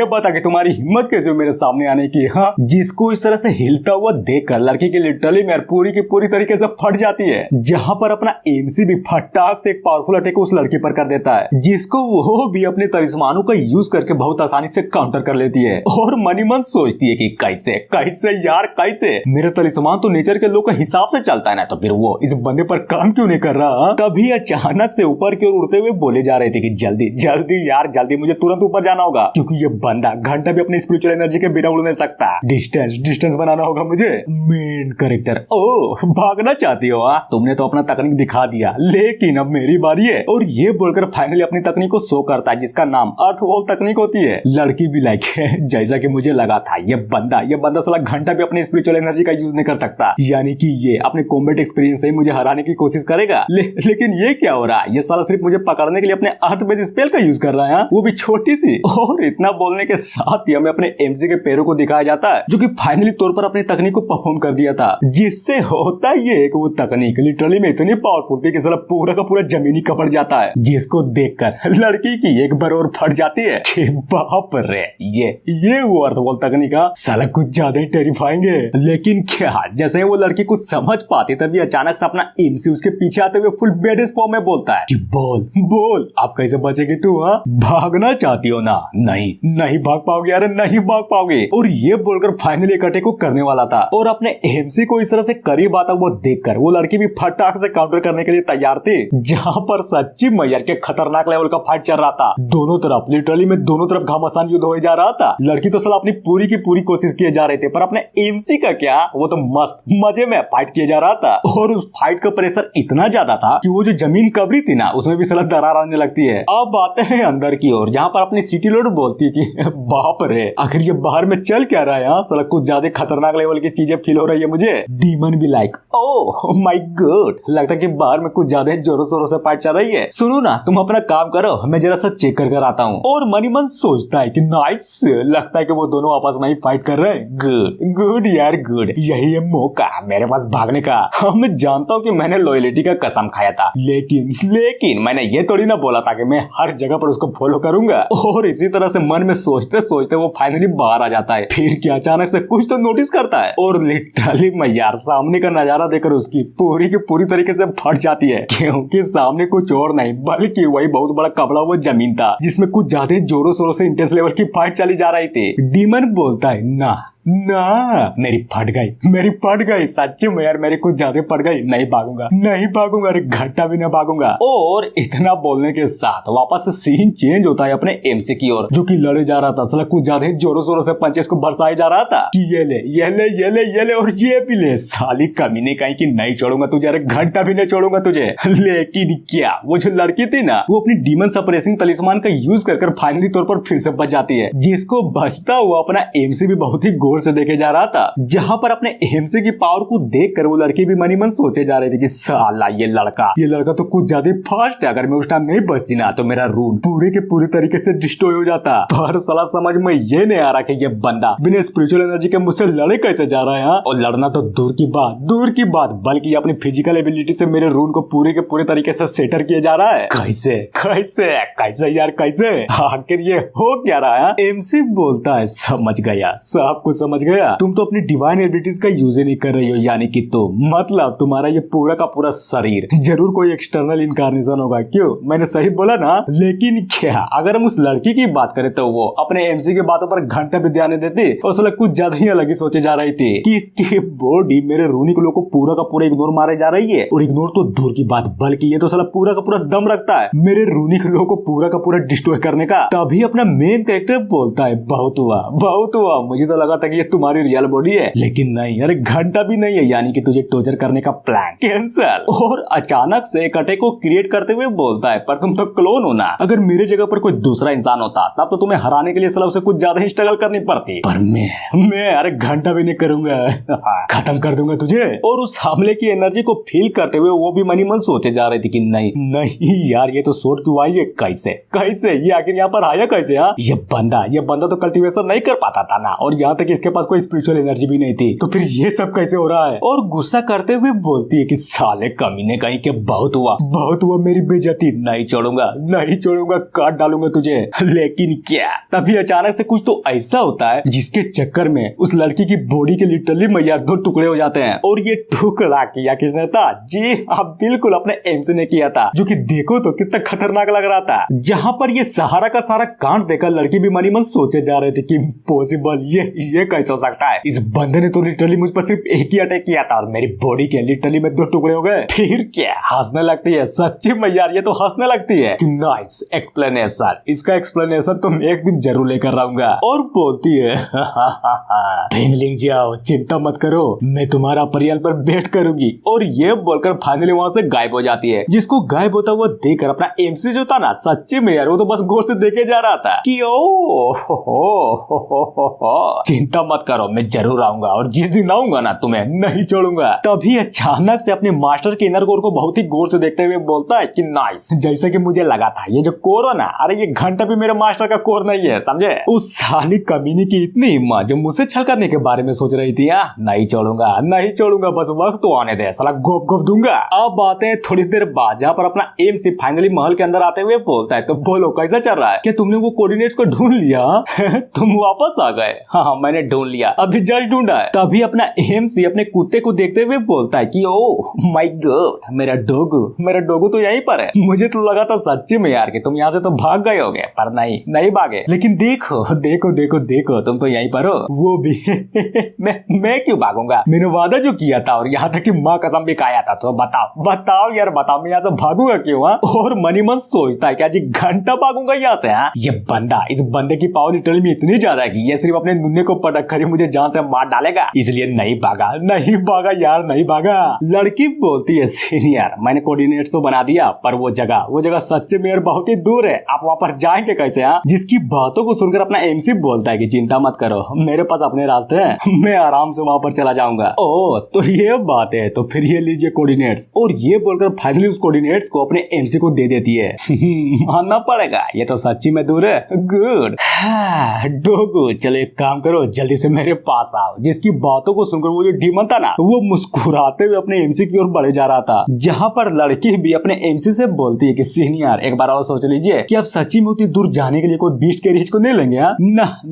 बता कि तुम्हारी हिम्मत कैसे हुई मेरे सामने आने की, हाँ, जिसको इस तरह से हिलता हुआ देखकर लड़की की लिटरली में पूरी की पूरी तरीके से फट जाती है, जहां पर अपना एमसी भी फटाक से एक पावरफुल अटैक उस लड़की पर कर देता है, जिसको वो भी अपने तलिस्मानों का यूज करके बहुत आसानी से काउंटर कर लेती है। और मनी मन सोचती है कि कैसे कैसे यार कैसे, मेरा तलिस्मान तो नेचर के लोग के हिसाब से चलता है ना, तो फिर वो इस बंदे पर काम क्यों नहीं कर रहा। तभी अचानक से ऊपर की ओर उड़ते हुए बोले जा रहे थे कि जल्दी जल्दी यार जल्दी, मुझे तुरंत ऊपर जाना होगा, क्योंकि ये बंदा घंटा भी अपनी स्पिरिचुअल एनर्जी के बिना उड़ नहीं सकता। डिस्टेंस डिस्टेंस बनाना होगा मुझे। मेन कैरेक्टर, ओ भागना चाहती हो, तुमने तो अपना तकनीक दिखा दिया, लेकिन अब मेरी बारी है। और ये बोलकर फाइनली अपनी तकनीक को शो करता है, जिसका नाम अर्थ वॉल तकनीक होती है। लड़की भी लाइक है, जैसा कि मुझे लगा था, ये बंदा साला घंटा भी अपनी स्पिरिचुअल एनर्जी का यूज नहीं कर सकता, यानी कि ये अपने कॉम्बैट एक्सपीरियंस से मुझे हराने की कोशिश करेगा। लेकिन ये क्या हो रहा है, ये साला सिर्फ मुझे पकड़ने के लिए अपने अर्थ बेस्ड स्पेल का यूज कर रहा है, वो भी छोटी सी। और इतना बोलने के साथ ही हमें अपने एमसी के पैरों को दिखाया जाता है, जो कि फाइनली तौर पर अपनी तकनीक को परफॉर्म कर दिया था, जिससे होता ये कि वो तकनीक लिटरली में इतनी पावरफुल थी कि साला पूरा का पूरा जमीनी कपड़ जाता है, जिसको देखकर लड़की की एक बार और फट जाती है कि बाप रे, ये वो अर्थवॉल तकनीक साला कुछ ज्यादा ही टेरिफाइंग है। लेकिन क्या, जैसे ही वो लड़की कुछ समझ पाती तभी अचानक से अपना एमसी उसके पीछे आते हुए फुल बेड फॉर्म में बोलता है कि बोल बोल आप कैसे बचेगी तू, भागना चाहती हो ना, नहीं भाग पाओगे, अरे नहीं भाग पाओगे। और ये बोलकर फाइनली एक अटैक को करने वाला था, और अपने एमसी को इस तरह से करीब आता वो देखकर वो लड़की भी फटाक से काउंटर करने के लिए तैयार थी, जहां पर सच्ची मैयर के खतरनाक लेवल का फाइट चल रहा था। दोनों तरफ लिटरली में दोनों तरफ घमासान युद्ध हो जा रहा था। लड़की तो साला अपनी पूरी की पूरी कोशिश किए जा रहे थे, पर अपने एमसी का क्या, वो तो मस्त मजे में फाइट किया जा रहा था। और उस फाइट का प्रेशर इतना ज्यादा था कि वो जो जमीन कबरी थी ना, उसमें भी साला दरार आने लगती है। अब आते हैं अंदर की ओर, जहाँ पर अपनी सिटी लोड बोलती है कि बाप रे, आखिर ये बाहर में चल क्या रहा है, साला कुछ ज्यादा खतरनाक लेवल की चीजें फील हो रही है मुझे। डीमन भी लाइक, ओह माय गॉड, लगता है कि बाहर में कुछ ज्यादा जोरों शोरों से फाइट चल रही है। सुनो ना, तुम अपना काम करो, मैं जरा सा चेक कर आता हूँ। और मनी मन सोचता है कि नाइस, लगता है कि वो दोनों आपस में ही फाइट कर रहे हैं। गुड गुड यार गुड, यही है मौका मेरे पास भागने का। मैं जानता हूँ कि मैंने लॉयलिटी का कसम खाया था, लेकिन मैंने ये थोड़ी ना बोला था कि मैं हर जगह पर उसको फॉलो करूंगा। और इसी तरह से मन में सोचते सोचते वो फाइनली बाहर आ जाता है। फिर क्या अचानक से कुछ तो नोटिस करता है, और लिटरली मैं यार सामने का नजारा देखकर उसकी पूरी की पूरी तरीके से फट जाती है, क्योंकि सामने कुछ और नहीं बल्कि वही बहुत बड़ा कपड़ा हुआ जमीन था, जिसमें कुछ ज्यादा जोरों शोरों से इंटेंस लेवल की फाइट चली जा रही थी। डीमन बोलता है ना मेरी फट गई सच्ची में यार, मेरी कुछ ज्यादा फट गई, नहीं भागूंगा, अरे घंटा भी नहीं भागूंगा। और इतना बोलने के साथ वापस से सीन चेंज होता है अपने एमसी की ओर, जो कि लड़े जा रहा था, साला कुछ ज्यादा जोरों शोरों से पंचेस को बरसाया जा रहा था कि ये ले और ये भी ले, साली कमीने कहीं कि नहीं छोड़ूंगा तुझे, अरे घंटा भी नहीं छोड़ूंगा तुझे। लेकिन क्या, वो जो लड़की थी ना, वो अपनी डीमन सप्रेसिंग तलिस्मान का यूज कर फाइनली तौर पर फिर से बच जाती है, जिसको बचता हुआ अपना एमसी भी बहुत ही से देखे जा रहा था। जहां पर अपने एमसी की पावर को देखकर वो लड़की भी मनी मन सोचे जा रही थी कि साला ये लड़का तो कुछ ज्यादा फास्ट है, अगर मैं उस टाइम नहीं बचती ना तो मेरा रूम पूरे के पूरी तरीके से डिस्ट्रॉय हो जाता। पर साला समझ में ये नहीं आ रहा कि ये बंदा बिना स्पिरिचुअल एनर्जी के मुझसे लड़े कैसे जा रहा है, और लड़ना तो दूर की बात बल्कि अपनी फिजिकल एबिलिटी से मेरे रूम को पूरे के पूरे तरीके से सेटर किया जा रहा है। कैसे यार कैसे, आखिर ये हो क्या रहा है। एमसी बोलता है समझ गया, सब कुछ समझ गया, तुम तो अपनी डिवाइन एबिलिटीज का यूज ही नहीं कर रही हो, यानी कि तुम मतलब तुम्हारा ये पूरा का पूरा शरीर जरूर कोई एक्सटर्नल इनकारनेशन होगा। क्यों, मैंने सही बोला ना। लेकिन क्या, अगर हम उस लड़की की बात करें तो वो अपने एमसी की बातों पर घंटा भी ध्यान देती, और साला कुछ ज्यादा ही अलग ही सोचे जा रही थी कि इसकी बॉडी मेरे रूनी को पूरा का पूरा इग्नोर मारे जा रही है। और इग्नोर तो दूर की बात, बल्कि ये तो साला पूरा का पूरा दम रखता है मेरे रूनी को पूरा का पूरा डिस्ट्रॉय करने का। तभी अपना मेन कैरेक्टर बोलता है बहुत हुआ, मुझे तो लगा था कि ये तुम्हारी रियल बॉडी है, लेकिन नहीं, अरे घंटा भी नहीं है, यानी कि तुझे टॉर्चर करने का प्लान कैंसिल। और अचानक से एक अटैक को क्रिएट करते हुए बोलता है, पर तुम तो क्लोन हो ना, अगर मेरे जगह पर कोई दूसरा इंसान होता तब तो तुम्हें हराने के लिए साला उसे कुछ ज्यादा ही स्ट्रगल करनी पड़ती, पर मैं अरे घंटा भी नहीं करूंगा, खत्म कर दूंगा तुझे। और उस हमले की एनर्जी को फील करते हुए वो भी मनी मन सोचे जा रही थी कि नहीं यार, ये तो शॉट क्यों आई है, कैसे ये आखिर यहाँ पर आया कैसे। ये बंदा तो कल्टीवेशन नहीं कर पाता था ना, और यहाँ तक इस इसके पास कोई स्पिरिचुअल एनर्जी भी नहीं थी, तो फिर ये सब कैसे हो रहा है। और गुस्सा करते हुए बोलती है कि साले कमीने कहीं के बहुत हुआ, मेरी बेइज्जती, नहीं छोड़ूंगा, काट डालूंगा तुझे। लेकिन क्या, तभी अचानक से कुछ तो ऐसा होता है जिसके चक्कर में उस लड़की की बॉडी के लिटरली मैया 2 टुकड़े हो जाते हैं। और ये टुकड़ा किया किसने था? जी हाँ, बिल्कुल अपने एमसी ने किया था, जो कि देखो तो कितना खतरनाक लग रहा था। जहाँ पर ये सहारा का सारा कांड देखकर लड़की भी मनी मन सोचे जा रहे थे कि पॉसिबल ये कैसे हो सकता है। इस बंदे ने तो लिटरली मुझ पर सिर्फ एक ही अटैक किया था और मेरी बॉडी के लिटरली में 2 टुकड़े हो गए। फिर क्या, हंसने लगती है। सच्ची में यार, ये तो हंसने लगती है। नाइस एक्सप्लेनेशन, इसका एक्सप्लेनेशन तो मैं एक दिन जरूर लेकर आऊंगा। और बोलती है लिंग जाओ, चिंता मत करो, मैं तुम्हारा परियाल पर बैठ करूंगी। और ये बोलकर फाइनली वहाँ से गायब हो जाती है। जिसको गायब होता हुआ देखकर अपना एमसी जो था ना, सच्ची में यार वो तो बस गौर से देखे जा रहा था कि चिंता मत करो, मैं जरूर आऊंगा और जिस दिन आऊंगा ना तुम्हें नहीं छोड़ूंगा। तभी अचानक से अपने मास्टर के इनर कोर को बहुत ही गौर से देखते हुए बोलता है कि नाइस, जैसा कि मुझे लगा था, ये जो कोर है ना, अरे ये घंटा भी मेरे मास्टर का कोर नहीं है, समझे। उस साली कमीनी की इतनी हिम्मत जो मुझसे छल करने के बारे में सोच रही थी। नहीं छोड़ूंगा, बस वक्त तो आने दे, साला गोप दूंगा। अब आते हैं थोड़ी देर बाद, जहाँ पर अपना एमसी फाइनली महल के अंदर आते हुए बोलता है, तो बोलो कैसा चल रहा है, क्या तुमने वो कोऑर्डिनेट्स को ढूंढ लिया? तुम वापस आ गए? हाँ, मैंने ढूंढ लिया, अभी जस्ट ढूंढा है। तभी अपना एमसी अपने कुत्ते को देखते हुए बोलता है कि ओ माय गॉड, मेरा डोगू तो यहीं पर है। मुझे तो लगा था सच्ची में यार कि तुम यहाँ से तो भाग गए होगे, पर नहीं भागे। लेकिन देखो तुम तो यहीं पर हो, वो भी मैं क्यों भागूंगा? मैंने वादा जो किया था और यहाँ तक कि माँ कसम भी खाया था, तो बताओ यार, मैं यहाँ से भागूंगा क्यों? और मनी मन सोचता है क्या जी घंटा भागूंगा यहाँ से? इस बंदे की पावर लिटरली में इतनी ज्यादा है कि ये सिर्फ अपने नुन्ने को पटक कर ही मुझे जान से मार डालेगा, इसलिए नहीं भागा। लड़की बोलती है सीनियर, मैंने कोऑर्डिनेट्स तो बना दिया, पर वो जगह सच्चे में बहुत ही दूर है, आप वहाँ पर जाएंगे कैसे? जिसकी बातों को सुनकर अपना एमसी बोलता है कि चिंता मत करो, मेरे पास अपने रास्ते हैं, मैं आराम से वहाँ पर चला जाऊंगा। ओ तो ये बात है, तो फिर ये लीजिए कोऑर्डिनेट्स। और ये बोलकर फाइनली उस कोऑर्डिनेट्स को अपने एमसी को दे देती है। मानना पड़ेगा, ये तो सच्ची में दूर है। गुड डोगू, चलो एक काम करो, जल्दी से मेरे पास आओ। जिसकी बातों को सुनकर वो जो डीमन था ना, वो मुस्कुराते हुए अपने एमसी की ओर बढ़े जा रहा था। जहाँ पर लड़की भी अपने एमसी से बोलती है कि सीनियर एक बार और सोच लीजिए कि आप सच्ची में उतनी दूर जाने के लिए कोई बीस्ट के रिच को नहीं लेंगे?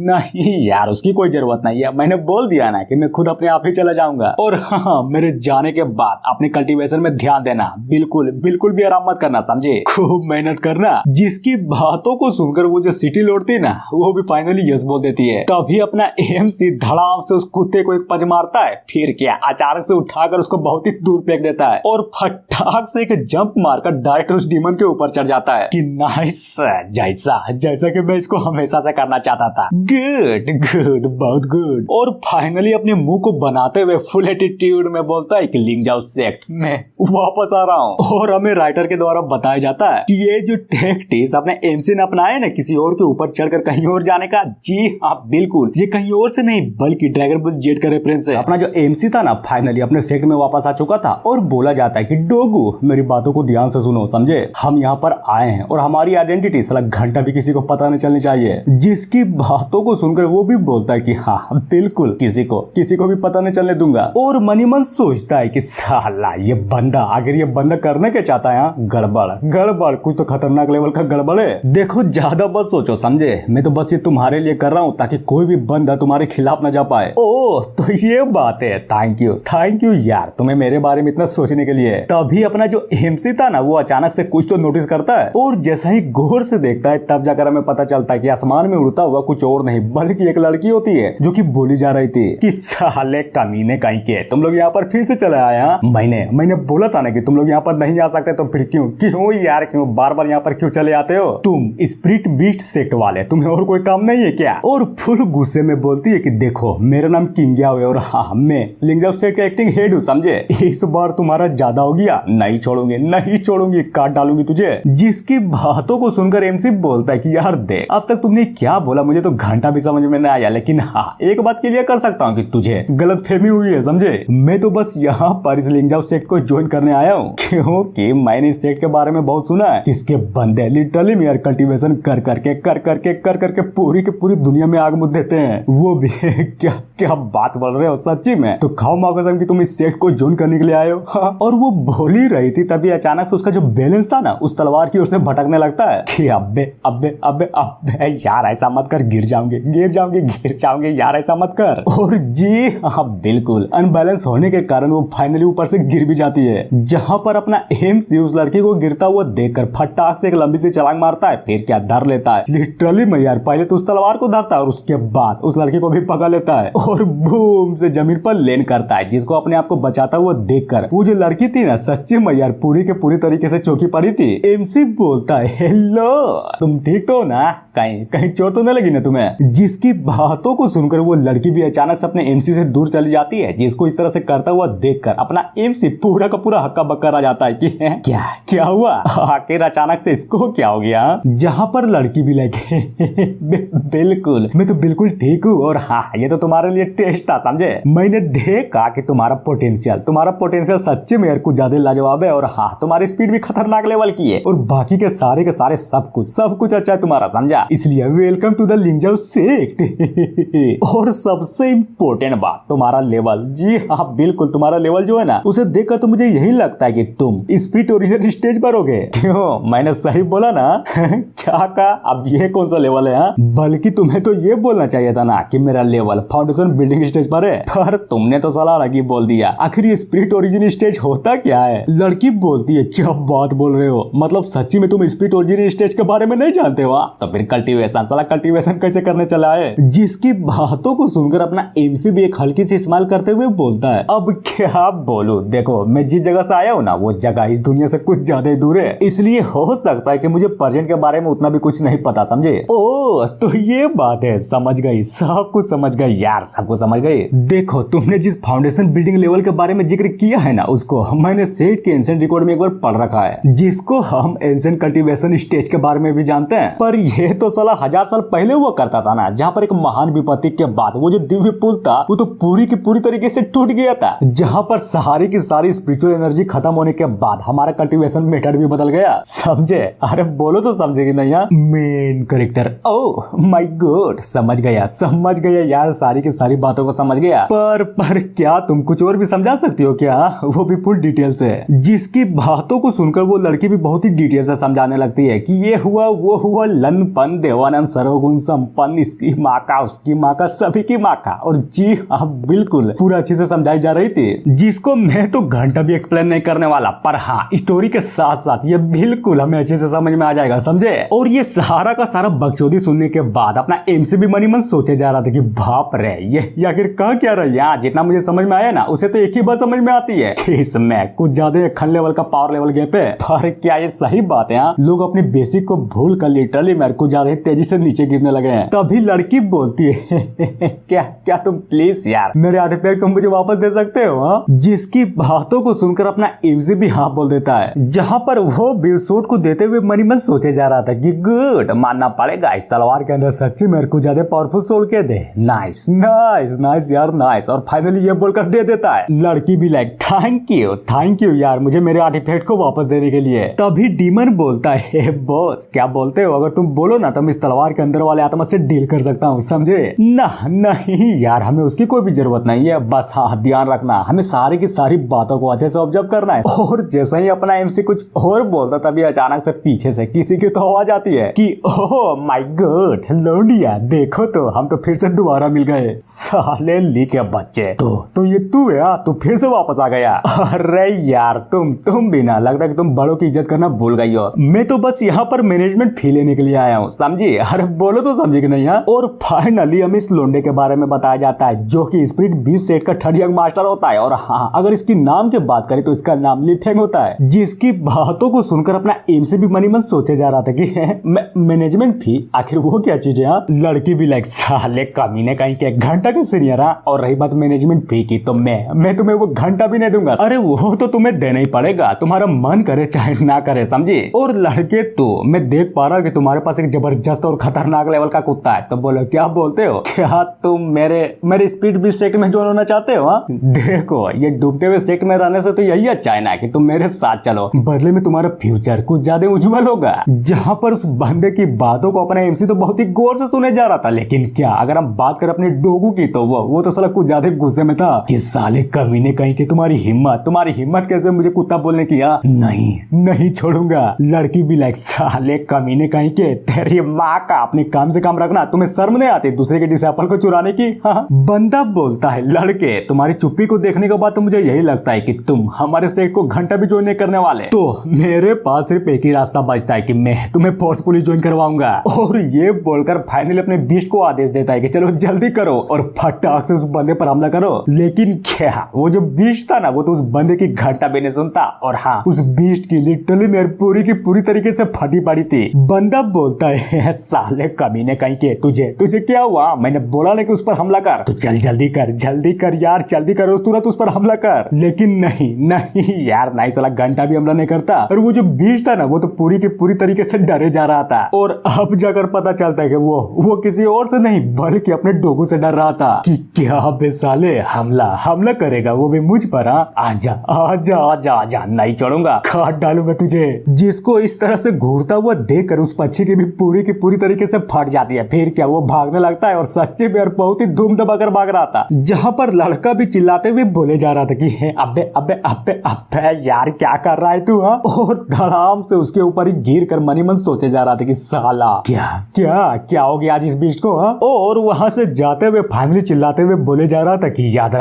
नहीं यार, उसकी कोई जरूरत नहीं है, मैंने बोल दिया ना कि मैं खुद अपने आप ही चला जाऊंगा। और हाँ, मेरे जाने के बाद अपने कल्टीवेशन में ध्यान देना, बिल्कुल भी आराम मत करना, समझे, खूब मेहनत करना। जिसकी बातों को सुनकर वो जो सिटी लौटती ना, वो भी फाइनली यस बोल देती है। तभी अपना एमसी धड़ाम से उस कुत्ते को एक पंच मारता है। फिर क्या, अचानक से उठाकर उसको बहुत ही दूर फेंक देता है और फटाक से एक जंप मारकर डायरेक्ट उस डीमन के ऊपर चढ़ जाता है कि नाइस, जैसा कि मैं इसको हमेशा से करना चाहता था। गुड, बहुत गुड। और फाइनली अपने मुंह को बनाते हुए फुल एटीट्यूड में बोलता है कि लिंग जाओ सेक्ट, मैं वापस आ रहा हूँ। और हमें राइटर के द्वारा बताया जाता है कि ये जो टैक्टिक्स अपने एमसी ने अपनाया ना, किसी और के ऊपर चढ़कर कहीं और जाने का, जी हाँ बिल्कुल, ये कहीं और से नहीं बल्कि ड्रैगन बॉल जेड का रेफरेंस है। अपना जो एमसी था ना, फाइनली अपने सेक्ट में वापस आ चुका था और बोला जाता है कि डोगू मेरी बातों को ध्यान से सुनो, समझे, हम यहाँ पर आए हैं और हमारी आइडेंटिटी साला घंटा भी किसी को पता नहीं चलनी चाहिए। जिसकी बातों को सुनकर वो भी बोलता है कि हाँ बिल्कुल, किसी को भी पता नहीं चलने दूंगा। और मनी मन सोचता है कि साला ये बंदा, अगर ये बंदा करने क्या चाहता है, गड़बड़, कुछ तो खतरनाक लेवल का गड़बड़ है। देखो ज्यादा बस सोचो, समझे, मैं तो बस ये तुम्हारे लिए कर रहा हूँ ताकि कोई भी बंदा तुम्हारे खिलाफ न जा पाए। ओह तो ये बात है, थैंक यू यार तुम्हें मेरे बारे में इतना सोचने के लिए। तभी अपना जो एमसी था ना, वो अचानक से कुछ तो नोटिस करता है और जैसा ही गौर से देखता है, तब जाकर हमें पता चलता है कि आसमान में उड़ता हुआ कुछ और नहीं बल्कि एक लड़की होती है, जो कि बोली जा रही थी कि साले कमीने कहीं के, तुम लोग यहाँ पर फिर से चले आए? मैंने बोला था ना कि तुम लोग यहाँ पर नहीं आ सकते, तो फिर क्यों यार, क्यों बार यहाँ पर क्यों चले आते हो? तुम स्पिरिट बीस्ट सेक्ट वाले, तुम्हें और कोई काम नहीं है क्या? और फुल गुस्से में बोलती है कि देखो मेरा नाम किंग्याओ है और हाँ मैं लिंगजाओ सेक्ट का एक्टिंग हेड हूँ, समझे, इस बार तुम्हारा ज्यादा हो गया, नहीं छोड़ूंगी, काट डालूंगी तुझे। जिसकी बातों को सुनकर एमसी बोलता है कि यार देख, अब तक तुमने क्या बोला मुझे तो घंटा भी समझ में नहीं आया, लेकिन हाँ एक बात क्लियर कर सकता हूँ कि तुझे गलतफहमी हुई है, समझे, मैं तो बस यहाँ पर इस लिंगजाओ सेक्ट को ज्वाइन करने आया हूँ क्योंकि मैंने इस सेक्ट के बारे में बहुत सुना है, किसके बंदे लिटरली मेयर कल्टीवेशन कर करके पूरी की पूरी दुनिया में आग मुझ देते हैं, वो वो भी क्या क्या बात बोल रहे हो सच्ची में? तो खाओ माँ कसम कि तुम इस सेट को ज्वाइन करने के लिए आए हो। हाँ। और वो बोल ही रही थी तभी अचानक से उसका जो बैलेंस था ना उस तलवार की ओर से भटकने लगता है कि अब्बे अब्बे अब्बे अब्बे यार ऐसा मत कर, गिर जाओगे यार, ऐसा मत कर। और जी हाँ बिल्कुल अनबैलेंस होने के कारण वो फाइनली ऊपर से गिर भी जाती है, जहां पर अपना एम्स उस लड़की को गिरता हुआ देखकर फटाक से एक लंबी सी छलांग मारता है, फिर क्या धर लेता है लिटरली में यार, पहले तो उस तलवार को धरता है और उसके बाद उस लड़की को भी पकड़ लेता है और बूम से जमीन पर लैंड करता है, जिसको अपने आप को बचाता हुआ देखकर वो जो लड़की थी ना सच्ची में यार पूरी के पूरी तरीके से चौंकी पड़ी थी। एमसी बोलता है हेलो तुम ठीक तो ना, कहीं कहीं चोट तो नहीं लगी ना तुम्हें? जिसकी बातों को सुनकर वो लड़की भी अचानक से अपने एमसी से दूर चली जाती है, जिसको इस तरह से करता हुआ देखकर अपना एमसी पूरा का पूरा हक्का बक्का रह जाता है कि क्या क्या हुआ आखिर अचानक से इसको क्या हो गया? जहां पर लड़की भी लगे बिल्कुल मैं तो बिल्कुल ठीक हूँ और हाँ ये तो तुम्हारे लिए टेस्ट था समझे, मैंने देखा कि तुम्हारा पोटेंशियल सच्ची में यार कुछ ज्यादा लाजवाब है और हाँ तुम्हारी स्पीड भी खतरनाक लेवल की है और बाकी के सारे सब कुछ अच्छा है तुम्हारा, समझा? इसलिए वेलकम टू द लिंजाओ सेक्ट। और सबसे इम्पोर्टेंट बात तुम्हारा लेवल, जी हाँ बिल्कुल तुम्हारा लेवल जो है ना उसे देखकर तो मुझे यही लगता है कि तुम स्पीड ओरिजिनल स्टेज पर होगे। क्यों मैंने सही बोला ना? क्या कहा? अब ये कौन सा लेवल है? बल्कि तुम्हें तो ये बोलना चाहिए था ना कि मेरा लेवल फाउंडेशन बिल्डिंग स्टेज पर है, पर तुमने तो साला अलग ही बोल दिया। आखिर ये स्पिरिट ओरिजिन स्टेज होता क्या है? लड़की बोलती है क्या बात बोल रहे हो, मतलब सच्ची में तुम स्पिरिट ओरिजिन स्टेज के बारे में नहीं जानते हो? तो फिर कल्टीवेशन, साला कल्टीवेशन कैसे करने चला है? जिसकी बातों को सुनकर अपना एमसी भी एक हल्की सी स्माइल करते हुए बोलता है अब क्या बोलूं, देखो मैं जिस जगह से आया हूँ ना वो जगह इस दुनिया से कुछ ज्यादा दूर है, इसलिए हो सकता है कि मुझे प्रेजेंट के बारे में उतना भी कुछ नहीं पता, समझे? ओ तो ये बात है, समझ गई, सब कुछ समझ गई यार, सब कुछ समझ गई। देखो तुमने जिस फाउंडेशन बिल्डिंग लेवल के बारे में जिक्र किया है ना उसको मैंने सेट के एंशिएंट रिकॉर्ड में एक बार पढ़ रखा है, जिसको हम एंशिएंट कल्टीवेशन स्टेज के बारे में भी जानते हैं। पर यह तो साला 1000 साल पहले हुआ करता था ना, जहाँ पर एक महान विपत्ति के बाद वो जो दिव्य पुल था वो तो पूरी की पूरी तरीके से टूट गया था, जहाँ पर सारी की सारी स्पिरिचुअल एनर्जी खत्म होने के बाद हमारा कल्टीवेशन मेथड भी बदल गया, समझे? अरे बोलो तो समझेगी नहीं यार main character. Oh my God समझ गया यार, सारी की सारी बातों को समझ गया। पर क्या तुम कुछ और भी समझा सकती हो क्या? वो भी फुल डिटेल से। जिसकी बातों को सुनकर वो लड़की भी बहुत ही डिटेल से समझाने लगती है कि ये हुआ वो हुआ, लन पन देवानंद सर्वगुण संपन्न, इसकी माँ का उसकी माँ का सभी की माँ का। और जी हाँ बिल्कुल पूरा अच्छे से समझाई जा रही थी, जिसको मैं तो घंटा भी एक्सप्लेन नहीं करने वाला, पर हाँ स्टोरी के साथ साथ ये बिल्कुल हमें अच्छे से समझ में आ जाएगा, समझे? और ये सारा का सारा बकचोदी सुनने के बाद अपना एमसी भी मनी मन सोचे जा रहा था कि बाप रे ये आखिर कह क्या रही है? जितना मुझे समझ में आया ना उसे तो एक ही बात समझ में आती है कि इसमें कुछ ज्यादा खन लेवल का पावर लेवल गैप है। पर क्या ये सही बात है? लोग अपनी बेसिक को भूल कर लिटरली मेरे को ज्यादा तेजी से नीचे गिरने लगे हैं। तभी लड़की बोलती है क्या तुम प्लीज यार मेरे आर्टिफैक्ट को मुझे वापस दे सकते हो? जिसकी बातों को सुनकर अपना एमसी भी हाँ बोल देता है, जहाँ पर वो बिलसूट को देते हुए मनी मन सोचे जा रहा था कि गुड मानना पड़ेगा इस तलवार के अंदर सच्ची मेरे को ज्यादा पावरफुल सोल के दे। नाइस यार नाइस। और फाइनली ये बोलकर दे देता है। लड़की भी लाइक थैंक यू यार मुझे मेरे आर्टिफैक्ट को वापस देने के लिए। तभी डीमन बोलता है बॉस क्या बोलते हो, अगर तुम बोलो ना तो मैं इस तलवार के अंदर वाले आत्मा से डील कर सकता हूँ, समझे? नहीं यार हमें उसकी कोई भी जरूरत नहीं है, बस हाँ ध्यान रखना हमें सारी की सारी बातों को अच्छे से ऑब्जर्व करना है। और जैसे ही अपना एमसी कुछ और बोलता तभी अचानक से पीछे से किसी की तो आवाज आती है कि ओह माय गॉड लौंडिया देखो तो हम तो फिर से दोबारा मिल गए, साले ली के बच्चे। तो ये तू है? तू फिर से वापस आ गया? अरे यार तुम भी ना लगता कि तुम बड़ों की इज्जत करना भूल गई हो। मैं तो बस यहाँ पर मैनेजमेंट फी लेने के लिए आया हूँ, समझी? अरे बोलो तो समझी कि नहीं? और फाइनली हमें इस लोंडे के बारे में बताया जाता है जो कि स्पिरिट 20 सेट का थर्ड यंग मास्टर होता है। और हाँ अगर इसकी नाम की बात करें तो इसका नाम लिफेंग होता है। जिसकी बातों को सुनकर अपना एमसी भी मनी मन सोचे जा रहा था कि मैनेजमेंट फी आखिर वो क्या चीज है? लड़की भी लाइक साले कमीने कहीं के घंटा के सीनियर। और रही बात मैनेजमेंट फी की तो मैं तुम्हें वो घंटा भी नहीं दूंगा। अरे वो तो तुम्हें देना ही पड़ेगा, तुम्हारा मन करे चाहे ना करे, समझे? और लड़के तो मैं देख पा रहा हूँ कि तुम्हारे पास एक जबरदस्त और खतरनाक लेवल का कुत्ता है, तो बोलो क्या बोलते हो? क्या तुम मेरे स्पीड भी सेक्ट में ज्वाइन होना चाहते हो? देखो ये डूबते हुए सेक्ट में रहने से तो यही अच्छा है ना कि तुम मेरे साथ चलो, बदले में तुम्हारा फ्यूचर कुछ ज्यादा उज्जवल होगा। जहाँ पर उस बंदे की बातों को अपना एमसी तो बहुत ही गौर से सुने जा रहा था, लेकिन क्या अगर हम बात कर अपने डोगू की तो वो तो साला कुछ ज्यादा गुस्से में था कि साले कमीने कहीं के तुम्हारी हिम्मत कैसे मुझे कुत्ता बोलने की। नहीं छोड़ूंगा। लड़की भी लाइक साले कमीने कहीं के तेरी माँ का, अपने काम से काम रखना, तुम्हें शर्म नहीं आती दूसरे के डिसाइपल को चुराने की। हाँ। बंदा बोलता है लड़के तुम्हारी चुप्पी को देखने के बाद तो मुझे यही लगता है कि तुम हमारे सेट को घंटा भी ज्वाइन नहीं करने वाले, तो मेरे पास सिर्फ एक ही रास्ता बचता है कि मैं तुम्हें फोर्सफुली ज्वाइन करवाऊंगा। और ये बोलकर फाइनली अपने बीस्ट को आदेश देता है कि चलो जल्दी करो और फटाक से उस बंदे पर हमला करो। लेकिन क्या वो जो बीस्ट था ना वो तो उस बंदे की घंटा भी नहीं सुनता। और हाँ, उस बीस्ट की लिटरली मेरी पूरी की पूरी तरीके से फटी पड़ी थी। बंदा बोलता है साले कमीने कहीं के, तुझे क्या हुआ? मैंने बोला नहीं कि उस पर हमला कर, तो चल जल्दी कर यार, जल्दी करो, तुरंत उस पर हमला कर। लेकिन नहीं यार, नहीं साला घंटा भी हमला नहीं करता। और वो जो बीस्ट था ना वो तो पूरी की पूरी तरीके से डरे जा रहा था। और अब जाकर पता चलता है कि वो किसी और से नहीं बल्कि अपने डोगू से डर रहा था कि क्या बे साले हमला करेगा, वो भी मुझ पर। आजा, नहीं छोड़ूंगा, काट डालूंगा तुझे। जिसको इस तरह से घूरता हुआ देखकर उस पक्षी की भी पूरी की पूरी तरीके से फट जाती है। फिर क्या वो भागने लगता है और सच्चे में बहुत ही धूम दबाकर भाग रहा था, जहाँ पर लड़का भी चिल्लाते हुए बोले जा रहा था कि अबे यार क्या कर रहा है तू? और धड़ाम से उसके ऊपर ही गिर कर मनी मन सोचे जा रहा था कि साला क्या हो गया आज इस बीस्ट को। और वहां से जाते हुए फाइनली चिल्लाते हुए बोले जा रहा था कि याद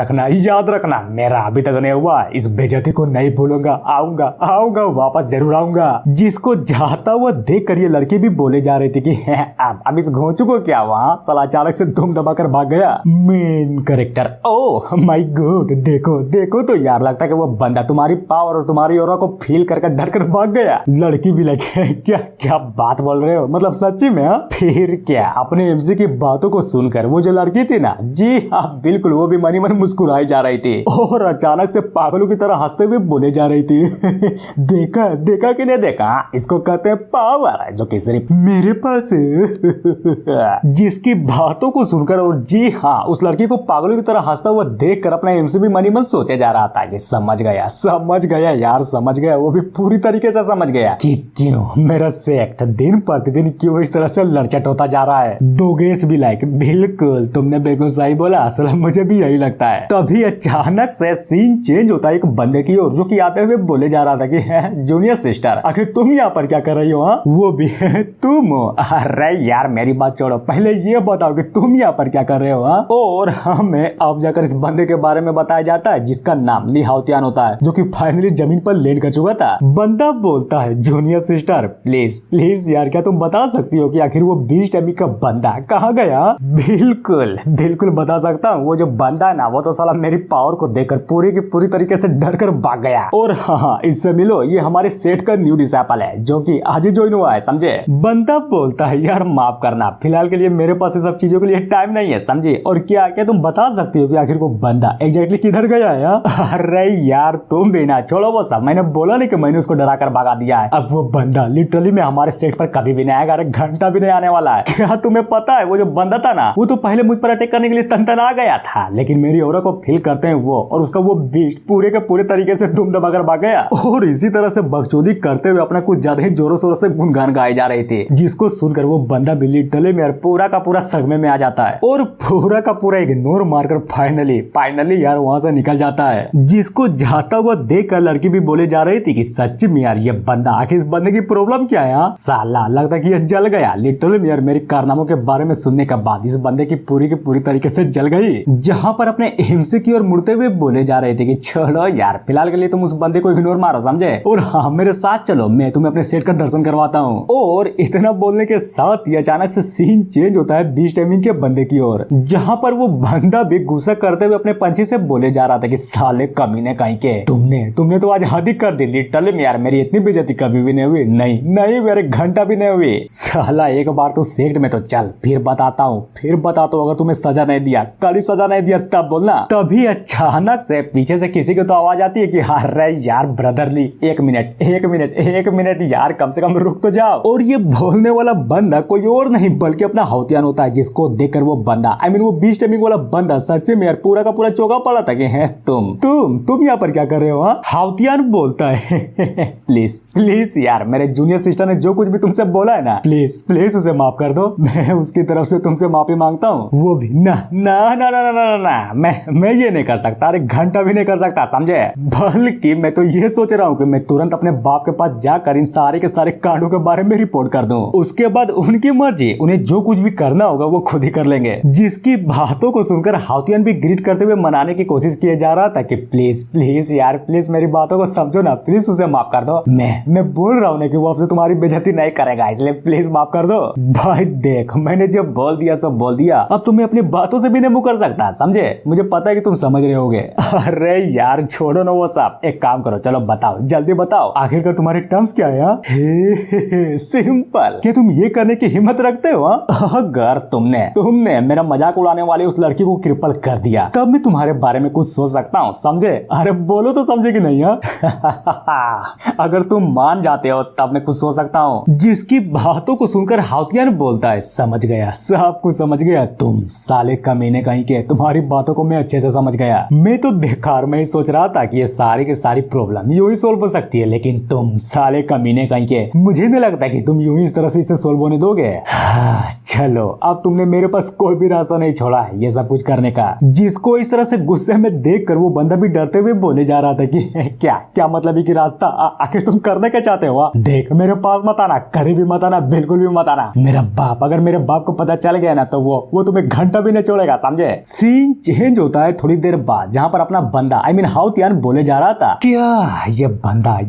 रखना मेरा अभी तक नहीं हुआ, इस बेइज्जती को नहीं भूलूंगा, आऊंगा वापस जरूर आऊंगा। जिसको जाता हुआ देख कर ये लड़की भी बोले जा रही थी कि अब इस घोंचू को क्या हुआ, साला अचानक से धूम दबाकर भाग गया। Main character oh my God, देखो तो यार, लगता है कि वो बंदा तुम्हारी पावर और तुम्हारी ऑरा को फील कर डर कर भाग गया। लड़की भी लगे क्या बात बोल रहे हो, मतलब सच्ची में? फिर क्या अपने एमसी की बातों को सुनकर वो जो लड़की थी ना, जी हाँ बिल्कुल, वो भी मनी मन मुस्कुराई जा रही थी और अचानक से पागलों की तरह हंसते हुए बोले जा रही थी देखा कि नहीं देखा, इसको कहते हैं पावर, जो कि सिर्फ मेरे पास है। जिसकी बातों को सुनकर और जी हाँ उस लड़की को पागलों की तरह हंसता हुआ देखकर अपना एमसी भी मनी मन सोचे जा रहा था कि समझ गया यार, समझ गया, वो भी पूरी तरीके से समझ गया कि क्यों मेरा सेक्ट दिन प्रतिदिन क्यों इस तरह से लड़चट होता जा रहा है। डोगेस भी लाइक बिल्कुल, तुमने बिल्कुल सही बोला, असल मुझे भी यही लगता है। तभी अचानक से सीन चेंज होता है एक बंदे की ओर, जो कि आते हुए बोले जा रहा था कि जूनियर सिस्टर आखिर तुम यहाँ पर क्या कर रही हो? वो भी तुम? अरे यार मेरी बात छोड़ो, पहले ये बताओ कि तुम यहाँ पर क्या कर रहे हो? और हमें अब जाकर इस बंदे के बारे में बताया जाता है जिसका नाम ली हाउतियान होता है, जो कि फाइनली जमीन पर लैंड कर चुका था। बंदा बोलता है जूनियर सिस्टर प्लीज यार, क्या तुम बता सकती हो कि आखिर वो बीस्ट एमी का बंदा कहाँ गया? बिल्कुल बता सकता हूँ, वो जो बंदा है ना वो तो साला मेरी पावर को देखकर पूरी की पूरी तरीके से डर कर भाग गया। और हाँ, इससे मिलो, ये हमारे सेट का न्यू डिसाइपल है जो कि आज ही ज्वाइन हुआ है, समझे? बंदा बोलता है यार माफ करना, फिलहाल के लिए मेरे पास ये सब चीजों के लिए टाइम नहीं है, समझे? और क्या तुम बता सकती हो कि आखिर वो बंदा एग्जैक्टली किधर गया है? अरे यार तुम भी ना छोड़ो वो सब, मैंने बोला नहीं कि मैंने उसको डरा कर भगा दिया है। अब वो बंदा लिटरली में हमारे सेट पर कभी भी नहीं आएगा, अरे घंटा भी नहीं आने वाला है। क्या तुम्हें पता है वो जो बंदा था ना वो तो पहले मुझ पर अटैक करने के लिए तनतना गया था, लेकिन मेरी ऑरा को फील करते हैं वो और उसका वो बीस्ट पूरे के पूरे तरीके से धूम दबाकर भाग गया। और इसी तरह से बकचोदी करते हुए अपना कुछ ज्यादा ही जोरों शोरों से गुनगान गाए जा रहे थे, जिसको सुनकर वो बंदा भी लिटरली में पूरा का पूरा सदमे में आ जाता है और पूरा का पूरा इग्नोर मारकर फाइनली यार वहां से निकल जाता है। जिसको जाता हुआ देखकर लड़की भी बोले जा रही थी कि सच्ची में यार ये बंदा, आखिर इस बंदे की प्रॉब्लम क्या है? साला लगता है कि ये जल गया। लिटरली यार मेरी कारनामों के बारे में सुनने के बाद इस बंदे की पूरी तरीके से जल गई। जहां पर अपने एमसी की ओर मुड़ते हुए बोले जा रहे थे कि छोड़ो यार, फिलहाल के लिए तुम उस बंदे को इग्नोर मारो, समझे? और हाँ मेरे साथ चलो, मैं तुम्हें अपने सेट का दर्शन करवाता हूँ। और इतना बोलने के साथ ही अचानक से सीन चेंज होता है बीस्ट टाइमिंग के बंदे की ओर, जहां पर वो बंदा भी गुस्सा करते हुए अपने पंछी से बोले जा रहा था कि साले कमीने कहीं के, तुमने तो आज हद ही कर दी। लिटरली यार मेरी इतनी बेइज्जती कभी भी नहीं हुई, नहीं मेरे घंटा भी नहीं हुई। साला एक बार तो सेक्ट में तो चल, फिर बताता हूँ अगर तुम्हें सजा नहीं दिया, कल ही सजा नहीं दिया तब बोलना। तभी अचानक से पीछे से किसी की तो आवाज आती है कि अरे यार ब्रदरली, एक मिनट यार, कम से कम रुक तो जाओ। और ये बोलने वाला बंदा कोई और नहीं बल्कि अपना हाउतियान होता है, जिसको देखकर वो बंदा वो बीस्ट टाइमिंग वाला बंदा सच्चे में यार पूरा का पूरा चौंका पड़ा था कि है तुम यहाँ पर क्या कर रहे हो? हाउतियान बोलता है प्लीज यार, मेरे जूनियर सिस्टर ने जो कुछ भी तुमसे बोला है ना, प्लीज उसे माफ कर दो, मैं उसकी तरफ से तुमसे माफी माफी मांगता हूँ, वो भी ना ना ना ना ना ना ना, मैं ये नहीं कर सकता, अरे घंटा भी नहीं कर सकता, समझे। बल्कि मैं तो ये सोच रहा हूँ कि मैं तुरंत अपने बाप के पास जाकर इन सारे के सारे कांडों के बारे में रिपोर्ट कर दूं। उसके बाद उनकी मर्जी, उन्हें जो कुछ भी करना होगा वो खुद ही कर लेंगे। जिसकी बातों को सुनकर हाउतियन भी ग्रीट करते हुए मनाने की कोशिश किए जा रहा था कि प्लीज प्लीज यार प्लीज मेरी बातों को समझो ना, प्लीज उसे माफ कर दो। मैं बोल रहा हूँ ना कि वो आपसे तुम्हारी बेइज्जती नहीं करेगा, इसलिए प्लीज माफ कर दो। भाई देख, मैंने जब बोल दिया सब बोल दिया, अब तुम्हें अपनी बातों से भी नहीं मुकर सकता, समझे। मुझे पता है कि तुम समझ रहे होगे। अरे यार छोड़ो ना वो सब, एक काम करो, चलो बताओ, जल्दी बताओ, आखिरकार तुम्हारे टर्म्स क्या है। सिंपल। क्या तुम ये करने की हिम्मत रखते हो? अगर तुमने मेरा मजाक उड़ाने वाली उस लड़की को क्रिपल कर दिया, तब मैं तुम्हारे बारे में कुछ सोच सकता हूँ, समझे। अरे बोलो तो समझे कि नहीं। अगर तुम मान जाते हो तब मैं कुछ सोच सकता हूँ। जिसकी बातों को सुनकर हाउतियन बोलता है, समझ गया, सब कुछ समझ गया, तुम साले कमीने कहीं के, तुम्हारी बातों को मैं अच्छे से समझ गया। मैं तो बेकार में ही सोच रहा था कि ये सारी की सारी प्रॉब्लम यूं ही सोल्व हो सकती है, लेकिन तुम साले कमीने कहीं के, मुझे नहीं लगता कि तुम यूं ही इस तरह से इसे सोल्व होने दोगे। चलो, अब तुमने मेरे पास कोई भी रास्ता नहीं छोड़ा है ये सब कुछ करने का। जिसको इस तरह से गुस्से में देखकर वो बंदा भी डरते हुए बोले जा रहा था कि क्या मतलब है कि रास्ता, आखिर तुम करना क्या चाहते हो? देख, मेरे पास मत आना, कहीं भी मत आना, बिल्कुल भी मत आना। मेरा बाप, अगर मेरे बाप को पता चल गया ना तो वो तुम्हें घंटा भी नहीं छोड़ेगा, समझे। सीन चेंज होता है थोड़ी देर बाद, जहाँ पर अपना बंदा आई मीन हाउतियन बोले जा रहा था, क्या ये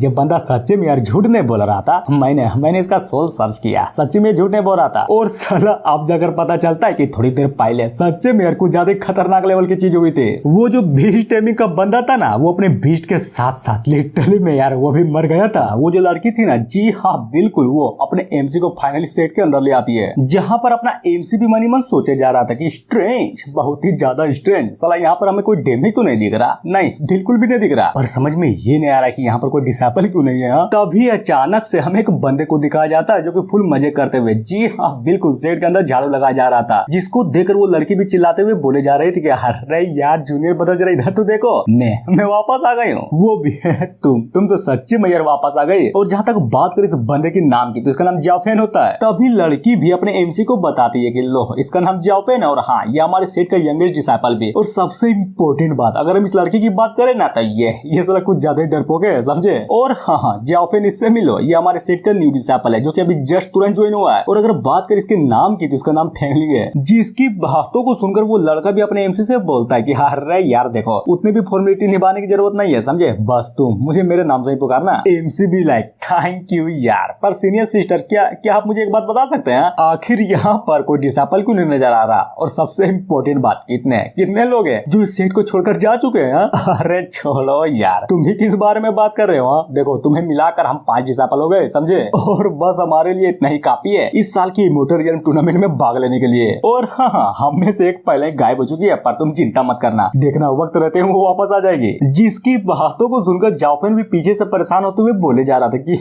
बंदा सच्चे में यार झूठ नहीं बोल रहा था। मैंने इसका सोल सर्च किया, सच्ची में झूठ नहीं बोल रहा था। और साला अब जाकर पता चलता है कि थोड़ी देर पहले सच्चे में यार कुछ ज्यादा खतरनाक लेवल की चीज हुई थी। वो जो बीस्ट टेमिंग का बंदा था ना, वो अपने बीस्ट के साथ साथ लिटरली में यार वो भी मर गया था। वो जो लड़की थी ना, जी हाँ बिल्कुल, वो अपने एमसी को फाइनली सेट के अंदर ले आती है, जहाँ पर अपना एमसी भी मनी मन सोचे जा रहा था कि स्ट्रेंज, बहुत ही ज्यादा स्ट्रेंज, साला यहाँ पर हमें कोई डैमेज तो नहीं दिख रहा, नहीं बिल्कुल भी नहीं दिख रहा। पर समझ में ये नहीं आ रहा कि यहाँ पर कोई डिसाइपल क्यों नहीं है। तभी अचानक से हमें एक बंदे को दिखाया जाता है जो कि फुल मजे करते हुए, जी हाँ बिल्कुल, सेट के अंदर झाड़ू लगाया जा रहा था, जिसको देखकर वो लड़की भी चिल्लाते हुए बोले जा रही थी कि अरे यार जूनियर बदल जरा इधर तो देखो, मैं वापस आ गई हूँ। वो भी है तुम तो सच्ची में यार वापस आ गई। और जहाँ तक बात करें इस बंदे के नाम की, तो इसका नाम जाओफेन होता है। तभी लड़की भी अपने एमसी को बताती है कि लो इसका नाम जाओफेन है, और हाँ ये हमारे सेट का यंगेस्ट डिसाइपल भी। और सबसे इम्पोर्टेंट बात, अगर हम इस लड़की की बात करें ना, तो ये साला कुछ ज्यादा डरपोक है, समझे। और हाँ जाओफेन, इससे मिलो, ये हमारे सेट का न्यू डिसाइपल है जो कि अभी जस्ट तुरंत ज्वाइन हुआ है। और अगर बात करें इसके नाम की, तो इसका नाम फेंगली है। जिसकी बातों को सुनकर वो लड़का भी अपने एमसी से बोलता है कि अरे यार देखो, उतनी भी फॉर्मेलिटी निभाने की जरूरत नहीं है, समझे, बस तुम मुझे मेरे नाम से ही पुकारना। एमसी भी लाइक थैंक यू यार। पर सीनियर सिस्टर, क्या आप मुझे एक बात बता सकते हैं, आखिर यहाँ पर कोई डिसाइपल क्यों नहीं नजर आ रहा? और सबसे इम्पोर्टेंट बात, कितने लोग हैं जो इस सेट को छोड़कर जा चुके हैं? अरे छोड़ो यार, तुम भी किस बारे में बात कर रहे हो? देखो तुम्हें मिलाकर हम 5 डिसाइपल हो गए, समझे, और बस हमारे लिए इतना ही काफी है इस साल की इमोर्टल रियल्म टूर्नामेंट में भाग लेने के लिए। और हाँ, हम में से एक पहले गायब हो चुकी है, पर तुम चिंता मत करना, देखना वक्त रहते हैं वो वापस आ जाएगी। जिसकी बातों को सुनकर जाओफेन भी पीछे से परेशान होते हुए बोले जा रहा था कि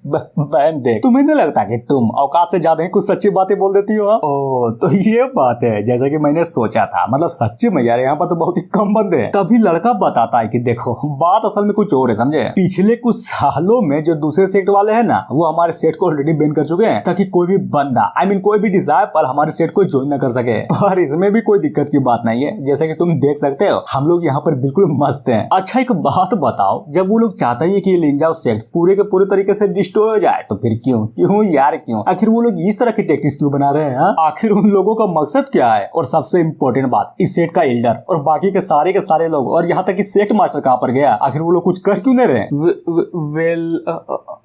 बहन देख, तुम्हें नहीं लगता कि तुम औकात से ज्यादा ही कुछ सच्ची बातें बोल देती हो? ओ तो ये बात है, जैसा कि मैंने सोचा था, मतलब सच्ची में यार यहाँ पर तो बहुत ही कम बंदे हैं। तभी लड़का बताता है कि देखो बात असल में कुछ और है, समझे। पिछले कुछ सालों में जो दूसरे सेट वाले हैं ना, वो हमारे सेट को ऑलरेडी बैन कर चुके हैं, ताकि कोई भी बंदा आई मीन कोई भी डिसाइपल हमारे सेट को ज्वाइन न कर सके। पर इसमें भी कोई दिक्कत की बात नहीं है, जैसे कि तुम देख सकते हो हम लोग यहाँ पर बिल्कुल मस्त हैं। अच्छा एक बात बताओ, जब वो लोग चाहते हैं कि लिंजाओ सेट पूरे के पूरे तरीके से डिस्ट्रॉय हो जाए, तो फिर क्यों यार क्यों? आखिर वो लोग इस तरह की टैक्टिक्स क्यों बना रहे हैं? आखिर उन लोगों का मकसद क्या है? और सबसे इम्पोर्टेंट बात, इस सेट का एल्डर और बाकी के सारे लोग, और यहाँ तक कि सेट मास्टर कहाँ पर गया? आखिर वो लोग कुछ कर क्यों नहीं रहे? वेल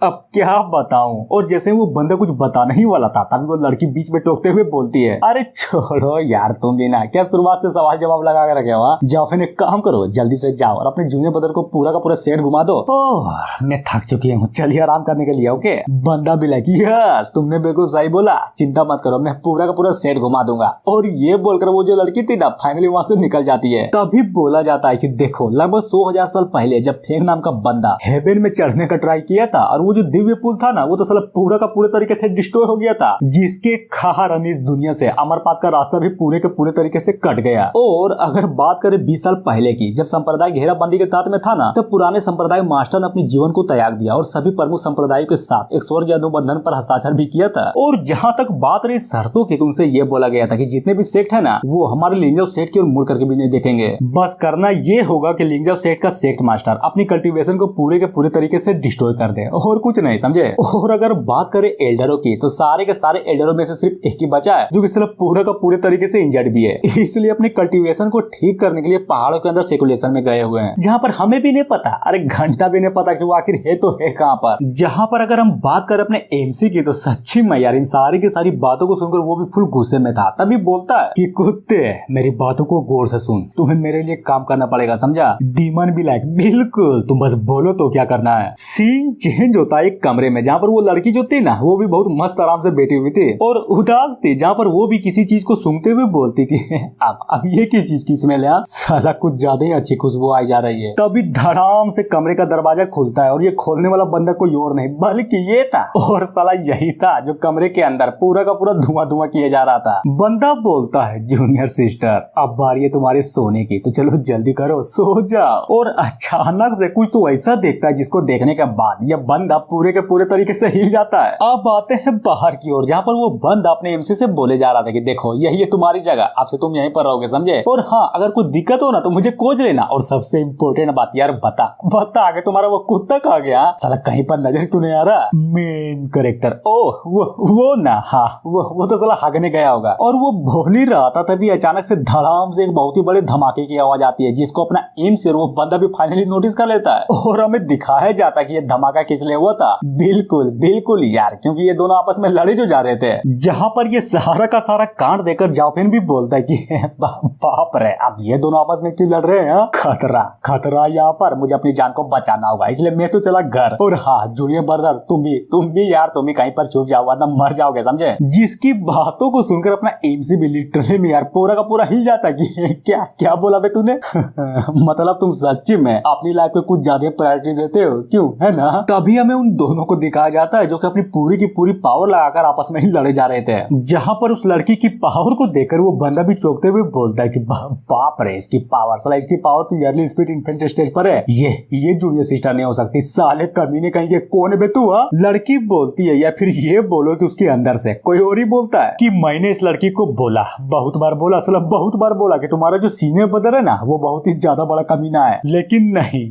अब क्या बताऊं। और जैसे वो बंदा कुछ बताने ही वाला था, तभी वो लड़की बीच में टोकते हुए बोलती है, अरे छोड़ो यार तुम भी ना, क्या शुरुआत से सवाल जवाब लगा के रखे हो? जाओ फिर एक काम करो, जल्दी से जाओ और अपने जूनियर ब्रदर को पूरा का पूरा सेट घुमा दो। और मैं थक चुकी हूँ, चलिए आराम करने के लिए। ओके, बंदा भी लाइक यस तुमने बिल्कुल सही बोला, चिंता मत करो, मैं पूरा का पूरा सेट घुमा दूंगा। और ये बोलकर वो जो लड़की थी ना, फाइनली वहाँ से निकल जाती है। तभी बोला जाता है कि देखो लगभग 100,000 साल पहले जब फेंग नाम का बंदा हेवन में चढ़ने का ट्राई किया था, और वो जो दिव्य पुल था ना, वो तो साला पूरा का पूरे तरीके से डिस्ट्रॉय हो गया था, जिसके कारण इस दुनिया से अमरपाथ का रास्ता भी पूरे के पूरे तरीके से कट गया। और अगर बात करें 20 साल पहले की, जब संप्रदाय घेराबंदी के तहत में था ना, तब पुराने संप्रदाय मास्टर ने अपने जीवन को त्याग दिया और सभी प्रमुख संप्रदायों के साथ एक स्वर्ग अनुबंधन पर हस्ताक्षर भी किया था। और जहाँ तक बात रही शर्तों की, तो उनसे ये बोला गया था कि जितने भी सेक्ट है ना वो हमारे लिंगजाओ सेक्ट की ओर मुड़ करके भी नहीं देखेंगे। बस करना ये होगा कि लिंगजाओ सेक्ट का सेक्ट मास्टर अपनी कल्टीवेशन को पूरे के पूरे तरीके से डिस्ट्रॉय कर दे और कुछ नहीं, समझे। और अगर बात करें एल्डरों की तो सारे के सारे एल्डरों में से सिर्फ एक ही बचा है जो कि सिर्फ पूरा का पूरे तरीके से इंजर्ड भी है, इसलिए अपनी कल्टीवेशन को ठीक करने के लिए पहाड़ों के अंदर सेकुलेशन में गए हुए हैं, जहाँ पर हमें भी नहीं पता, अरे घंटा भी नहीं पता कि वो आखिर है तो है कहाँ पर। जहाँ पर अगर हम बात करें अपने एमसी की तो सच्ची में यार इन सारी की सारी बातों को सुनकर वो भी फुल गुस्से में था। तभी बोलता है कि कुत्ते मेरी बातों को गौर से सुन, तुम्हें मेरे लिए काम करना पड़ेगा, समझा। डीमन भी लाइक बिल्कुल, तुम बस बोलो तो क्या करना है। सीन चेंज होता है एक कमरे में जहाँ पर वो लड़की जो थी ना वो भी बहुत मस्त आराम से बैठी हुई थी और उदास थी, जहाँ पर वो भी किसी चीज को सूंघते हुए बोलती थी अब ये किस चीज की स्मेल है, साला कुछ ज्यादा ही अच्छी खुशबू आई जा रही है। तभी धड़ाम से कमरे का दरवाजा खुलता है और ये खोलने वाला बंदा कोई और नहीं बल्कि ये था, और साला यही था जो कमरे के अंदर पूरा का पूरा धुआं धुआं किया जा रहा था। बंदा बोलता है जूनियर सिस्टर अब बारी है तुम्हारे सोने की, तो चलो जल्दी करो सो जाओ। और अचानक से कुछ तो ऐसा देखता है जिसको देखने के बाद ये बंदा पूरे के पूरे तरीके से हिल जाता है। अब आते हैं बाहर की ओर जहाँ पर वो बंदा अपने एमसी से बोले जा रहा था कि देखो यही है तुम्हारी जगह, अब से तुम यहीं पर रहोगे, समझे। और हाँ अगर कोई दिक्कत हो ना तो मुझे खोज लेना, और सबसे इम्पोर्टेंट बात यार बता आगे तुम्हारा वो कुत्ता कहा गया, साला कहीं पर नजर क्यों नहीं आ रहा। मेन कैरेक्टर ओह वो ना, हाँ वो तो साला हगने गया होगा और वो बोल ही रहा था तभी अचानक से धड़ाम से एक बहुत ही बड़े धमाके की आवाज आती है जिसको अपना एम से वो बंदा भी फाइनली नोटिस कर लेता है और हमें दिखाया जाता है कि ये धमाका किस लिए हुआ था। बिल्कुल यार, क्योंकि ये दोनों आपस में लड़े जो जा रहे थे, जहाँ पर ये सारा का सारा कांड देकर जाओफिन भी बोलता है कि बाप रे अब ये दोनों आपस में क्यों लड़ रहे हैं, खतरा यहाँ पर, मुझे अपनी जान को बचाना होगा, इसलिए मैं तो चला घर। और हाँ जूनियर ब्रदर तुम भी यार तुम भी कहीं पर छुप जाओ वरना मर जाओगे, समझे। जिसकी बातों को सुनकर अपना एमसी भी लिटरली में यार पूरा का पूरा हिल जाता है कि क्या बोला बे तूने मतलब तुम सच्ची में अपनी लाइफ को कुछ ज्यादा प्रायोरिटी देते हो, क्यों, है ना। तभी हमें उन दोनों को दिखाया जाता है जो कि अपनी पूरी की पूरी पावर लगाकर आपस में ही लड़े जा रहे थे, जहाँ पर उस लड़की की पावर को देखकर वो बंदा भी चौंकते हुए बोलता है कि बाप रे इसकी पावर, साला इसकी पावर तो ईयरली स्पीड इन्फेंट स्टेज पर है, ये जूनियर सिस्टर नहीं हो सकती, साले कमीने कहीं के कौन है तू। लड़की बोलती है या फिर ये बोलो कि उसके अंदर से कोई और ही बोलता है कि मैंने इस लड़की को बोला, बहुत बार बोला, साला बहुत बार बोला कि तुम्हारा जो सीनियर ब्रदर है ना वो बहुत ही ज्यादा बड़ा कमीना है, लेकिन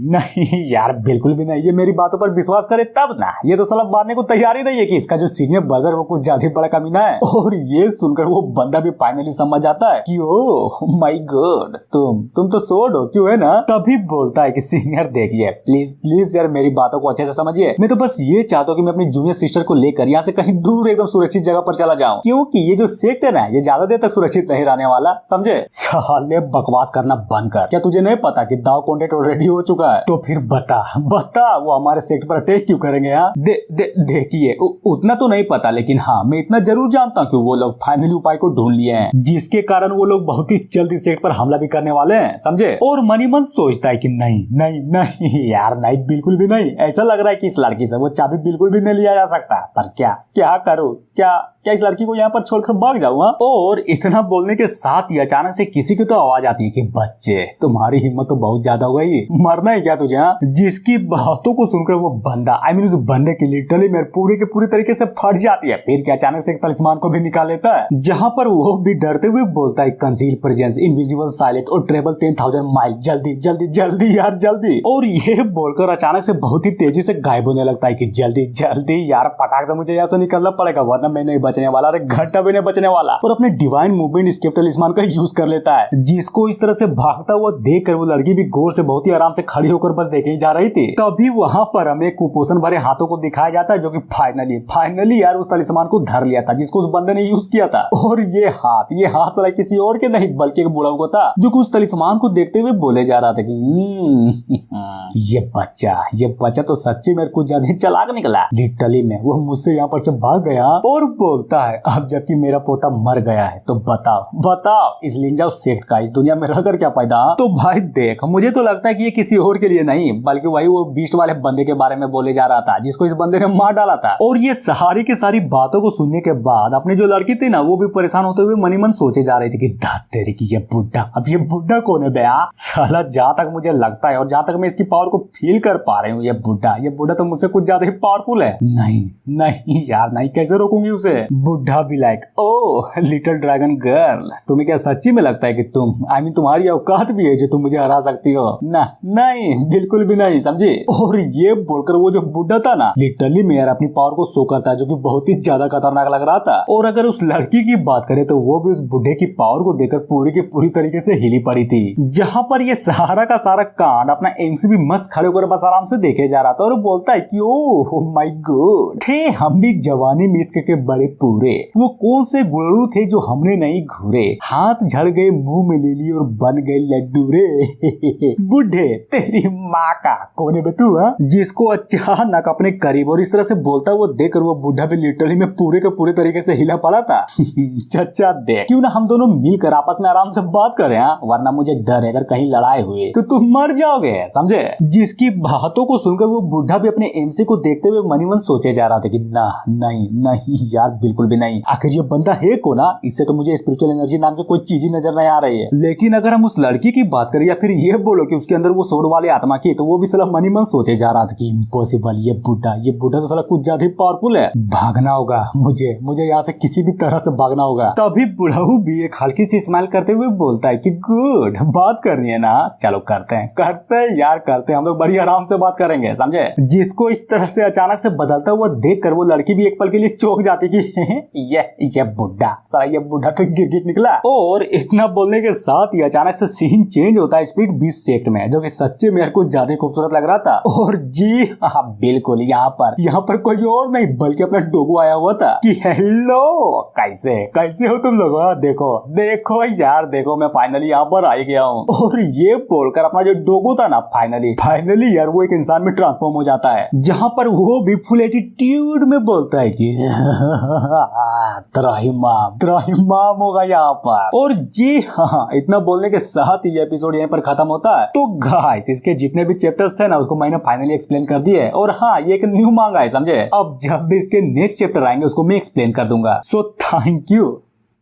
नहीं यार बिल्कुल भी नहीं, ये मेरी बातों पर विश्वास करे तब ना, ये तो साला मानने को तैयार ही नहीं है कि इसका जो सीनियर ब्रदर वो कुछ ज्यादा बड़ा कमीना है। और ये सुनकर वो बंदा भी फाइनली समझ आता है कि ओह माय गॉड तुम तो सोड हो, क्यों, है ना। तभी बोलता है कि सीनियर देखिए प्लीज यार मेरी बातों को अच्छे से समझिए, मैं तो बस ये चाहता हूँ कि मैं अपनी जूनियर सिस्टर को लेकर यहाँ से कहीं दूर एकदम सुरक्षित जगह पर चला जाऊँ, क्योंकि ये जो सेक्ट है ना ये ज्यादा देर तक सुरक्षित नहीं रहने वाला, समझे। साले बकवास करना बंद कर, क्या तुझे नहीं पता कि दाव कॉन्टेक्ट ऑलरेडी हो चुका है, तो फिर बता वो हमारे सेक्ट पर अटैक क्यों करेंगे। यहाँ देखिए उतना तो नहीं पता, लेकिन हाँ मैं इतना जरूर जानता हूँ कि वो लोग फाइनली उपाय को ढूंढ लिए हैं जिसके कारण वो लोग बहुत ही जल्दी सेक्ट पर हमला भी करने वाले हैं, समझे। और मनी मन सोचता है कि नहीं यार नहीं, बिल्कुल भी नहीं, ऐसा लग रहा है कि इस लड़की से वो चाबी बिल्कुल भी नहीं लिया जा सकता, पर क्या करूँ, क्या इस लड़की को यहाँ पर छोड़कर भाग जाऊँ। और इतना बोलने के साथ ही अचानक से किसी की तो आवाज आती है कि बच्चे तुम्हारी हिम्मत तो बहुत ज्यादा हो गई, मरना है क्या तुझे। जिसकी बातों को सुनकर वो बंदा उस बंदे की लिटरली मेरे पूरे के पूरी तरीके से फट जाती है, फिर क्या अचानक से एक तलिस्मान को भी निकाल लेता है, जहाँ पर वो भी डरते हुए बोलता है कंसील प्रेजेंस इनविजिबल साइलेंट और ट्रेवल 10,000 माइल, जल्दी यार जल्दी। और ये बोलकर अचानक से बहुत ही तेजी से गायब होने लगता है कि जल्दी यार पटाख से मुझे यहाँ से निकलना पड़ेगा वरना मैं नहीं बचने वाला, अरे घंटा भी नहीं बचने वाला। और अपने डिवाइन मूवमेंट एस्केप तलिस्मान का यूज कर लेता है, जिसको इस तरह से भागता हुआ देखकर वो लड़की भी गौर से बहुत ही आराम से खड़ी होकर बस देखे जा रही थी। तभी वहां पर हमें कुपोषण भरे हाथों को दिखाया जाता है जो कि फाइनली यार उस तलिस्मान को धर लिया था जिसको उस बंदे ने यूज किया था। और ये हाथ चला किसी और के नहीं बल्कि एक बूढ़ा को था जो कि उस तलिस्मान को देखते हुए बोले जा रहा था कि ये बच्चा तो सच्ची मेरे को ज्यादा चालाक निकला, लिटरली में वो मुझसे यहाँ पर से भाग गया और बोलता है अब जबकि मेरा पोता मर गया है तो बताओ इस लिंगजाओ सेक्ट का इस दुनिया में रहकर क्या फायदा। तो भाई देख मुझे तो लगता है कि ये किसी और के लिए नहीं बल्कि वही वो बीस्ट वाले बंदे के बारे में बोले जा रहा था जिसको इस बंदे ने मार डाला था। और ये सारी की सारी बातों को सुनने के बाद अपनी जो लड़की थी ना वो भी परेशान होते हुए मनी मन सोचे जा रही थी कि ये बुड्ढा कौन है बे, साला जहाँ तक मुझे लगता है और जहाँ तक मैं इसकी पावर को फील कर पा रही हूँ। ये बुढ़ा तो मुझसे कुछ ज्यादा ही पावरफुल है। नहीं नहीं यार नहीं, कैसे रोकूंगी उसे। बुढ़ा भी like oh little dragon girl, तुम्हें क्या सच्ची में लगता है कि तुम्हारी औकात भी है जो तुम मुझे हरा सकती हो? ना नहीं, बिल्कुल भी नहीं, समझी। और ये बोलकर वो जो बुढ़ा था ना, लिटरली में यार अपनी पावर को शो करता है, जो कि बहुत ही ज्यादा खतरनाक लग रहा था। और अगर उस लड़की की बात करें तो वो भी उस बुढ़े की पावर को देखकर पूरी की पूरी तरीके से हिली पड़ी थी। जहां पर ये सारा का सारा कांड अपना एमसी भी मस्त खड़े होकर बस आराम से देखे जा रहा था और बोलता है कि ओह माय गॉड, थे हम भी जवानी में इसके बड़े पूरे, वो कौन से गुरु थे जो हमने नहीं घूरे, हाथ झड़ गए मुंह में ले ली और बन गए लड्डू रे। बुढ़े तेरी माँ का कोने में तू है, जिसको अचानक अपने करीब और इस तरह से बोलता हुआ देखकर वो बुढ़ा भी लिटरली में पूरे के पूरे तरीके से हिला पड़ा था। चचा देख, क्यों ना हम दोनों मिलकर आपस में आराम से बात करें, वरना मुझे डर है अगर कहीं लड़ाई हुई तो तुम मर जाओगे, समझे। जिसकी बातों को सुनकर वो बुढ़ा भी अपने एमसी को देखते हुए मनी मन सोचे जा रहा था कि ना नहीं नहीं यार बिल्कुल भी नहीं, आखिर ये बंदा है को ना, इससे तो मुझे स्पिरिचुअल एनर्जी नाम की कोई चीज ही नजर नहीं आ रही है। लेकिन अगर हम उस लड़की की बात करें या फिर ये बोलो कि उसके अंदर वो सोड वाली आत्मा की, तो वो भी साला मनी मन सोचे जा रहा था कि इम्पॉसिबल, ये बुढ़ा तो साला कुछ ज्यादा ही पावरफुल है, भागना होगा मुझे यहाँ से किसी भी तरह से भागना होगा। तभी बुढ़ाऊ भी एक हल्की सी स्माइल करते हुए बोलता है कि गुड, बात करनी है ना, चलो करते हैं यार करते हैं, हम लोग बड़ी आराम से बात करेंगे, समझे। जिसको इस तरह से अचानक से बदलता हुआ देखकर वो लड़की भी एक पल के लिए चौंक जाती कि ये बुढ़ा तो गिरगिट निकला। और इतना बोलने के साथ ही अचानक से सीन चेंज होता है स्पीड 20 सेकंड में, जो कि सच्चे मेरे को ज्यादा खूबसूरत लग रहा था। और जी हाँ बिल्कुल, यहाँ पर कोई और नहीं बल्कि अपना डोगो आया हुआ था कि हेलो कैसे हो तुम लोग, देखो यार देखो मैं फाइनली यहाँ पर आ गया हूँ। और ये बोलकर अपना जो डोगो था ना फाइनली यार वो एक इंसान में ट्रांसफॉर्म हो जाता है, जहाँ पर वो भी फुल एटीट्यूड में बोलता है कि त्राहिमाम होगा यहाँ पर। और जी हाँ, इतना बोलने के साथ ही एपिसोड यहीं पर खत्म होता है। तो गाइस इसके जितने भी चैप्टर्स थे ना उसको मैंने फाइनली एक्सप्लेन कर दिए। और हाँ, ये एक न्यू मांगा है, समझे। अब जब भी इसके नेक्स्ट चैप्टर आएंगे उसको मैं एक्सप्लेन कर दूंगा। So thank you.